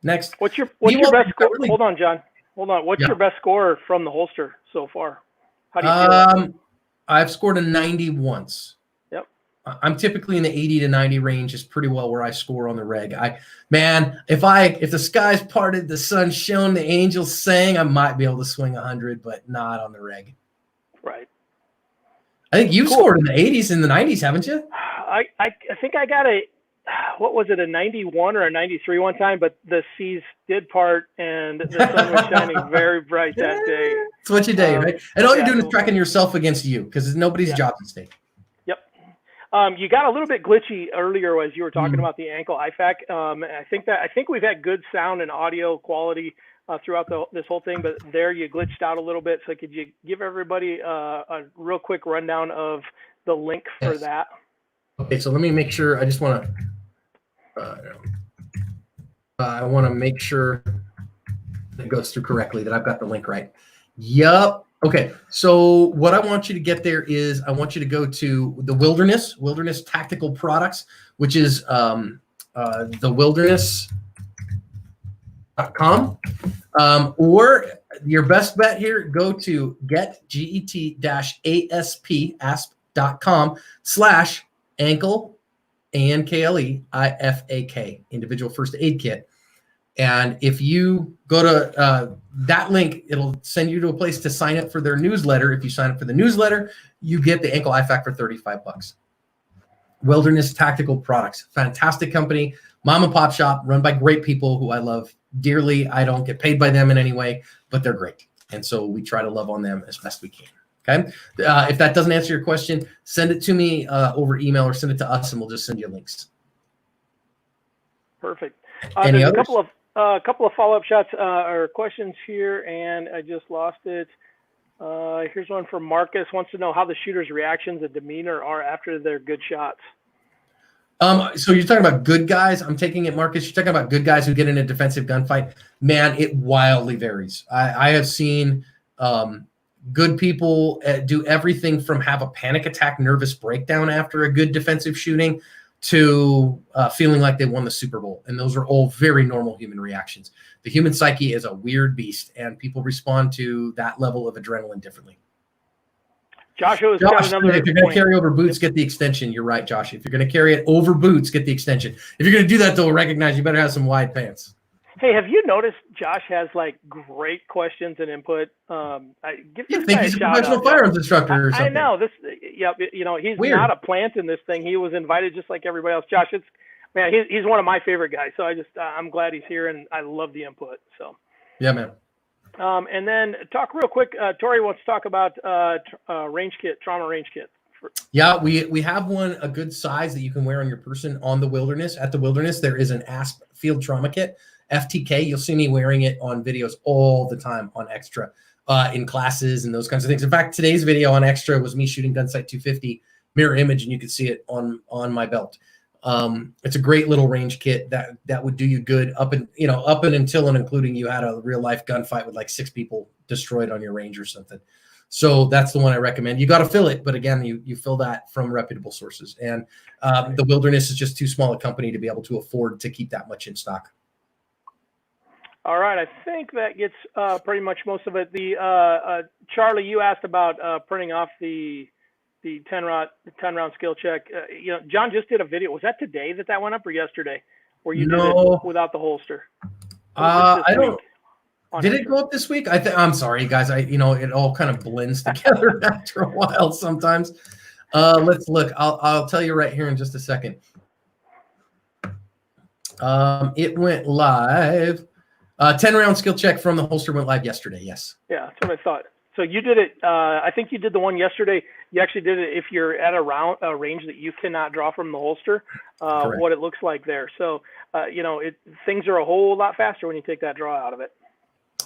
Next. What's your best score? Hold on, John. Hold on. What's your best score from the holster so far? How do you feel? I've scored a 90 once. Yep. I'm typically in the 80 to 90 range is pretty well where I score on the reg. If the skies parted, the sun shone, the angels sang, I might be able to swing 100, but not on the reg. Right. I think you've scored in the 80s and the 90s, haven't you? I think I got a 91 or a 93 one time, but the seas did part and the sun was shining very bright that day. That's what you do, right? And all you're doing is tracking yourself against you because it's nobody's job at stake. Yep. You got a little bit glitchy earlier as you were talking about the ankle IFAK. I think we've had good sound and audio quality throughout this whole thing, but there you glitched out a little bit. So could you give everybody a real quick rundown of the link for that? Okay, so let me make sure. I just want to. I want to make sure it goes through correctly, that I've got the link right. Yup. Okay. So what I want you to get there is I want you to go to the Wilderness Tactical Products, which is the wilderness.com. Or your best bet here, go to get-asp.com/ankle, ANKLEIFAK, individual first aid kit. And if you go to that link, it'll send you to a place to sign up for their newsletter. If you sign up for the newsletter, you get the ankle IFAK for $35. Wilderness Tactical Products, fantastic company, mom and pop shop, run by great people who I love dearly. I don't get paid by them in any way, but they're great. And so we try to love on them as best we can. Okay. If that doesn't answer your question, send it to me over email or send it to us and we'll just send you links. Perfect. Any There's others? a couple of follow-up shots or questions here, and I just lost it. Here's one from Marcus. Wants to know how the shooter's reactions and demeanor are after their good shots. So you're talking about good guys. I'm taking it, Marcus. You're talking about good guys who get in a defensive gunfight. Man, it wildly varies. I have seen good people do everything from have a panic attack, nervous breakdown after a good defensive shooting to feeling like they won the Super Bowl. And those are all very normal human reactions. The human psyche is a weird beast, and people respond to that level of adrenaline differently. Joshua, if you're going to carry over boots, get the extension. You're right, Josh. If you're going to carry it over boots, get the extension. If you're going to do that, they'll recognize you better have some wide pants. Hey, have you noticed Josh has like great questions and input? Give this guy a shout out. He's a professional firearms instructor or something. I know this. Yeah, you know, he's weird. Not a plant in this thing. He was invited just like everybody else. Josh, he's one of my favorite guys. So I'm glad he's here, and I love the input. So yeah, man. And then talk real quick. Tori wants to talk about range kit, trauma range kit. Yeah, we have one a good size that you can wear on your person on the Wilderness. At the Wilderness, there is an ASP field trauma kit, FTK. You'll see me wearing it on videos all the time on Extra, in classes and those kinds of things. In fact, today's video on Extra was me shooting Gunsight 250 mirror image, and you can see it on my belt. It's a great little range kit that would do you good up and until and including you had a real life gunfight with like 6 people destroyed on your range or something. So that's the one I recommend. You got to fill it, but again, you fill that from reputable sources. And the Wilderness is just too small a company to be able to afford to keep that much in stock. All right, I think that gets pretty much most of it. Charlie, you asked about printing off the 10 round skill check. John just did a video. Was that today that went up or yesterday? Where you did it without the holster? I don't. Did it go up this week? I'm sorry, guys. It all kind of blends together after a while sometimes. Let's look. I'll tell you right here in just a second. It went live. 10 round skill check from the holster went live yesterday. Yes. Yeah, that's what I thought. So you did it. I think you did the one yesterday. You actually did it if you're at a range that you cannot draw from the holster. What it looks like there. So things are a whole lot faster when you take that draw out of it.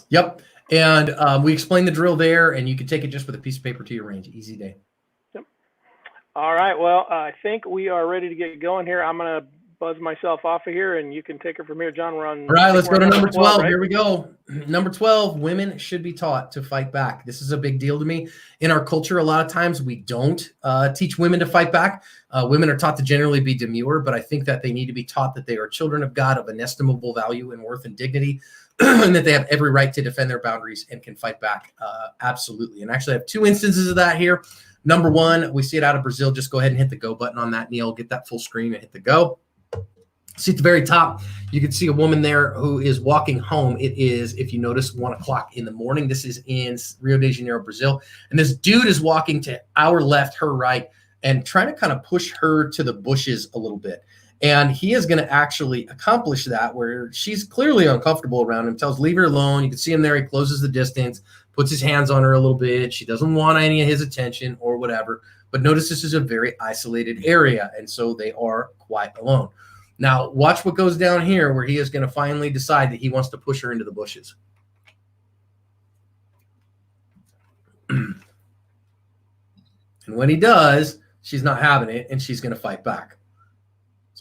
Yep. And we explained the drill there, and you can take it just with a piece of paper to your range. Easy day. Yep. All right. Well, I think we are ready to get going here. I'm going to buzz myself off of here, and you can take it from here, John. All right, let's go to number 12. Right? Here we go. Number 12, women should be taught to fight back. This is a big deal to me. In our culture, a lot of times we don't teach women to fight back. Women are taught to generally be demure, but I think that they need to be taught that they are children of God of inestimable value and worth and dignity, and that they have every right to defend their boundaries and can fight back. Absolutely. And actually, I have 2 instances of that here. Number 1, we see it out of Brazil. Just go ahead and hit the go button on that, Neil. Get that full screen and hit the go. See at the very top, you can see a woman there who is walking home. It is, if you notice, 1 o'clock in the morning. This is in Rio de Janeiro, Brazil. And this dude is walking to our left, her right, and trying to kind of push her to the bushes a little bit. And he is going to actually accomplish that where she's clearly uncomfortable around him, tells leave her alone. You can see him there. He closes the distance, puts his hands on her a little bit. She doesn't want any of his attention or whatever. But notice this is a very isolated area, and so they are quite alone. Now, watch what goes down here where he is going to finally decide that he wants to push her into the bushes. And when he does, she's not having it, and she's going to fight back.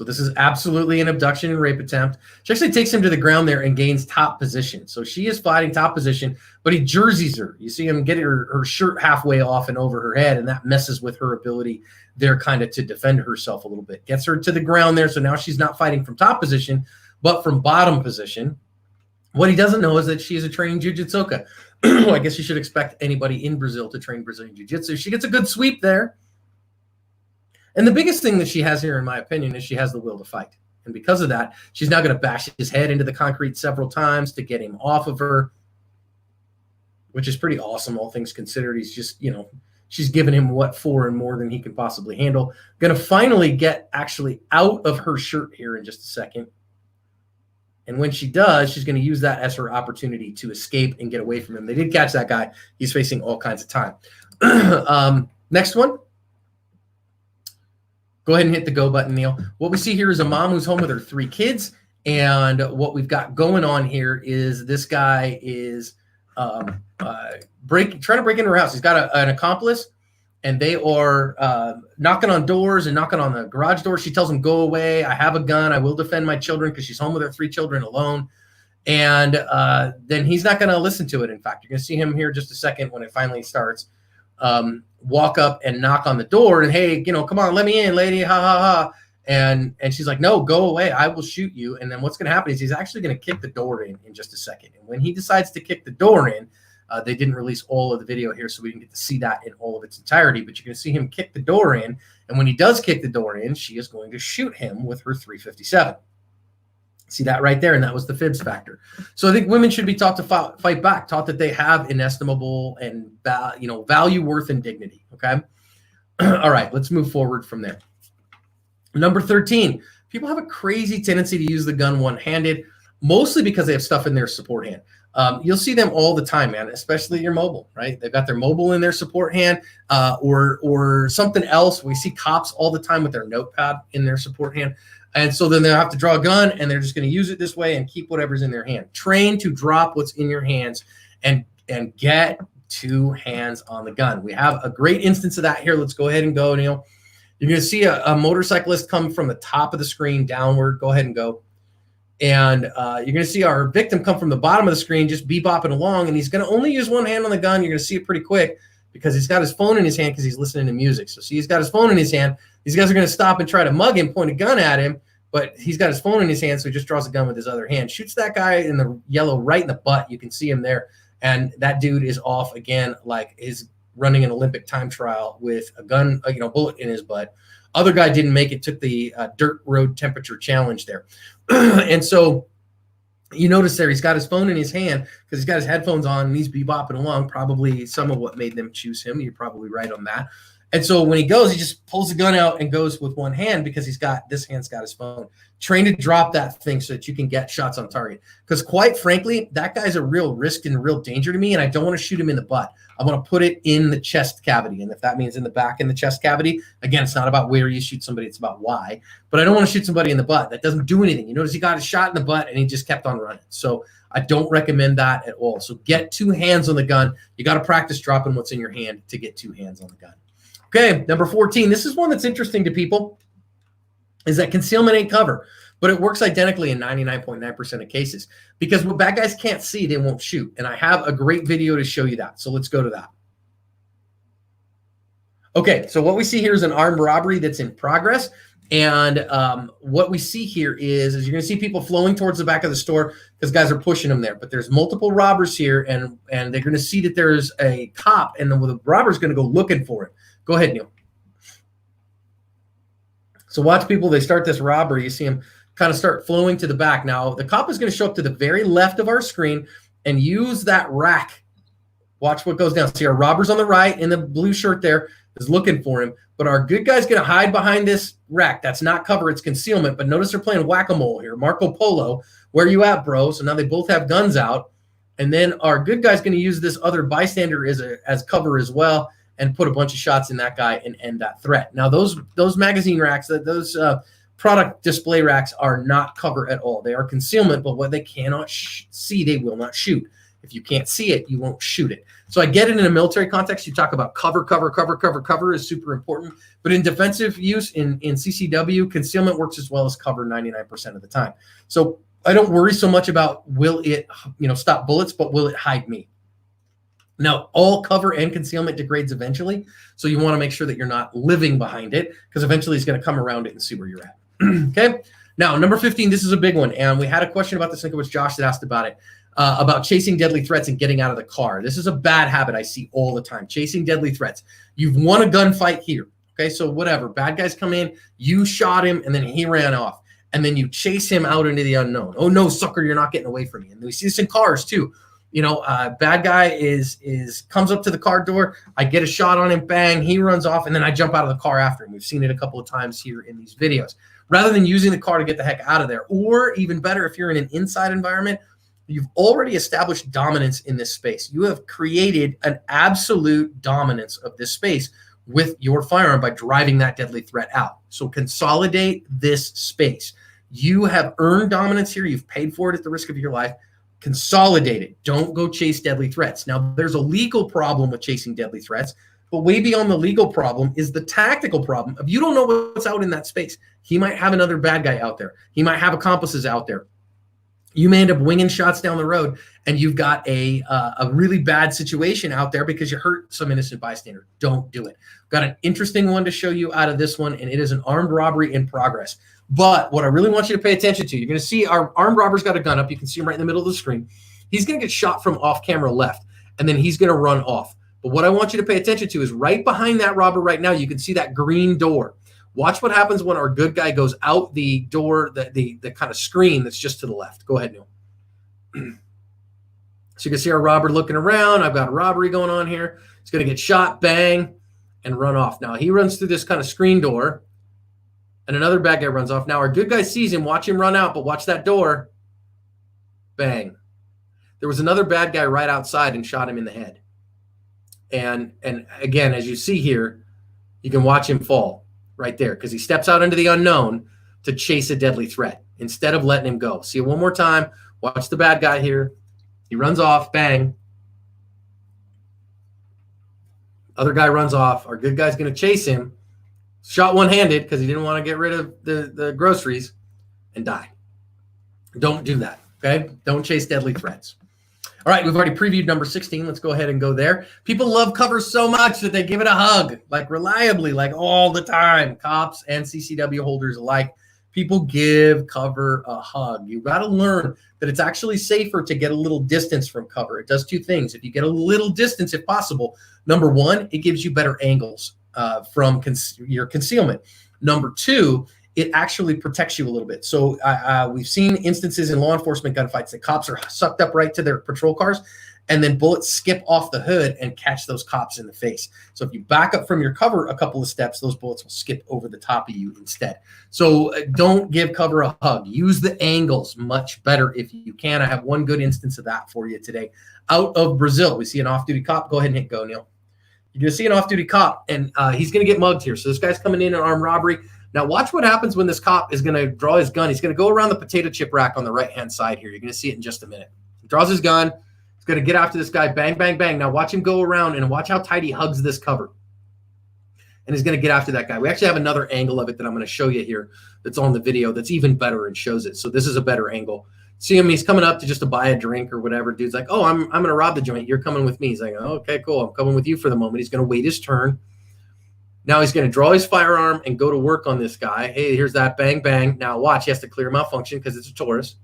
So this is absolutely an abduction and rape attempt. She actually takes him to the ground there and gains top position. So she is fighting top position, but he jerseys her. You see him get her shirt halfway off and over her head, and that messes with her ability there kind of to defend herself a little bit. Gets her to the ground there, so now she's not fighting from top position, but from bottom position. What he doesn't know is that she is a trained jiu-jitsuka. I guess you should expect anybody in Brazil to train Brazilian jiu-jitsu. She gets a good sweep there. And the biggest thing that she has here, in my opinion, is she has the will to fight. And because of that, she's now going to bash his head into the concrete several times to get him off of her, which is pretty awesome, all things considered. He's just, she's given him what for and more than he can possibly handle. Going to finally get actually out of her shirt here in just a second. And when she does, she's going to use that as her opportunity to escape and get away from him. They did catch that guy. He's facing all kinds of time. Next one. Go ahead and hit the go button, Neil. What we see here is a mom who's home with her 3 kids. And what we've got going on here is this guy is trying to break into her house. He's got an accomplice, and they are knocking on doors and knocking on the garage door. She tells him, go away. I have a gun. I will defend my children, because she's home with her 3 children alone. And then he's not going to listen to it. In fact, you're going to see him here just a second when it finally starts. Walk up and knock on the door and, hey, come on, let me in, lady, ha, ha, ha. And she's like, no, go away. I will shoot you. And then what's going to happen is he's actually going to kick the door in just a second. And when he decides to kick the door in, they didn't release all of the video here, so we didn't get to see that in all of its entirety, but you're going to see him kick the door in. And when he does kick the door in, she is going to shoot him with her .357. See that right there? And that was the fibs factor. So I think women should be taught to fight back, taught that they have inestimable and value, worth, and dignity. Okay. All right, let's move forward from there. Number 13, people have a crazy tendency to use the gun one-handed, mostly because they have stuff in their support hand. You'll see them all the time, man, especially your mobile, right? They've got their mobile in their support hand or something else. We see cops all the time with their notepad in their support hand. And so then they'll have to draw a gun, and they're just going to use it this way and keep whatever's in their hand. Train to drop what's in your hands and get 2 hands on the gun. We have a great instance of that here. Let's go ahead and go, Neil. You're going to see a motorcyclist come from the top of the screen downward. Go ahead and go. And you're going to see our victim come from the bottom of the screen, just bebopping along. And he's going to only use 1 hand on the gun. You're going to see it pretty quick because he's got his phone in his hand because he's listening to music. So see, he's got his phone in his hand. These guys are going to stop and try to mug him, point a gun at him, but he's got his phone in his hand, so he just draws a gun with his other hand. Shoots that guy in the yellow right in the butt. You can see him there. And that dude is off again, like is running an Olympic time trial with a gun, bullet in his butt. Other guy didn't make it, took the dirt road temperature challenge there. And so you notice there he's got his phone in his hand because he's got his headphones on and he's bebopping along, probably some of what made them choose him. You're probably right on that. And so when he goes, he just pulls the gun out and goes with 1 hand because this hand's got his phone. Train to drop that thing so that you can get shots on target. Because quite frankly, that guy's a real risk and a real danger to me, and I don't want to shoot him in the butt. I want to put it in the chest cavity. And if that means in the back in the chest cavity, again, it's not about where you shoot somebody, it's about why. But I don't want to shoot somebody in the butt. That doesn't do anything. You notice he got a shot in the butt and he just kept on running. So I don't recommend that at all. So get 2 hands on the gun. You got to practice dropping what's in your hand to get 2 hands on the gun. Okay, number 14. This is one that's interesting to people, is that concealment ain't cover, but it works identically in 99.9% of cases because what bad guys can't see, they won't shoot. And I have a great video to show you that. So let's go to that. Okay, so what we see here is an armed robbery that's in progress. And what we see here is you're going to see people flowing towards the back of the store because guys are pushing them there. But there's multiple robbers here, and they're going to see that there's a cop, and the robber's going to go looking for him. Go ahead, Neil. So watch people. They start this robbery. You see them kind of start flowing to the back. Now, the cop is going to show up to the very left of our screen and use that rack. Watch what goes down. See our robber's on the right in the blue shirt there is looking for him. But our good guy's going to hide behind this rack. That's not cover. It's concealment. But notice they're playing whack-a-mole here. Marco Polo, where you at, bro? So now they both have guns out. And then our good guy's going to use this other bystander as cover as well and put a bunch of shots in that guy and end that threat. Now, those magazine racks, those product display racks are not cover at all. They are concealment, but what they cannot see, they will not shoot. If you can't see it, you won't shoot it. So I get it in a military context. You talk about cover is super important. But in defensive use, in CCW, concealment works as well as cover 99% of the time. So I don't worry so much about will it, stop bullets, but will it hide me? Now, all cover and concealment degrades eventually. So you want to make sure that you're not living behind it, because eventually it's going to come around it and see where you're at. Okay. Now, number 15, this is a big one. And we had a question about this. I think it was Josh that asked about it. About chasing deadly threats and getting out of the car. This is a bad habit I see all the time. Chasing deadly threats. You've won a gunfight here. Okay, so whatever. Bad guys come in, you shot him, and then he ran off. And then you chase him out into the unknown. Oh no, sucker, you're not getting away from me. And we see this in cars too. Bad guy comes up to the car door. I get a shot on him, bang, he runs off, and then I jump out of the car after him. We've seen it a couple of times here in these videos. Rather than using the car to get the heck out of there, or even better, if you're in an inside environment, you've already established dominance in this space. You have created an absolute dominance of this space with your firearm by driving that deadly threat out. So consolidate this space. You have earned dominance here. You've paid for it at the risk of your life. Consolidate it. Don't go chase deadly threats. Now, there's a legal problem with chasing deadly threats, but way beyond the legal problem is the tactical problem of you don't know what's out in that space. He might have another bad guy out there. He might have accomplices out there. You may end up winging shots down the road, and you've got a really bad situation out there because you hurt some innocent bystander. Don't do it. Got an interesting one to show you out of this one, and it is an armed robbery in progress. But what I really want you to pay attention to, you're going to see our armed robber's got a gun up. You can see him right in the middle of the screen. He's going to get shot from off camera left, and then he's going to run off. But what I want you to pay attention to is right behind that robber right now, you can see that green door. Watch what happens when our good guy goes out the door, the kind of screen that's just to the left. Go ahead, Neil. So you can see our robber looking around. I've got a robbery going on here. He's going to get shot, bang, and run off. Now, he runs through this kind of screen door, and another bad guy runs off. Now, our good guy sees him. Watch him run out, but watch that door. Bang. There was another bad guy right outside and shot him in the head. And again, as you see here, you can watch him fall right there because he steps out into the unknown to chase a deadly threat instead of letting him go. See it one more time. Watch the bad guy here. He runs off, bang. Other guy runs off. Our good guy's going to chase him. Shot one-handed because he didn't want to get rid of the groceries and die. Don't do that, okay? Don't chase deadly threats. All right, we've already previewed number 16. Let's go ahead and go there. People love cover so much that they give it a hug, like reliably, like all the time. Cops and CCW holders alike. People give cover a hug. You've got to learn that it's actually safer to get a little distance from cover. It does two things. If you get a little distance, if possible, number one, it gives you better angles from your concealment. Number two, it actually protects you a little bit. So we've seen instances in law enforcement gunfights that cops are sucked up right to their patrol cars, and then bullets skip off the hood and catch those cops in the face. So if you back up from your cover a couple of steps, those bullets will skip over the top of you instead. So don't give cover a hug. Use the angles much better if you can. I have one good instance of that for you today. Out of Brazil, we see an off-duty cop. Go ahead and hit go, Neil. You're going to see an off-duty cop, and he's going to get mugged here. So this guy's coming in an armed robbery. Now watch what happens when this cop is going to draw his gun. He's going to go around the potato chip rack on the right-hand side here. You're going to see it in just a minute. He draws his gun. He's going to get after this guy. Bang, bang, bang. Now watch him go around and watch how tight he hugs this cover. And he's going to get after that guy. We actually have another angle of it that I'm going to show you here that's on the video that's even better and shows it. So this is a better angle. See him, he's coming up to just to buy a drink or whatever. Dude's like, oh, I'm going to rob the joint. You're coming with me. He's like, oh, okay, cool. I'm coming with you for the moment. He's going to wait his turn. Now he's going to draw his firearm and go to work on this guy. Hey, here's that, bang, bang. Now watch, he has to clear malfunction because it's a Taurus.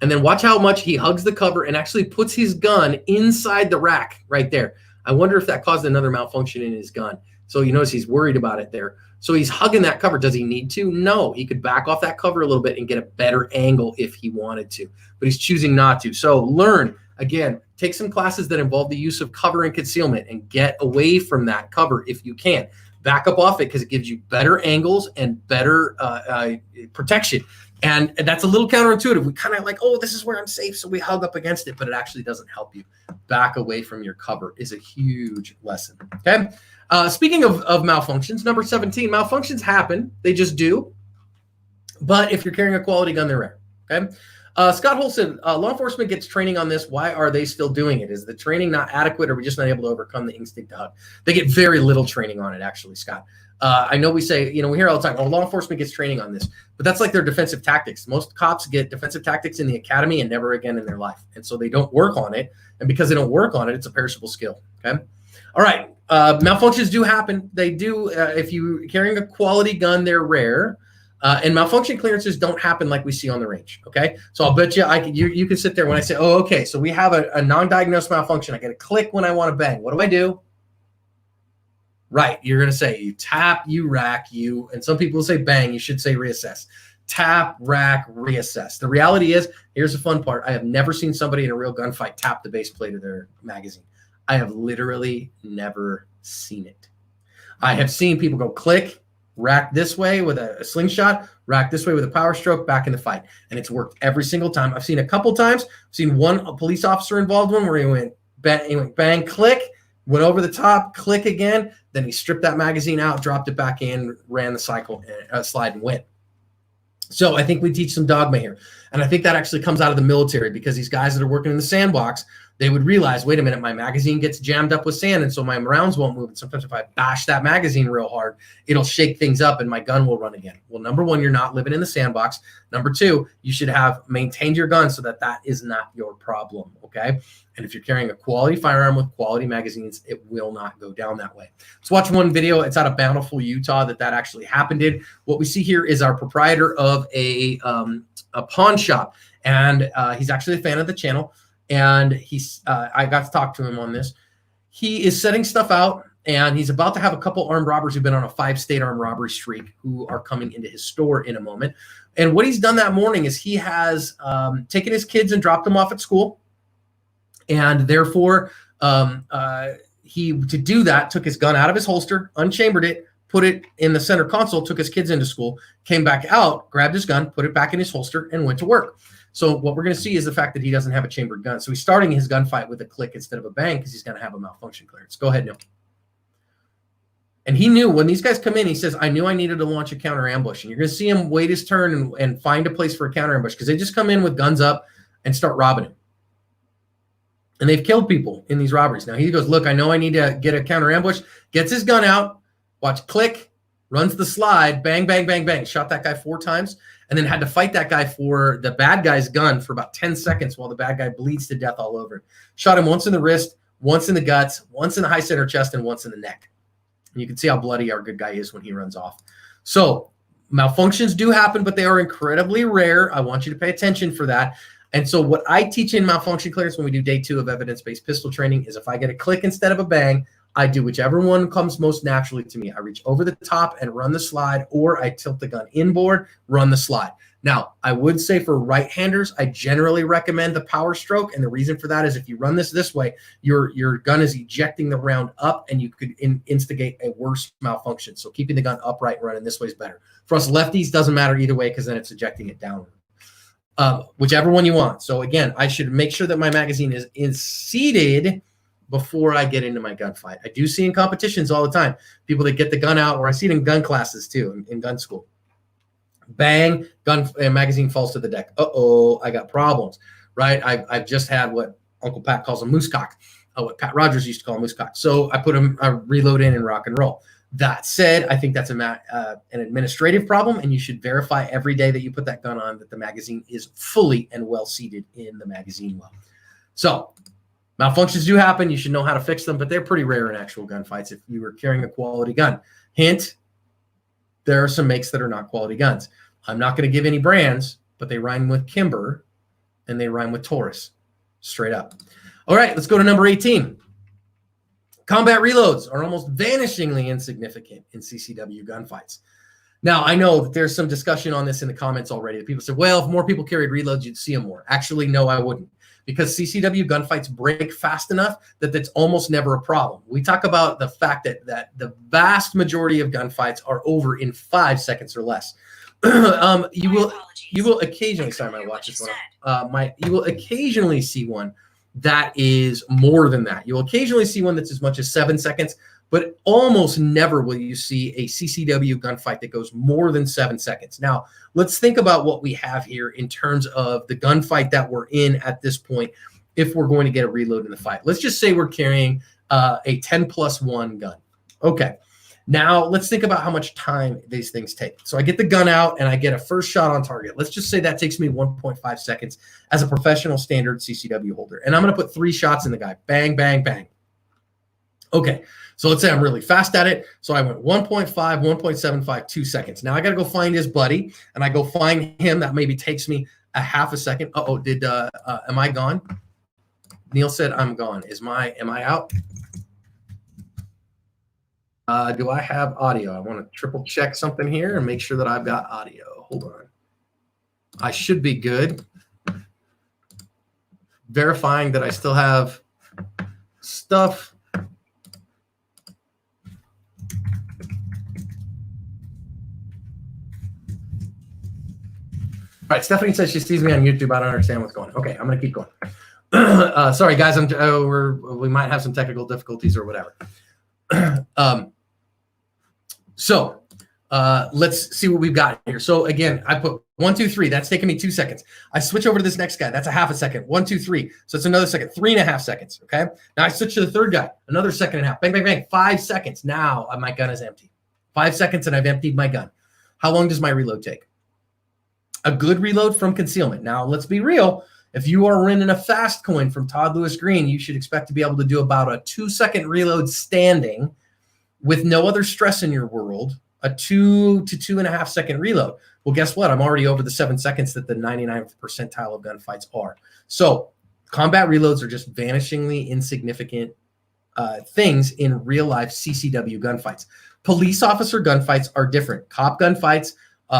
And then watch how much he hugs the cover and actually puts his gun inside the rack right there. I wonder if that caused another malfunction in his gun. So you notice he's worried about it there. So he's hugging that cover. Does he need to? No. He could back off that cover a little bit and get a better angle if he wanted to. But he's choosing not to. So learn, again, take some classes that involve the use of cover and concealment and get away from that cover if you can. Back up off it because it gives you better angles and better protection. And that's a little counterintuitive. We kind of like, oh, this is where I'm safe, so we hug up against it, but it actually doesn't help you. Back away from your cover is a huge lesson, okay? Speaking of malfunctions, number 17, malfunctions happen. They just do. But if you're carrying a quality gun, they're rare, okay? Scott Hull said, law enforcement gets training on this. Why are they still doing it? Is the training not adequate, or are we just not able to overcome the instinct to hug? They get very little training on it, actually, Scott. I know we say, we hear all the time, oh, law enforcement gets training on this, but that's like their defensive tactics. Most cops get defensive tactics in the academy and never again in their life. And so they don't work on it. And because they don't work on it, it's a perishable skill. Okay. All right. Malfunctions do happen. They do. If you're carrying a quality gun, they're rare. And malfunction clearances don't happen like we see on the range. Okay. So I'll bet you can sit there when I say, oh, okay, so we have a non-diagnosed malfunction. I get a click when I want to bang. What do I do? Right. You're going to say you tap, you rack, and some people say bang. You should say reassess. Tap, rack, reassess. The reality is, here's the fun part. I have never seen somebody in a real gunfight tap the base plate of their magazine. I have literally never seen it. I have seen people go click, rack this way with a slingshot, rack this way with a power stroke, back in the fight. And it's worked every single time. I've seen a couple times. I've seen a police officer involved one where he went bang, click, went over the top, click again. Then he stripped that magazine out, dropped it back in, ran the cycle, slide and went. So I think we teach some dogma here. And I think that actually comes out of the military, because these guys that are working in the sandbox, they would realize, wait a minute, my magazine gets jammed up with sand, and so my rounds won't move. And sometimes if I bash that magazine real hard, it'll shake things up and my gun will run again. Well, number one, you're not living in the sandbox. Number two, you should have maintained your gun so that is not your problem, okay? And if you're carrying a quality firearm with quality magazines, it will not go down that way. Let's watch one video. It's out of Bountiful, Utah, that actually happened in. What we see here is our proprietor of a pawn shop, and he's actually a fan of the channel. And I got to talk to him on this. He is setting stuff out, and he's about to have a couple armed robbers who've been on a 5-state armed robbery streak who are coming into his store in a moment. And what he's done that morning is he has taken his kids and dropped them off at school. And therefore, he, to do that, took his gun out of his holster, unchambered it, put it in the center console, took his kids into school, came back out, grabbed his gun, put it back in his holster, and went to work. So what we're going to see is the fact that he doesn't have a chambered gun. So he's starting his gunfight with a click instead of a bang, because he's going to have a malfunction clearance. Go ahead, Neil. And he knew when these guys come in, he says, I knew I needed to launch a counter ambush. And you're going to see him wait his turn and find a place for a counter ambush, because they just come in with guns up and start robbing him. And they've killed people in these robberies. Now he goes, look, I know I need to get a counter ambush, gets his gun out, watch, click, runs the slide, bang, bang, bang, bang, shot that guy 4 times, and then had to fight that guy for the bad guy's gun for about 10 seconds while the bad guy bleeds to death all over. Shot him once in the wrist, once in the guts, once in the high center chest, and once in the neck. And you can see how bloody our good guy is when he runs off. So malfunctions do happen, but they are incredibly rare. I want you to pay attention for that. And so what I teach in malfunction clearance when we do day 2 of evidence-based pistol training is if I get a click instead of a bang, I do whichever one comes most naturally to me. I reach over the top and run the slide, or I tilt the gun inboard, run the slide. Now, I would say for right-handers, I generally recommend the power stroke. And the reason for that is if you run this way, your gun is ejecting the round up, and you could instigate a worse malfunction. So keeping the gun upright and running this way is better. For us lefties, doesn't matter either way, because then it's ejecting it downward. Whichever one you want. So again, I should make sure that my magazine is seated before I get into my gunfight. I do see in competitions all the time, people that get the gun out, or I see it in gun classes too, in gun school. Bang, magazine falls to the deck. Uh-oh, I got problems, right? I've just had what Uncle Pat calls a moose cock, what Pat Rogers used to call a moose cock. So I put a reload in and rock and roll. That said, I think that's an administrative problem, and you should verify every day that you put that gun on that the magazine is fully and well seated in the magazine well. So malfunctions do happen. You should know how to fix them, but they're pretty rare in actual gunfights if you were carrying a quality gun. Hint, there are some makes that are not quality guns. I'm not going to give any brands, but they rhyme with Kimber and they rhyme with Taurus, straight up. All right, let's go to number 18. Combat reloads are almost vanishingly insignificant in CCW gunfights. Now, I know that there's some discussion on this in the comments already. People said, well, if more people carried reloads, you'd see them more. Actually, no, I wouldn't. Because CCW gunfights break fast enough that that's almost never a problem. We talk about the fact that the vast majority of gunfights are over in 5 seconds or less. You will occasionally, sorry, my watch is going on. You will occasionally see one that is more than that. You'll occasionally see one that's as much as 7 seconds, but almost never will you see a CCW gunfight that goes more than 7 seconds. Now, let's think about what we have here in terms of the gunfight that we're in at this point if we're going to get a reload in the fight. Let's just say we're carrying a 10+1 gun. Okay. Now, let's think about how much time these things take. So I get the gun out and I get a first shot on target. Let's just say that takes me 1.5 seconds as a professional standard CCW holder. And I'm going to put 3 shots in the guy. Bang, bang, bang. Okay. So let's say I'm really fast at it. So I went 1.5, 1.75, 2 seconds. Now I got to go find his buddy, and I go find him. That maybe takes me a half a second. Uh-oh, am I gone? Neil said I'm gone. Am I out? Do I have audio? I want to triple check something here and make sure that I've got audio. Hold on. I should be good. Verifying that I still have stuff. All right, Stephanie says she sees me on YouTube. I don't understand what's going on. Okay, I'm going to keep going. Sorry, guys. We might have some technical difficulties or whatever. So let's see what we've got here. So again, I put 1, 2, 3. That's taking me 2 seconds. I switch over to this next guy. That's a half a second. 1, 2, 3. So it's another second. 3.5 seconds. Okay. Now I switch to the third guy. Another second and a half. Bang, bang, bang. 5 seconds. Now my gun is empty. 5 seconds and I've emptied my gun. How long does my reload take? A good reload from concealment. Now let's be real. If you are running a fast coin from Todd Lewis Green, you should expect to be able to do about a 2-second reload standing with no other stress in your world, a 2 to 2.5 second reload. Well, guess what? I'm already over the 7 seconds that the 99th percentile of gunfights are. So combat reloads are just vanishingly insignificant things in real life CCW gunfights. Police officer gunfights are different. Cop gunfights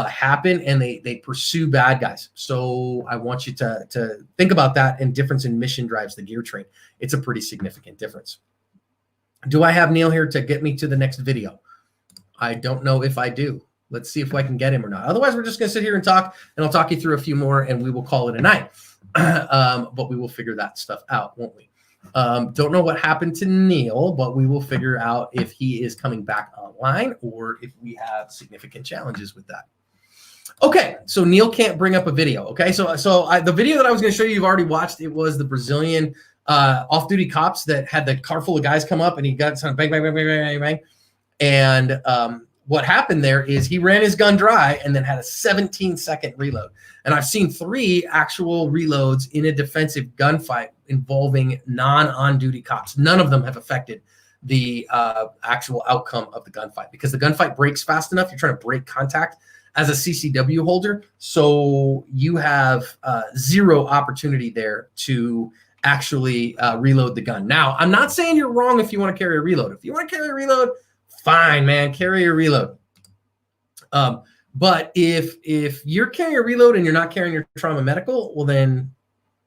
happen and they pursue bad guys. So I want you to think about that and difference in mission drives the gear train. It's a pretty significant difference. Do I have Neil here to get me to the next video? I don't know if I do. Let's see if I can get him or not. Otherwise, we're just going to sit here and talk, and I'll talk you through a few more, and we will call it a night. But we will figure that stuff out, won't we? Don't know what happened to Neil, but we will figure out if he is coming back online or if we have significant challenges with that. Okay, so Neil can't bring up a video. Okay, so the video that I was going to show you, you've already watched. It was the Brazilian off-duty cops that had the car full of guys come up, and he got some bang, bang, bang, bang, bang, bang. And what happened there is he ran his gun dry and then had a 17-second reload. And I've seen 3 actual reloads in a defensive gunfight involving non-on-duty cops. None of them have affected the actual outcome of the gunfight because the gunfight breaks fast enough. You're trying to break contact as a CCW holder, so you have 0 opportunity there to actually reload the gun. Now, I'm not saying you're wrong if you want to carry a reload. If you want to carry a reload, fine, man, carry a reload. But if you're carrying a reload and you're not carrying your trauma medical, well, then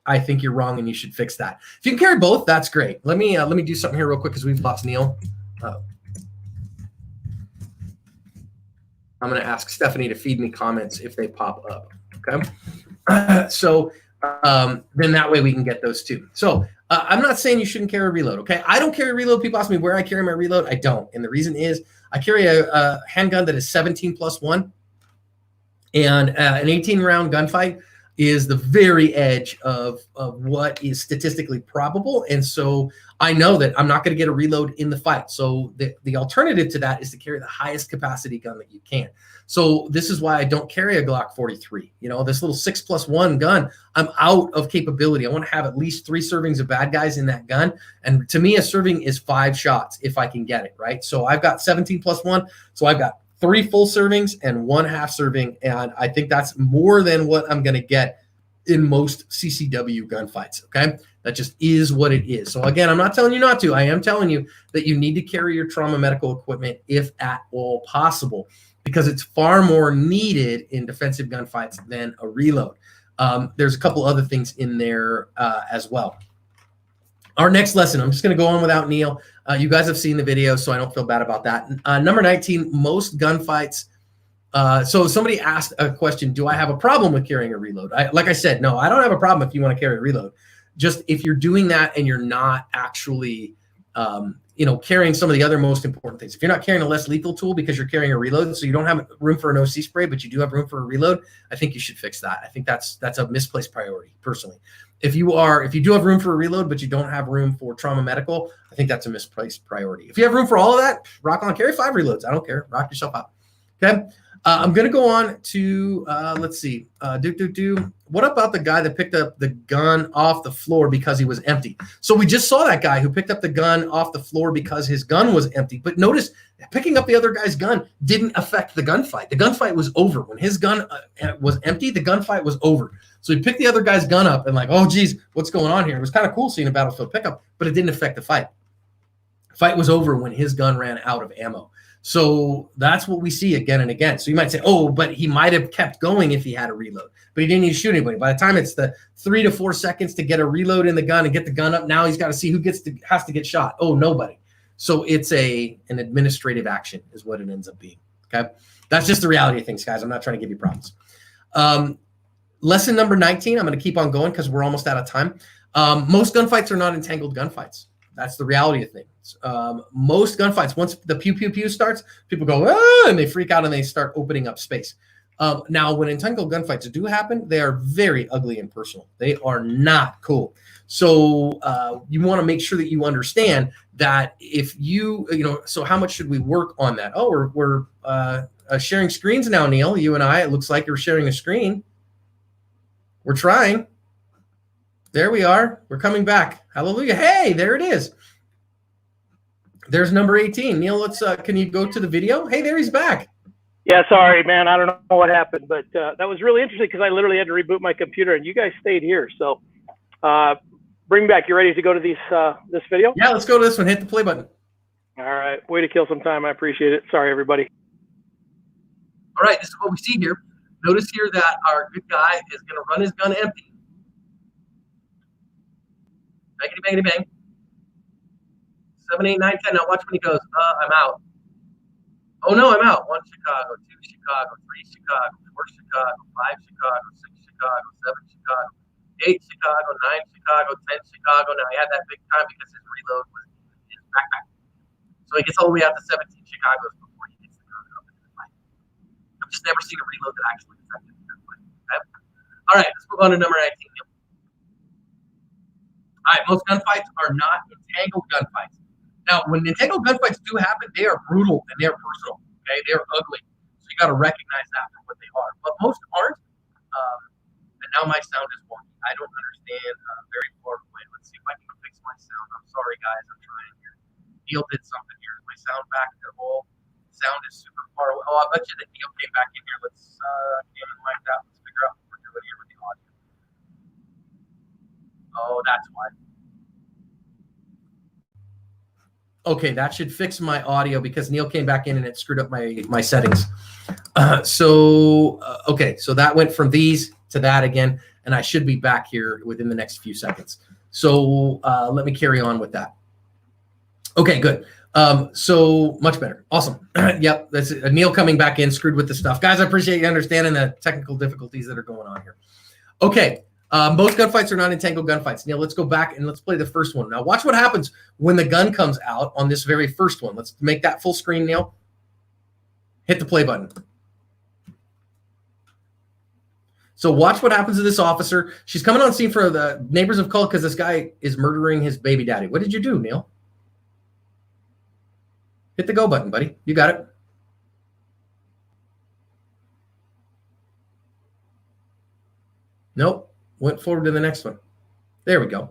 I think you're wrong and you should fix that. If you can carry both, that's great. Let me do something here real quick because we've lost Neil. I'm going to ask Stephanie to feed me comments if they pop up. Okay. Then that way we can get those too. So I'm not saying you shouldn't carry a reload. Okay. I don't carry a reload. People ask me where I carry my reload. I don't. And the reason is I carry a handgun that is 17+1, and an 18-round gunfight is the very edge of what is statistically probable. And so I know that I'm not going to get a reload in the fight. So the alternative to that is to carry the highest capacity gun that you can. So this is why I don't carry a Glock 43. You know, this little 6+1 gun, I'm out of capability. I want to have at least 3 servings of bad guys in that gun. And to me, a serving is 5 shots if I can get it, right? So I've got 17+1. So I've got 3 full servings and 1 half serving. And I think that's more than what I'm going to get in most CCW gunfights. Okay. That just is what it is. So again, I'm not telling you not to. I am telling you that you need to carry your trauma medical equipment if at all possible, because it's far more needed in defensive gunfights than a reload. There's a couple other things in there as well. Our next lesson, I'm just going to go on without Neil. You guys have seen the video, so I don't feel bad about that. Number 19, most gunfights. So somebody asked a question, do I have a problem with carrying a reload? Like I said, no, I don't have a problem if you want to carry a reload. Just if you're doing that and you're not actually, carrying some of the other most important things. If you're not carrying a less lethal tool because you're carrying a reload, so you don't have room for an OC spray, but you do have room for a reload, I think you should fix that. I think that's a misplaced priority, personally. If you do have room for a reload, but you don't have room for trauma medical, I think that's a misplaced priority. If you have room for all of that, rock on, carry 5 reloads. I don't care. Rock yourself out. Okay. I'm going to go on to, let's see. What about the guy that picked up the gun off the floor because he was empty? So we just saw that guy who picked up the gun off the floor because his gun was empty. But notice picking up the other guy's gun didn't affect the gunfight. The gunfight was over. When his gun was empty, the gunfight was over. So he picked the other guy's gun up and like, oh, geez, what's going on here? It was kind of cool seeing a battlefield pickup, but it didn't affect the fight. The fight was over when his gun ran out of ammo. So that's what we see again and again. So you might say, oh, but he might have kept going if he had a reload, but he didn't need to shoot anybody. By the time it's the 3 to 4 seconds to get a reload in the gun and get the gun up, now he's got to see who has to get shot. Oh, nobody. So it's an administrative action is what it ends up being. Okay. That's just the reality of things, guys. I'm not trying to give you problems. Lesson number 19, I'm going to keep on going because we're almost out of time. Most gunfights are not entangled gunfights. That's the reality of things. Most gunfights, once the pew, pew, pew starts, people go, ah, and they freak out and they start opening up space. Now, when entangled gunfights do happen, they are very ugly and personal. They are not cool. So you want to make sure that you understand that if so how much should we work on that? Oh, we're sharing screens now, Neil, you and I. It looks like you're sharing a screen. We're trying. There we are. We're coming back. Hallelujah. Hey, there it is. There's number 18. Neil, can you go to the video? Hey, there he's back. Yeah, sorry, man. I don't know what happened, but that was really interesting because I literally had to reboot my computer and you guys stayed here. So bring me back. You ready to go to this video? Yeah, let's go to this one. Hit the play button. All right. Way to kill some time. I appreciate it. Sorry, everybody. All right. This is what we see here. Notice here that our good guy is going to run his gun empty. Bangity, bangity, bang. 7, 8, 9, 10. Now watch when he goes, I'm out. Oh, no, I'm out. 1 Chicago, 2 Chicago, 3 Chicago, 4 Chicago, 5 Chicago, 6 Chicago, 7 Chicago, 8 Chicago, 9 Chicago, 10 Chicago. Now he had that big time because his reload was in his backpack. So he gets all the way out to 17 Chicagos before he gets the gun up in the fight. I've just never seen a reload that actually affected the fight. Okay? All right, let's move on to number 19. All right, most gunfights are not entangled gunfights. Now, when entangled gunfights do happen, they are brutal and they are personal. Okay, they are ugly. So you got to recognize that for what they are. But most aren't. And now my sound is wonky. I don't understand. Very far away. Let's see if I can fix my sound. I'm sorry, guys. I'm trying here. Neil did something here. Is my sound back at all? Sound is super far away. Oh, I bet you that Neil came back in here. Let's get him like that. Let's figure out what we're doing here with the audio. Oh, that's why. Okay, that should fix my audio because Neil came back in and it screwed up my settings. Okay, so that went from these to that again, and I should be back here within the next few seconds. So let me carry on with that. Okay, good. So much better. Awesome. Yep, that's it. Neil coming back in, screwed with the stuff. Guys, I appreciate you understanding the technical difficulties that are going on here. Okay. Most gunfights are not entangled gunfights. Neil, let's go back and let's play the first one. Now, watch what happens when the gun comes out on this very first one. Let's make that full screen, Neil. Hit the play button. So watch what happens to this officer. She's coming on scene for the neighbors of called because this guy is murdering his baby daddy. What did you do, Neil? Hit the go button, buddy. You got it. Nope. Went forward to the next one. There we go.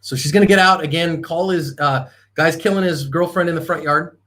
So she's going to get out again, call his guy's killing his girlfriend in the front yard.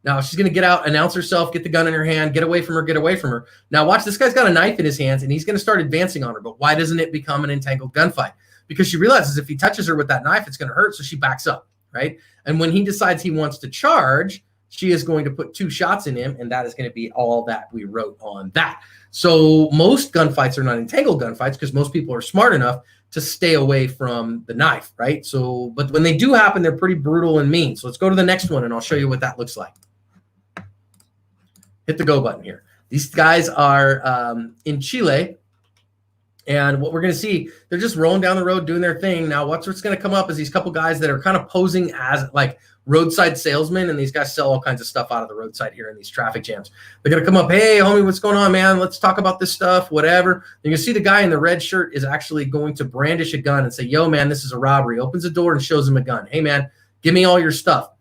Now she's going to get out, announce herself, get the gun in her hand, get away from her, get away from her. Now watch, this guy's got a knife in his hands and he's going to start advancing on her. But why doesn't it become an entangled gunfight? Because she realizes if he touches her with that knife, it's going to hurt. So she backs up, right? And when he decides he wants to charge, she is going to put 2 shots in him, and that is going to be all that we wrote on that. So most gunfights are not entangled gunfights because most people are smart enough to stay away from the knife, right? So, but when they do happen, they're pretty brutal and mean. So let's go to the next one, and I'll show you what that looks like. Hit the go button here. These guys are in Chile, And what we're going to see, they're just rolling down the road doing their thing. Now, what's going to come up is these couple guys that are kind of posing as like roadside salesmen, and these guys sell all kinds of stuff out of the roadside here in these traffic jams. They're going to come up, hey, homie, what's going on, man? Let's talk about this stuff, whatever. You can see the guy in the red shirt is actually going to brandish a gun and say, yo, man, this is a robbery. Opens the door and shows him a gun. Hey, man, give me all your stuff.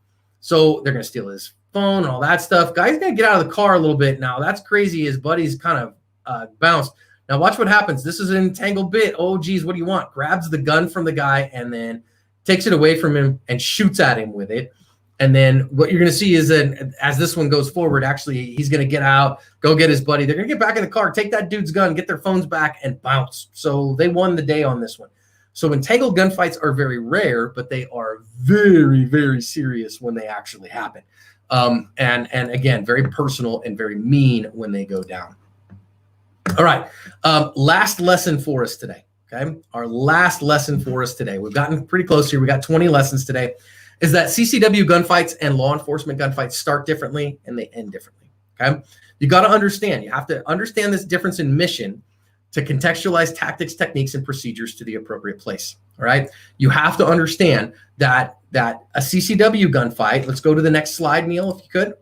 So they're going to steal his phone and all that stuff. Guy's going to get out of the car a little bit. Now, that's crazy. His buddy's kind of bounced. Now watch what happens. This is an entangled bit. Oh, geez, what do you want? Grabs the gun from the guy and then takes it away from him and shoots at him with it. And then what you're going to see is that as this one goes forward, actually, he's going to get out, go get his buddy. They're going to get back in the car, take that dude's gun, get their phones back, and bounce. So they won the day on this one. So entangled gunfights are very rare, but they are very, very serious when they actually happen. And again, very personal and very mean when they go down. All right. Last lesson for us today. Okay. Our last lesson for us today. We've gotten pretty close here. We got 20 lessons today. Is that CCW gunfights and law enforcement gunfights start differently and they end differently. Okay. You got to understand. You have to understand this difference in mission to contextualize tactics, techniques, and procedures to the appropriate place. All right. You have to understand that a CCW gunfight. Let's go to the next slide, Neil, if you could.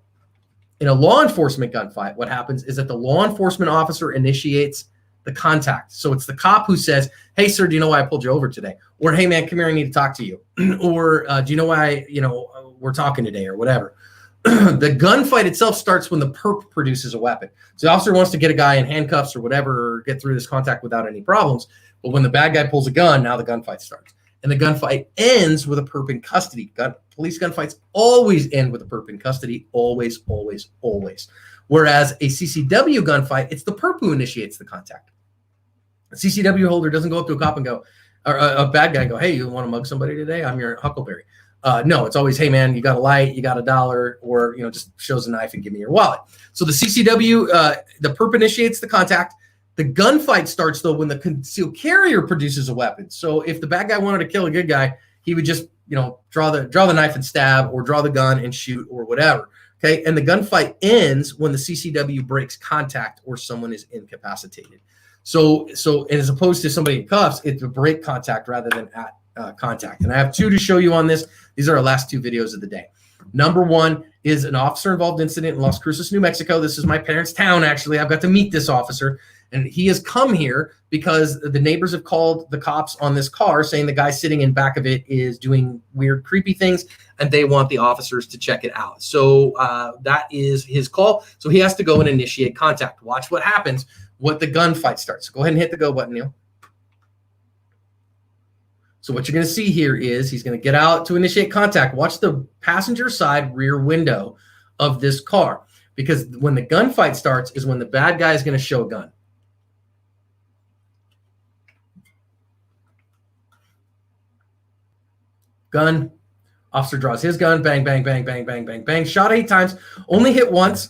In a law enforcement gunfight, what happens is that the law enforcement officer initiates the contact. So it's the cop who says, hey, sir, do you know why I pulled you over today? Or, hey, man, come here, I need to talk to you. Or do you know why, we're talking today or whatever. The gunfight itself starts when the perp produces a weapon. So the officer wants to get a guy in handcuffs or whatever, or get through this contact without any problems. But when the bad guy pulls a gun, now the gunfight starts. And the gunfight ends with a perp in custody. Police gunfights always end with a perp in custody. Always, always, always. Whereas a CCW gunfight, it's the perp who initiates the contact. A CCW holder doesn't go up to a cop and go, or a bad guy and go, hey, you want to mug somebody today? I'm your Huckleberry. No, it's always, hey, man, you got a light, you got $1, or, just shows a knife and give me your wallet. So the CCW, the perp initiates the contact. The gunfight starts, though, when the concealed carrier produces a weapon. So if the bad guy wanted to kill a good guy, he would just, draw the knife and stab, or draw the gun and shoot, or whatever. Okay, and the gunfight ends when the CCW breaks contact or someone is incapacitated. So as opposed to somebody in cuffs, it's a break contact rather than at contact. And I have two to show you on this. These are our last two videos of the day. Number one is an officer-involved incident in Las Cruces, New Mexico. This is my parents' town, actually. I've got to meet this officer. And he has come here because the neighbors have called the cops on this car saying the guy sitting in back of it is doing weird, creepy things, and they want the officers to check it out. So that is his call. So he has to go and initiate contact. Watch what happens when the gunfight starts. So go ahead and hit the go button, Neil. So what you're going to see here is he's going to get out to initiate contact. Watch the passenger side rear window of this car, because when the gunfight starts is when the bad guy is going to show a gun. Gun, officer draws his gun, bang, bang, bang, bang, bang, bang, bang, shot 8 times, only hit once.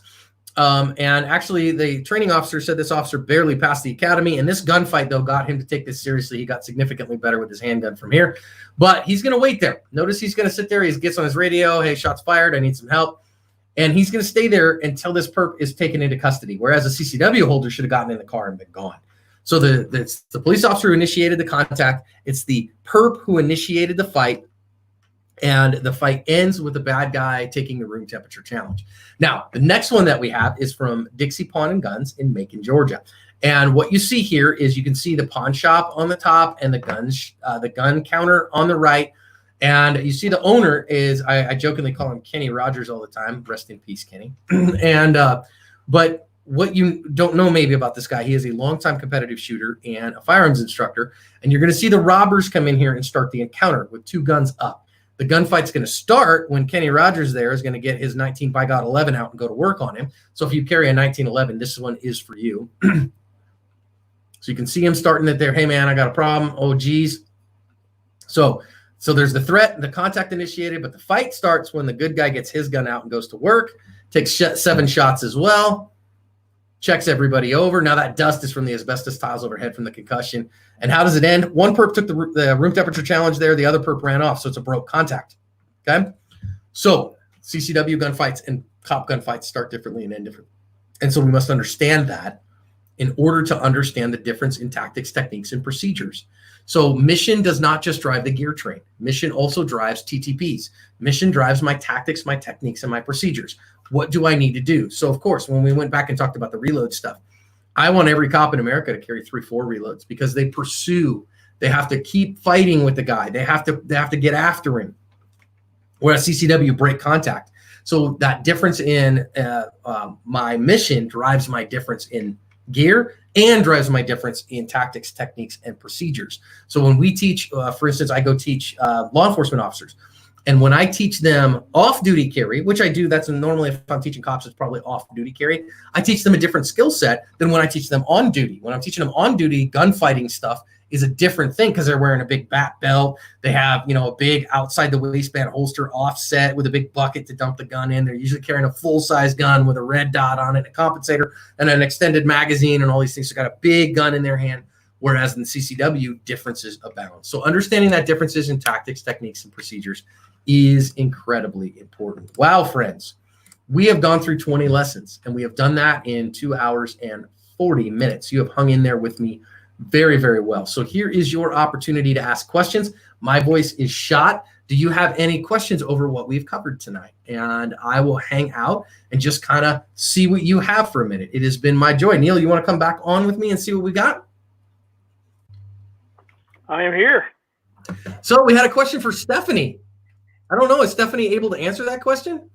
And actually the training officer said this officer barely passed the academy, and this gunfight, though, got him to take this seriously. He got significantly better with his handgun from here, but he's going to wait there. Notice he's going to sit there. He gets on his radio. Hey, shots fired. I need some help. And he's going to stay there until this perp is taken into custody, whereas a CCW holder should have gotten in the car and been gone. So it's the police officer who initiated the contact. It's the perp who initiated the fight. And the fight ends with the bad guy taking the room temperature challenge. Now, the next one that we have is from Dixie Pawn and Guns in Macon, Georgia. And what you see here is you can see the pawn shop on the top and the gun counter on the right. And you see the owner is, I jokingly call him Kenny Rogers all the time. Rest in peace, Kenny. But what you don't know maybe about this guy, he is a longtime competitive shooter and a firearms instructor. And you're going to see the robbers come in here and start the encounter with 2 guns up. The gunfight's going to start when Kenny Rogers there is going to get his 19 by God 11 out and go to work on him. So if you carry a 1911, this one is for you. So you can see him starting it there. Hey, man, I got a problem. Oh, geez. So there's the threat, the contact initiated, but the fight starts when the good guy gets his gun out and goes to work, takes 7 shots as well, checks everybody over. Now that dust is from the asbestos tiles overhead from the concussion. And how does it end? One perp took the room temperature challenge there. The other perp ran off. So it's a broke contact. Okay. So CCW gunfights and cop gunfights start differently and end differently. And so we must understand that in order to understand the difference in tactics, techniques, and procedures. So mission does not just drive the gear train. Mission also drives TTPs. Mission drives my tactics, my techniques, and my procedures. What do I need to do? So of course, when we went back and talked about the reload stuff, I want every cop in America to carry 3-4 reloads because they pursue. They have to keep fighting with the guy. They have to get after him. Whereas CCW break contact. So that difference in my mission drives my difference in gear and drives my difference in tactics, techniques, and procedures. So when we teach, for instance, I go teach law enforcement officers. And when I teach them off-duty carry, which I do, that's normally if I'm teaching cops, it's probably off-duty carry. I teach them a different skill set than when I teach them on duty. When I'm teaching them on duty, gunfighting stuff is a different thing because they're wearing a big bat belt. They have, a big outside the waistband holster offset with a big bucket to dump the gun in. They're usually carrying a full-size gun with a red dot on it, a compensator, and an extended magazine and all these things. So got a big gun in their hand, whereas in CCW, differences abound. So understanding that differences in tactics, techniques, and procedures is incredibly important. Wow, friends. We have gone through 20 lessons, and we have done that in 2 hours and 40 minutes. You have hung in there with me very, very well. So here is your opportunity to ask questions. My voice is shot. Do you have any questions over what we've covered tonight? And I will hang out and just kind of see what you have for a minute. It has been my joy. Neil, you want to come back on with me and see what we got? I am here. So we had a question for Stephanie. I don't know. Is Stephanie able to answer that question?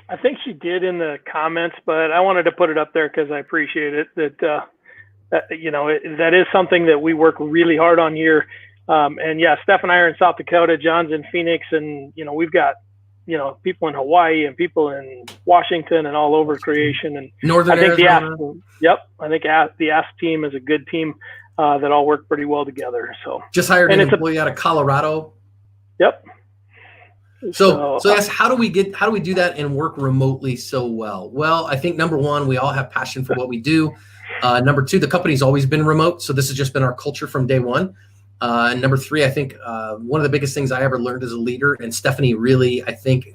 I think she did in the comments, but I wanted to put it up there because I appreciate it. That is something that we work really hard on here. And yeah, Steph and I are in South Dakota, John's in Phoenix, and we've got people in Hawaii and people in Washington and all over creation. And Northern Arizona. I think the ASK team is a good team that all work pretty well together. So just hired an employee out of Colorado. Yep. So yes, how do we do that and work remotely so well? Well, I think number one, we all have passion for what we do. Number two, the company's always been remote, so this has just been our culture from day one. And number three, I think one of the biggest things I ever learned as a leader, and Stephanie really, I think,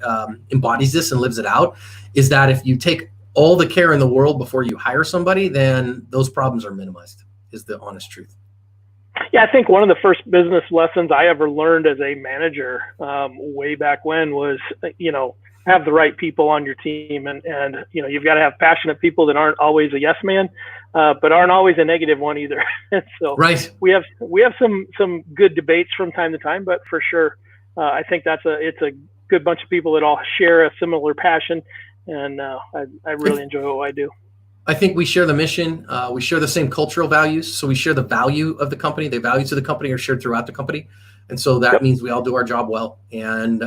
embodies this and lives it out, is that if you take all the care in the world before you hire somebody, then those problems are minimized, is the honest truth. Yeah, I think one of the first business lessons I ever learned as a manager way back when was, have the right people on your team. And you've got to have passionate people that aren't always a yes man, but aren't always a negative one either. So right. we have some good debates from time to time, but for sure, I think it's a good bunch of people that all share a similar passion. And I really enjoy what I do. I think we share the mission. We share the same cultural values. So we share the value of the company. The values of the company are shared throughout the company. And so that means we all do our job well. And,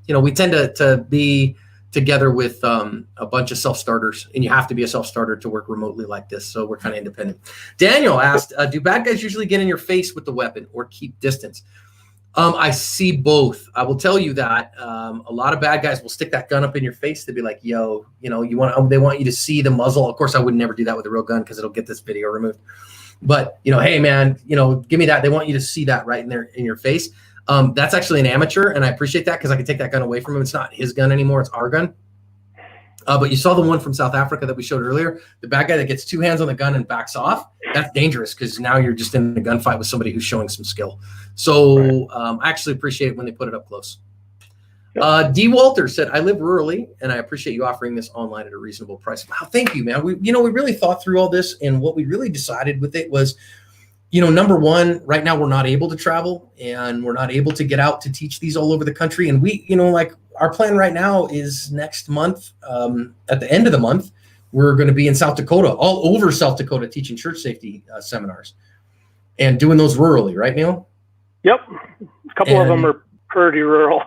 we tend to be together with a bunch of self-starters. And you have to be a self-starter to work remotely like this. So we're kind of independent. Daniel asked, do bad guys usually get in your face with the weapon or keep distance? I see both. I will tell you that a lot of bad guys will stick that gun up in your face. They'll be like, yo, they want you to see the muzzle. Of course, I would never do that with a real gun because it'll get this video removed. But, hey, man, give me that. They want you to see that right in your face. That's actually an amateur, and I appreciate that because I can take that gun away from him. It's not his gun anymore. It's our gun. But you saw the one from South Africa that we showed earlier, the bad guy that gets two hands on the gun and backs off. That's dangerous because now you're just in a gunfight with somebody who's showing some skill. So I actually appreciate it when they put it up close. D. Walter said, I live rurally, and I appreciate you offering this online at a reasonable price. Wow, thank you, man. We really thought through all this, and what we really decided with it was, number one, right now we're not able to travel, and we're not able to get out to teach these all over the country. And we, our plan right now is next month, at the end of the month, we're going to be in South Dakota, all over South Dakota, teaching church safety seminars and doing those rurally, right, Neil? Yep. A couple of them are pretty rural.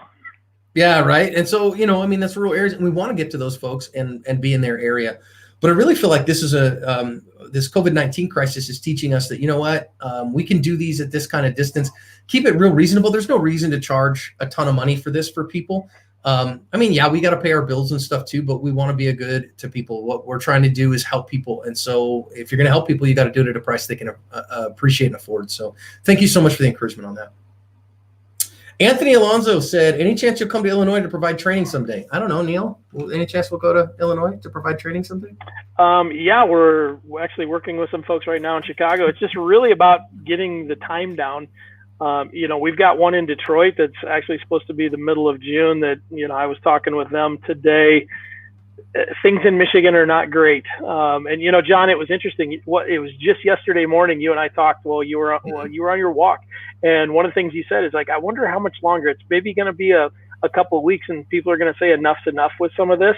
Yeah, right. And so, that's rural areas, and we want to get to those folks and be in their area. But I really feel like this is this COVID-19 crisis is teaching us that, we can do these at this kind of distance, keep it real reasonable. There's no reason to charge a ton of money for this for people. We got to pay our bills and stuff too, but we want to be a good to people. What we're trying to do is help people. And so if you're going to help people, you got to do it at a price they can appreciate and afford. So thank you so much for the encouragement on that. Anthony Alonso said, any chance you'll come to Illinois to provide training someday? I don't know, Neil. Any chance we'll go to Illinois to provide training someday? Yeah, we're actually working with some folks right now in Chicago. It's just really about getting the time down. We've got one in Detroit that's actually supposed to be the middle of June that, I was talking with them today. Things in Michigan are not great. John, it was interesting. It was just yesterday morning, you and I talked while you were on your walk. And one of the things you said is like, I wonder how much longer. It's maybe going to be a couple of weeks and people are going to say enough's enough with some of this.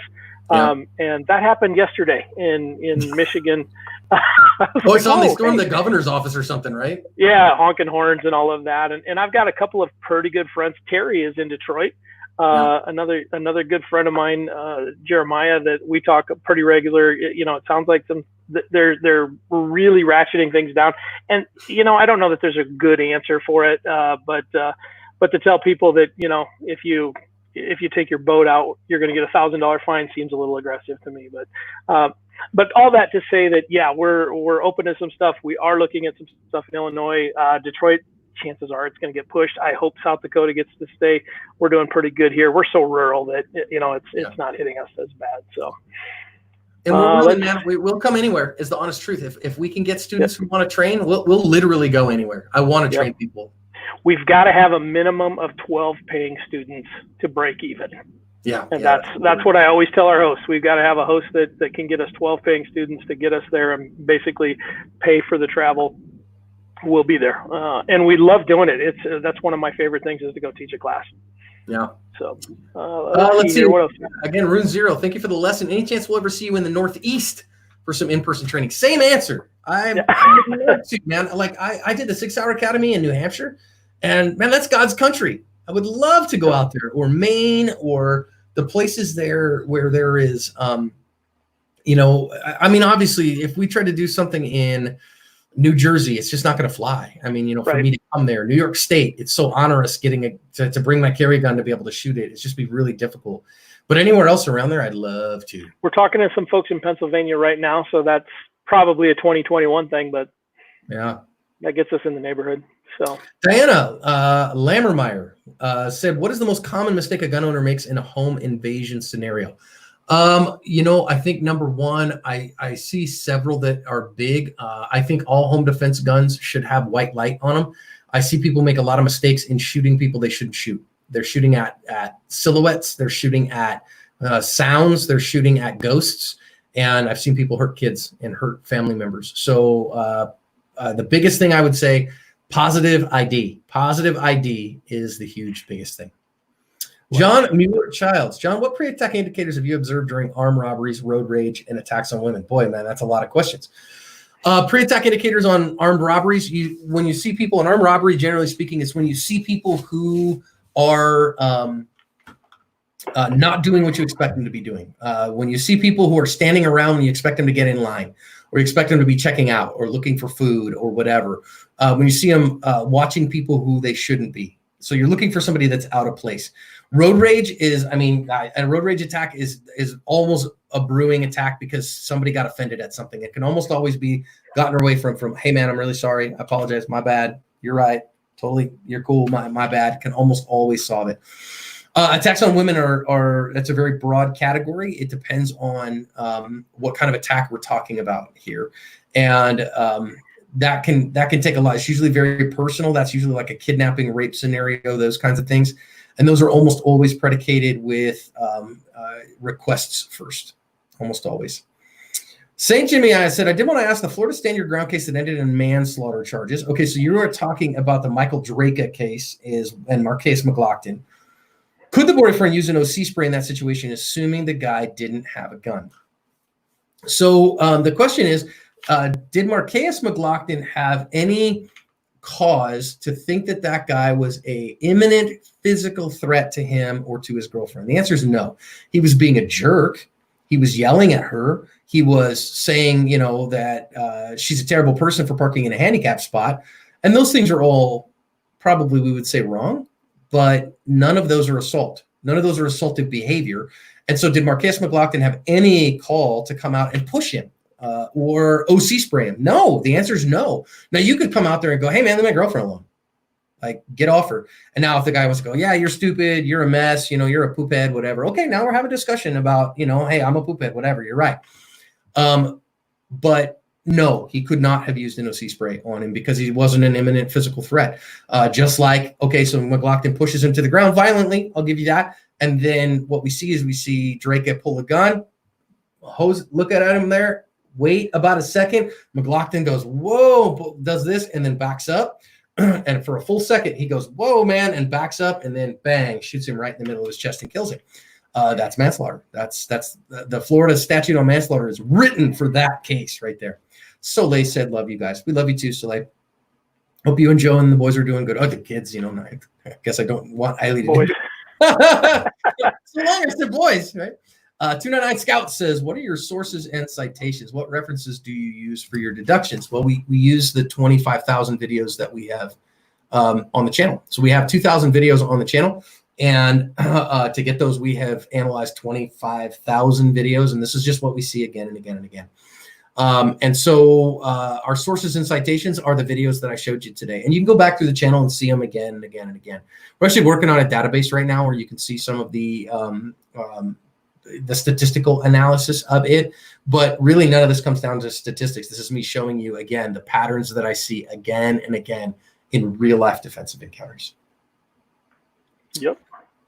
Yeah. And that happened yesterday in Michigan. They stormed the governor's office or something, right? Yeah, honking horns and all of that. And I've got a couple of pretty good friends. Terry is in Detroit. Another good friend of mine, Jeremiah, that we talk pretty regular. It sounds like they're really ratcheting things down. And I don't know that there's a good answer for it, but to tell people that if you take your boat out, you're going to get $1,000 fine seems a little aggressive to me. But all that to say that we're open to some stuff. We are looking at some stuff in Illinois, Detroit. Chances are it's going to get pushed. I hope South Dakota gets to stay. We're doing pretty good here. We're so rural that it's not hitting us as bad. So, and we'll come anywhere. Is the honest truth. If we can get students who want to train, we'll literally go anywhere. I want to train people. We've got to have a minimum of 12 paying students to break even. Yeah, and that's what I always tell our hosts. We've got to have a host that can get us 12 paying students to get us there and basically pay for the travel. We'll be there, and we love doing it. That's one of my favorite things is to go teach a class. Yeah. So let's see. What else? Again, Rune Zero. Thank you for the lesson. Any chance we'll ever see you in the Northeast for some in-person training? Same answer. I'm man. Like I did the 6-Hour Academy in New Hampshire, and man, that's God's country. I would love to go out there, or Maine, or the places there where there is, obviously, if we try to do something in New Jersey, it's just not going to fly. For me to come there, New York State, it's so onerous getting to bring my carry gun to be able to shoot it. It's just be really difficult. But anywhere else around there, I'd love to. We're talking to some folks in Pennsylvania right now, so that's probably a 2021 thing, but yeah, that gets us in the neighborhood. So Diana Lammermeyer said, what is the most common mistake a gun owner makes in a home invasion scenario? I think number one, I see several that are big. I think all home defense guns should have white light on them. I see people make a lot of mistakes in shooting people they shouldn't shoot. They're shooting at silhouettes. They're shooting at sounds. They're shooting at ghosts. And I've seen people hurt kids and hurt family members. So the biggest thing I would say, positive ID. Positive ID is the biggest thing. John Mueller-Childs. John, what pre-attack indicators have you observed during armed robberies, road rage, and attacks on women? Boy, man, that's a lot of questions. Pre-attack indicators on armed robberies. When you see people in armed robbery, generally speaking, it's when you see people who are not doing what you expect them to be doing. When you see people who are standing around and you expect them to get in line, or you expect them to be checking out or looking for food or whatever. When you see them watching people who they shouldn't be. So you're looking for somebody that's out of place. Road rage is, a road rage attack is almost a brewing attack because somebody got offended at something. It can almost always be gotten away from, hey man, I'm really sorry. I apologize. My bad. You're right. Totally. You're cool. My bad. Can almost always solve it. Attacks on women that's a very broad category. It depends on what kind of attack we're talking about here. And that can take a lot. It's usually very personal. That's usually like a kidnapping, rape scenario, those kinds of things. And those are almost always predicated with requests first, almost always. St. Jimmy, I said, I did want to ask the Florida stand your ground case that ended in manslaughter charges. Okay, so you were talking about the Michael Draka case and Marquez McLaughlin. Could the boyfriend use an OC spray in that situation, assuming the guy didn't have a gun? So the question is, did Marquez McLaughlin have any cause to think that guy was a imminent physical threat to him or to his girlfriend? The answer is no. He was being a jerk. He was yelling at her. He was saying, that she's a terrible person for parking in a handicap spot. And those things are all probably, we would say, wrong, but none of those are assault. None of those are assaultive behavior. And so did Marquez McLaughlin have any call to come out and push him? Or OC spray him? No, the answer is no. Now you could come out there and go, hey man, leave my girlfriend alone. Like, get off her. And now if the guy wants to go, yeah, you're stupid, you're a mess, you're a poop head, whatever. Okay, now we're having a discussion about, hey, I'm a poop head, whatever. You're right. But no, he could not have used NOC spray on him because he wasn't an imminent physical threat. Just like, okay, so McLaughlin pushes him to the ground violently. I'll give you that. And then what we see Drake pull a gun, look at him there, wait about a second. McLaughlin goes, whoa, does this, and then backs up. And for a full second, he goes, whoa, man, and backs up, and then bang, shoots him right in the middle of his chest and kills him. That's manslaughter. That's the Florida statute on manslaughter is written for that case right there. Soleil said, love you guys. We love you too, Soleil. Hope you and Joe and the boys are doing good. Oh, the kids, I guess I don't want Eiley to Boys. So long as the boys, right? 299 Scout says, what are your sources and citations? What references do you use for your deductions? Well, we use the 25,000 videos that we have on the channel. So we have 2,000 videos on the channel. And to get those, we have analyzed 25,000 videos. And this is just what we see again and again and again. And so our sources and citations are the videos that I showed you today. And you can go back through the channel and see them again and again and again. We're actually working on a database right now where you can see some of the statistical analysis of it. But really, none of this comes down to statistics. This is me showing you, again, the patterns that I see again and again in real-life defensive encounters. Yep.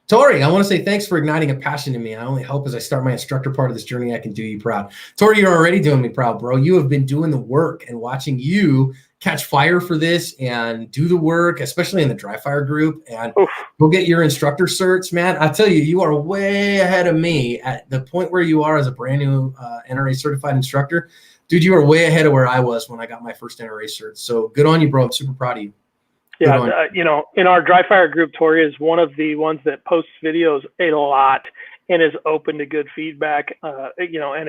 Tori, I want to say thanks for igniting a passion in me. I only hope as I start my instructor part of this journey, I can do you proud. Tori, you're already doing me proud, bro. You have been doing the work, and watching you catch fire for this and do the work, especially in the dry fire group, and go get your instructor certs, man. I tell you, you are way ahead of me at the point where you are as a brand new NRA certified instructor. Dude, you are way ahead of where I was when I got my first NRA cert. So good on you, bro. I'm super proud of you. Yeah, in our dry fire group, Tori is one of the ones that posts videos a lot and is open to good feedback. And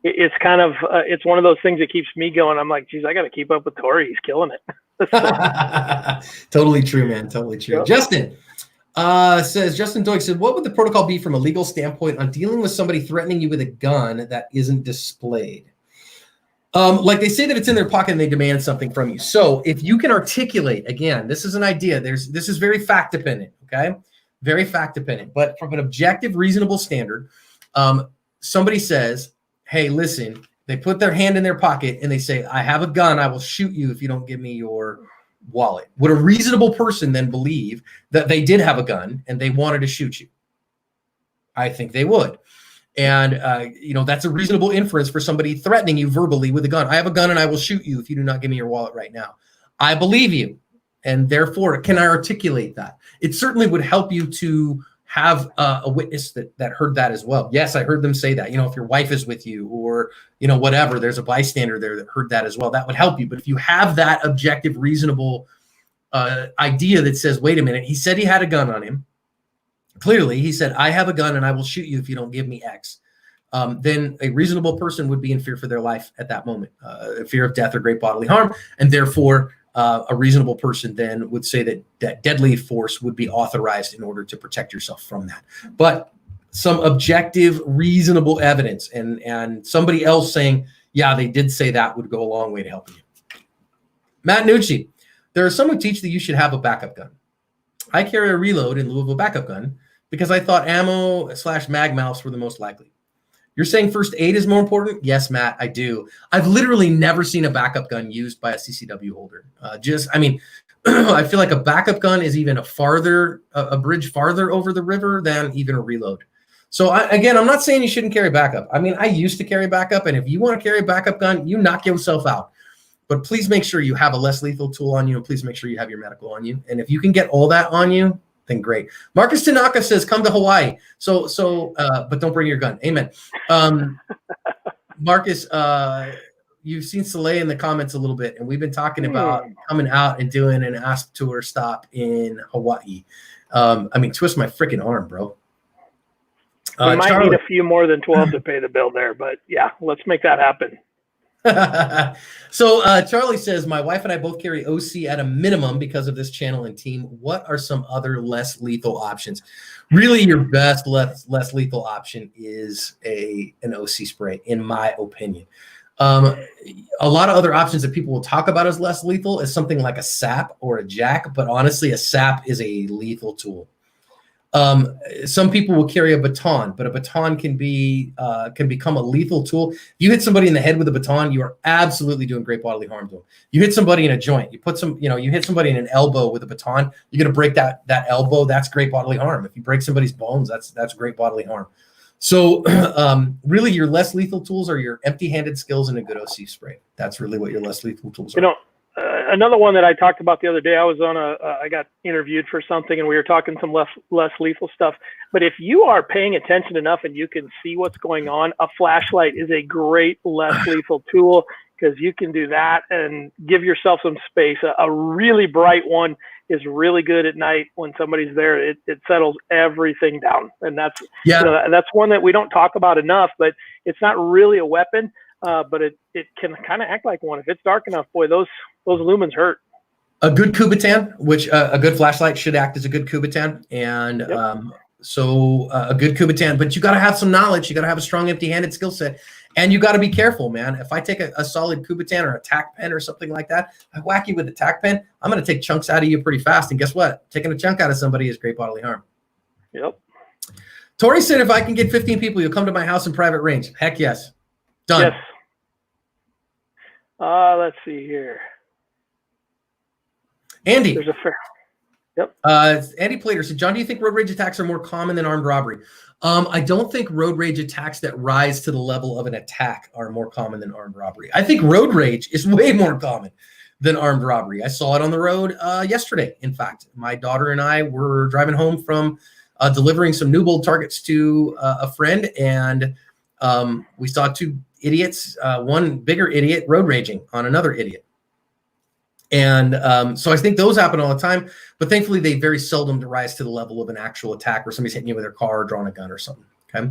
it's kind of it's one of those things that keeps me going. I'm like, geez, I got to keep up with Tori. He's killing it. Totally true, man. Totally true. Yep. Justin Justin Doig said, what would the protocol be from a legal standpoint on dealing with somebody threatening you with a gun that isn't displayed? Like they say that it's in their pocket and they demand something from you. So if you can articulate, again, this is an idea. This is very fact dependent. Okay. Very fact dependent, but from an objective, reasonable standard, somebody says, hey, listen, they put their hand in their pocket and they say, I have a gun. I will shoot you if you don't give me your wallet. Would a reasonable person then believe that they did have a gun and they wanted to shoot you? I think they would. And, that's a reasonable inference for somebody threatening you verbally with a gun. I have a gun and I will shoot you if you do not give me your wallet right now. I believe you. And therefore, can I articulate that? It certainly would help you to have a witness that heard that as well. Yes, I heard them say that. If your wife is with you or, whatever, there's a bystander there that heard that as well. That would help you. But if you have that objective, reasonable idea that says, wait a minute, he said he had a gun on him. Clearly, he said, I have a gun and I will shoot you if you don't give me X. Then a reasonable person would be in fear for their life at that moment, fear of death or great bodily harm. And therefore, a reasonable person then would say that deadly force would be authorized in order to protect yourself from that. But some objective, reasonable evidence and somebody else saying, yeah, they did say that would go a long way to helping you. Matt Nucci, there are some who teach that you should have a backup gun. I carry a reload in lieu of a backup gun because I thought ammo/mag mounts were the most likely. You're saying first aid is more important? Yes, Matt, I do. I've literally never seen a backup gun used by a CCW holder. I feel like a backup gun is even a bridge farther over the river than even a reload. So again, I'm not saying you shouldn't carry backup. I used to carry backup, and if you want to carry a backup gun, you knock yourself out. But please make sure you have a less lethal tool on you, and please make sure you have your medical on you. And if you can get all that on you, then great. Marcus Tanaka says, come to Hawaii. But don't bring your gun. Amen. Marcus, you've seen Soleil in the comments a little bit, and we've been talking about coming out and doing an ASP tour stop in Hawaii. Twist my freaking arm, bro. We might need a few more than 12 to pay the bill there, but yeah, let's make that happen. So Charlie says, my wife and I both carry OC at a minimum because of this channel and team. What are some other less lethal options? Really, your best less lethal option is an OC spray, in my opinion. A lot of other options that people will talk about as less lethal is something like a SAP or a jack, but honestly, a SAP is a lethal tool. Some people will carry a baton, but a baton can become a lethal tool. You hit somebody in the head with a baton, you are absolutely doing great bodily harm to them. You hit somebody in a joint, you hit somebody in an elbow with a baton, you're going to break that elbow. That's great bodily harm. If you break somebody's bones, that's great bodily harm. So really your less lethal tools are your empty-handed skills and a good OC spray. That's really what your less lethal tools are. Another one that I talked about the other day, I was on I got interviewed for something and we were talking some less lethal stuff. But if you are paying attention enough and you can see what's going on, a flashlight is a great less lethal tool because you can do that and give yourself some space. A really bright one is really good at night when somebody's there. It settles everything down. And that's one that we don't talk about enough, but it's not really a weapon. But it can kind of act like one. If it's dark enough, boy, those lumens hurt. A good Kubotan, which a good flashlight should act as a good Kubotan. And so a good Kubotan, but you got to have some knowledge. You got to have a strong empty-handed skill set. And you got to be careful, man. If I take a solid Kubotan or a tack pen or something like that, I whack you with a tack pen, I'm going to take chunks out of you pretty fast. And guess what? Taking a chunk out of somebody is great bodily harm. Yep. Tori said, if I can get 15 people, you'll come to my house in private range. Heck yes. Done. Yes. Let's see here. Andy. There's a fair. Yep. Andy Plater said, John, do you think road rage attacks are more common than armed robbery? I don't think road rage attacks that rise to the level of an attack are more common than armed robbery. I think road rage is way more common than armed robbery. I saw it on the road yesterday. In fact, my daughter and I were driving home from delivering some Newbold targets to a friend, and we saw two idiots, one bigger idiot road raging on another idiot. And so I think those happen all the time, but thankfully they very seldom rise to the level of an actual attack where somebody's hitting you with their car or drawing a gun or something. Okay.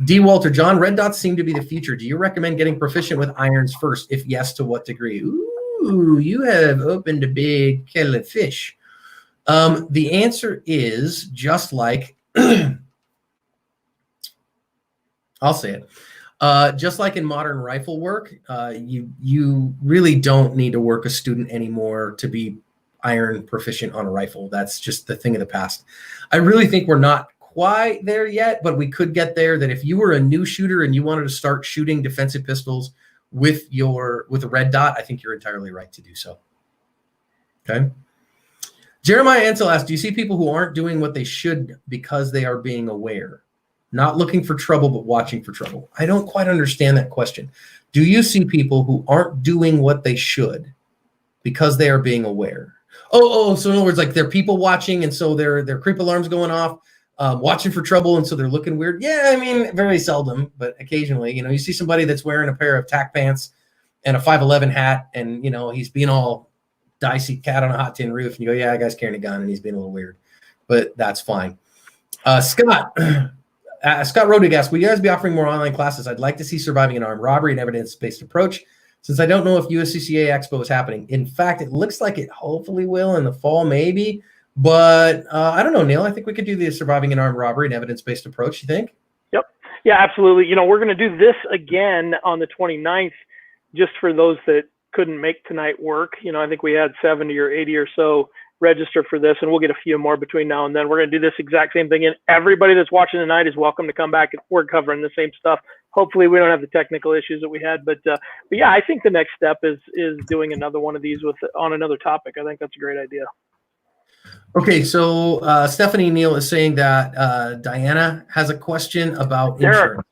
D. Walter, John, red dots seem to be the future. Do you recommend getting proficient with irons first? If yes, to what degree? Ooh, you have opened a big kettle of fish. The answer is just like, I'll say it. Just like in modern rifle work, you really don't need to work a student anymore to be iron proficient on a rifle. That's just the thing of the past. I really think we're not quite there yet, but we could get there. That if you were a new shooter and you wanted to start shooting defensive pistols with a red dot, I think you're entirely right to do so. Okay. Jeremiah Ansel asked, do you see people who aren't doing what they should because they are being aware? Not looking for trouble, but watching for trouble. I don't quite understand that question. Do you see people who aren't doing what they should because they are being aware? Oh, so in other words, like they're people watching, and so their creep alarms going off, watching for trouble, and so they're looking weird. Yeah, I mean, very seldom, but occasionally, you see somebody that's wearing a pair of tack pants and a 511 hat, and he's being all dicey cat on a hot tin roof, and you go, yeah, that guy's carrying a gun, and he's being a little weird, but that's fine. Scott Rodig asked, will you guys be offering more online classes? I'd like to see surviving an armed robbery and evidence-based approach, since I don't know if USCCA Expo is happening. In fact, it looks like it hopefully will in the fall, maybe. But I don't know, Neil. I think we could do the surviving an armed robbery and evidence-based approach. You think? Yep. Yeah, absolutely. We're going to do this again on the 29th, just for those that couldn't make tonight work. I think we had 70 or 80 or so register for this, and we'll get a few more between now and then. We're going to do this exact same thing, and everybody that's watching tonight is welcome to come back. We're covering the same stuff. Hopefully we don't have the technical issues that we had, but yeah, I think the next step is doing another one of these on another topic. I think that's a great idea. Okay, so Stephanie Neal is saying that Diana has a question about insurance.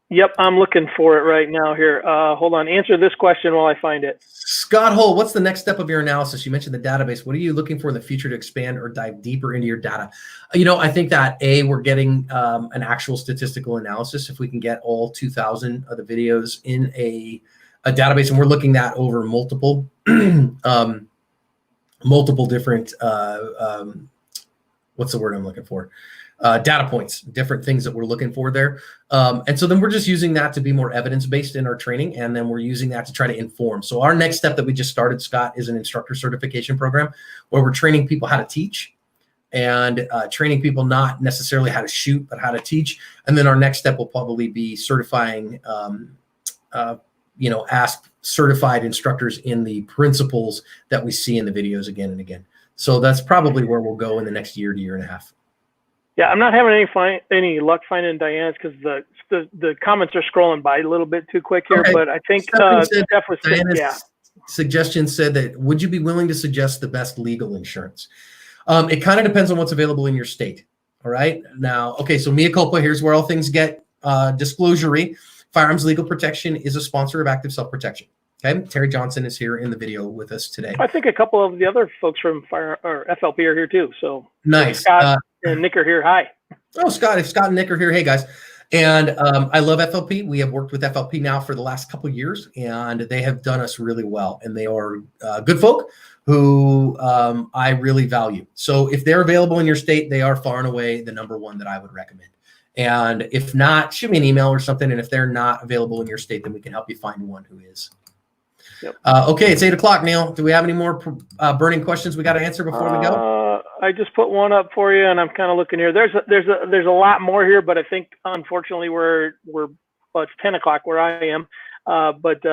Yep, I'm looking for it right now here. Hold on. Answer this question while I find it. Scott Hull, what's the next step of your analysis? You mentioned the database. What are you looking for in the future to expand or dive deeper into your data? I think that, we're getting an actual statistical analysis. If we can get all 2,000 of the videos in a database, and we're looking at over multiple different, what's the word I'm looking for? Data points, different things that we're looking for there. And so then we're just using that to be more evidence-based in our training. And then we're using that to try to inform. So our next step that we just started, Scott, is an instructor certification program where we're training people how to teach and training people not necessarily how to shoot, but how to teach. And then our next step will probably be certifying ask certified instructors in the principles that we see in the videos again and again. So that's probably where we'll go in the next year to year and a half. Yeah, I'm not having any luck finding Diane's because the comments are scrolling by a little bit too quick here. Okay. But I think Steph was saying, suggestion said that, would you be willing to suggest the best legal insurance? It kind of depends on what's available in your state. All right. Now, okay, so mea culpa, here's where all things get disclosury. Firearms Legal Protection is a sponsor of Active Self-Protection. Okay, Terry Johnson is here in the video with us today. I think a couple of the other folks from FLP are here too. So nice. Scott and Nick are here. Hi. Oh, Scott and Nick are here. Hey, guys. And I love FLP. We have worked with FLP now for the last couple of years, and they have done us really well. And they are good folk who I really value. So if they're available in your state, they are far and away the number one that I would recommend. And if not, shoot me an email or something. And if they're not available in your state, then we can help you find one who is. Yep. Okay, it's 8 o'clock, Neil. Do we have any more burning questions we got to answer before we go? I just put one up for you, and I'm kind of looking here. There's a lot more here, but I think unfortunately it's 10 o'clock where I am. Let's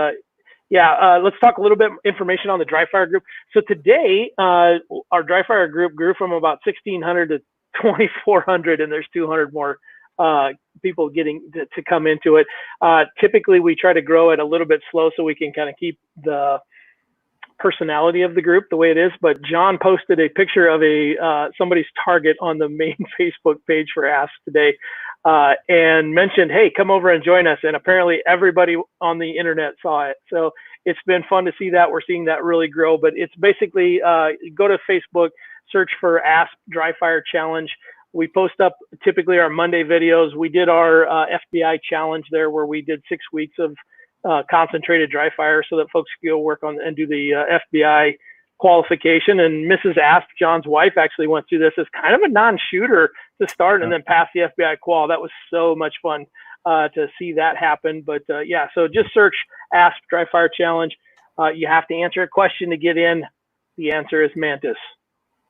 talk a little bit information on the dry fire group. So today, our dry fire group grew from about 1,600 to 2,400, and there's 200 more people getting to come into it. Typically, we try to grow it a little bit slow so we can kind of keep the personality of the group the way it is. But John posted a picture of somebody's target on the main Facebook page for Ask today, and mentioned, hey, come over and join us. And apparently everybody on the internet saw it. So it's been fun to see that. We're seeing that really grow. But it's basically go to Facebook, search for Ask Dry Fire Challenge. We post up typically our Monday videos. We did our FBI challenge there where we did 6 weeks of concentrated dry fire so that folks could go work on and do the FBI qualification. And Mrs. Asp, John's wife, actually went through this as kind of a non-shooter to start and then pass the FBI qual. That was so much fun to see that happen. But so just search Asp Dry Fire Challenge. You have to answer a question to get in. The answer is Mantis.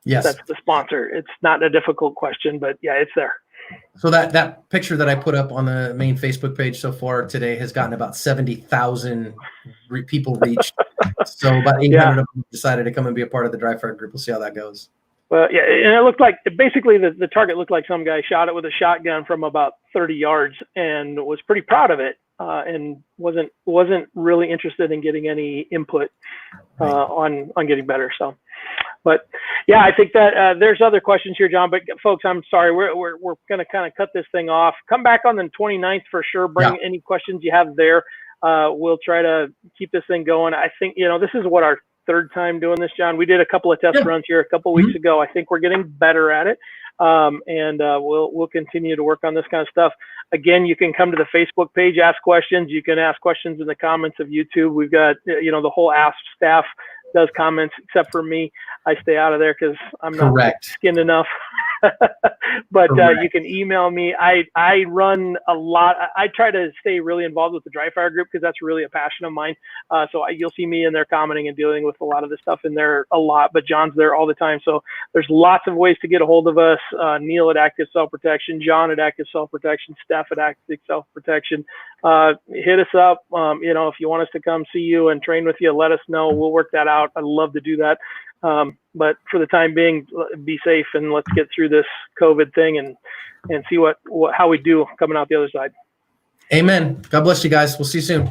Yes. That's the sponsor. It's not a difficult question, but yeah, it's there. So that picture that I put up on the main Facebook page so far today has gotten about 70,000 people reached. So about 800 of them decided to come and be a part of the dry fire group. We'll see how that goes. Well, yeah, and it looked like basically the target looked like some guy shot it with a shotgun from about 30 yards and was pretty proud of it, and wasn't really interested in getting any input on getting better. So. But yeah, I think that there's other questions here, John. But folks, I'm sorry, we're going to kind of cut this thing off. Come back on the 29th for sure. Bring any questions you have there. We'll try to keep this thing going. I think this is what our third time doing this, John. We did a couple of test runs here a couple of weeks ago. I think we're getting better at it, and we'll continue to work on this kind of stuff. Again, you can come to the Facebook page, ask questions. You can ask questions in the comments of YouTube. We've got the whole Ask staff does comments, except for me. I stay out of there because I'm not skinned enough. But you can email me. I run a lot. I try to stay really involved with the dry fire group because that's really a passion of mine. So you'll see me in there commenting and dealing with a lot of the stuff in there a lot. But John's there all the time. So there's lots of ways to get a hold of us. Neil at Active Self Protection, John at Active Self Protection, Steph at Active Self Protection. Hit us up. If you want us to come see you and train with you, let us know. We'll work that out. I'd love to do that. But for the time being, be safe and let's get through this COVID thing and see how we do coming out the other side. Amen. God bless you guys. We'll see you soon.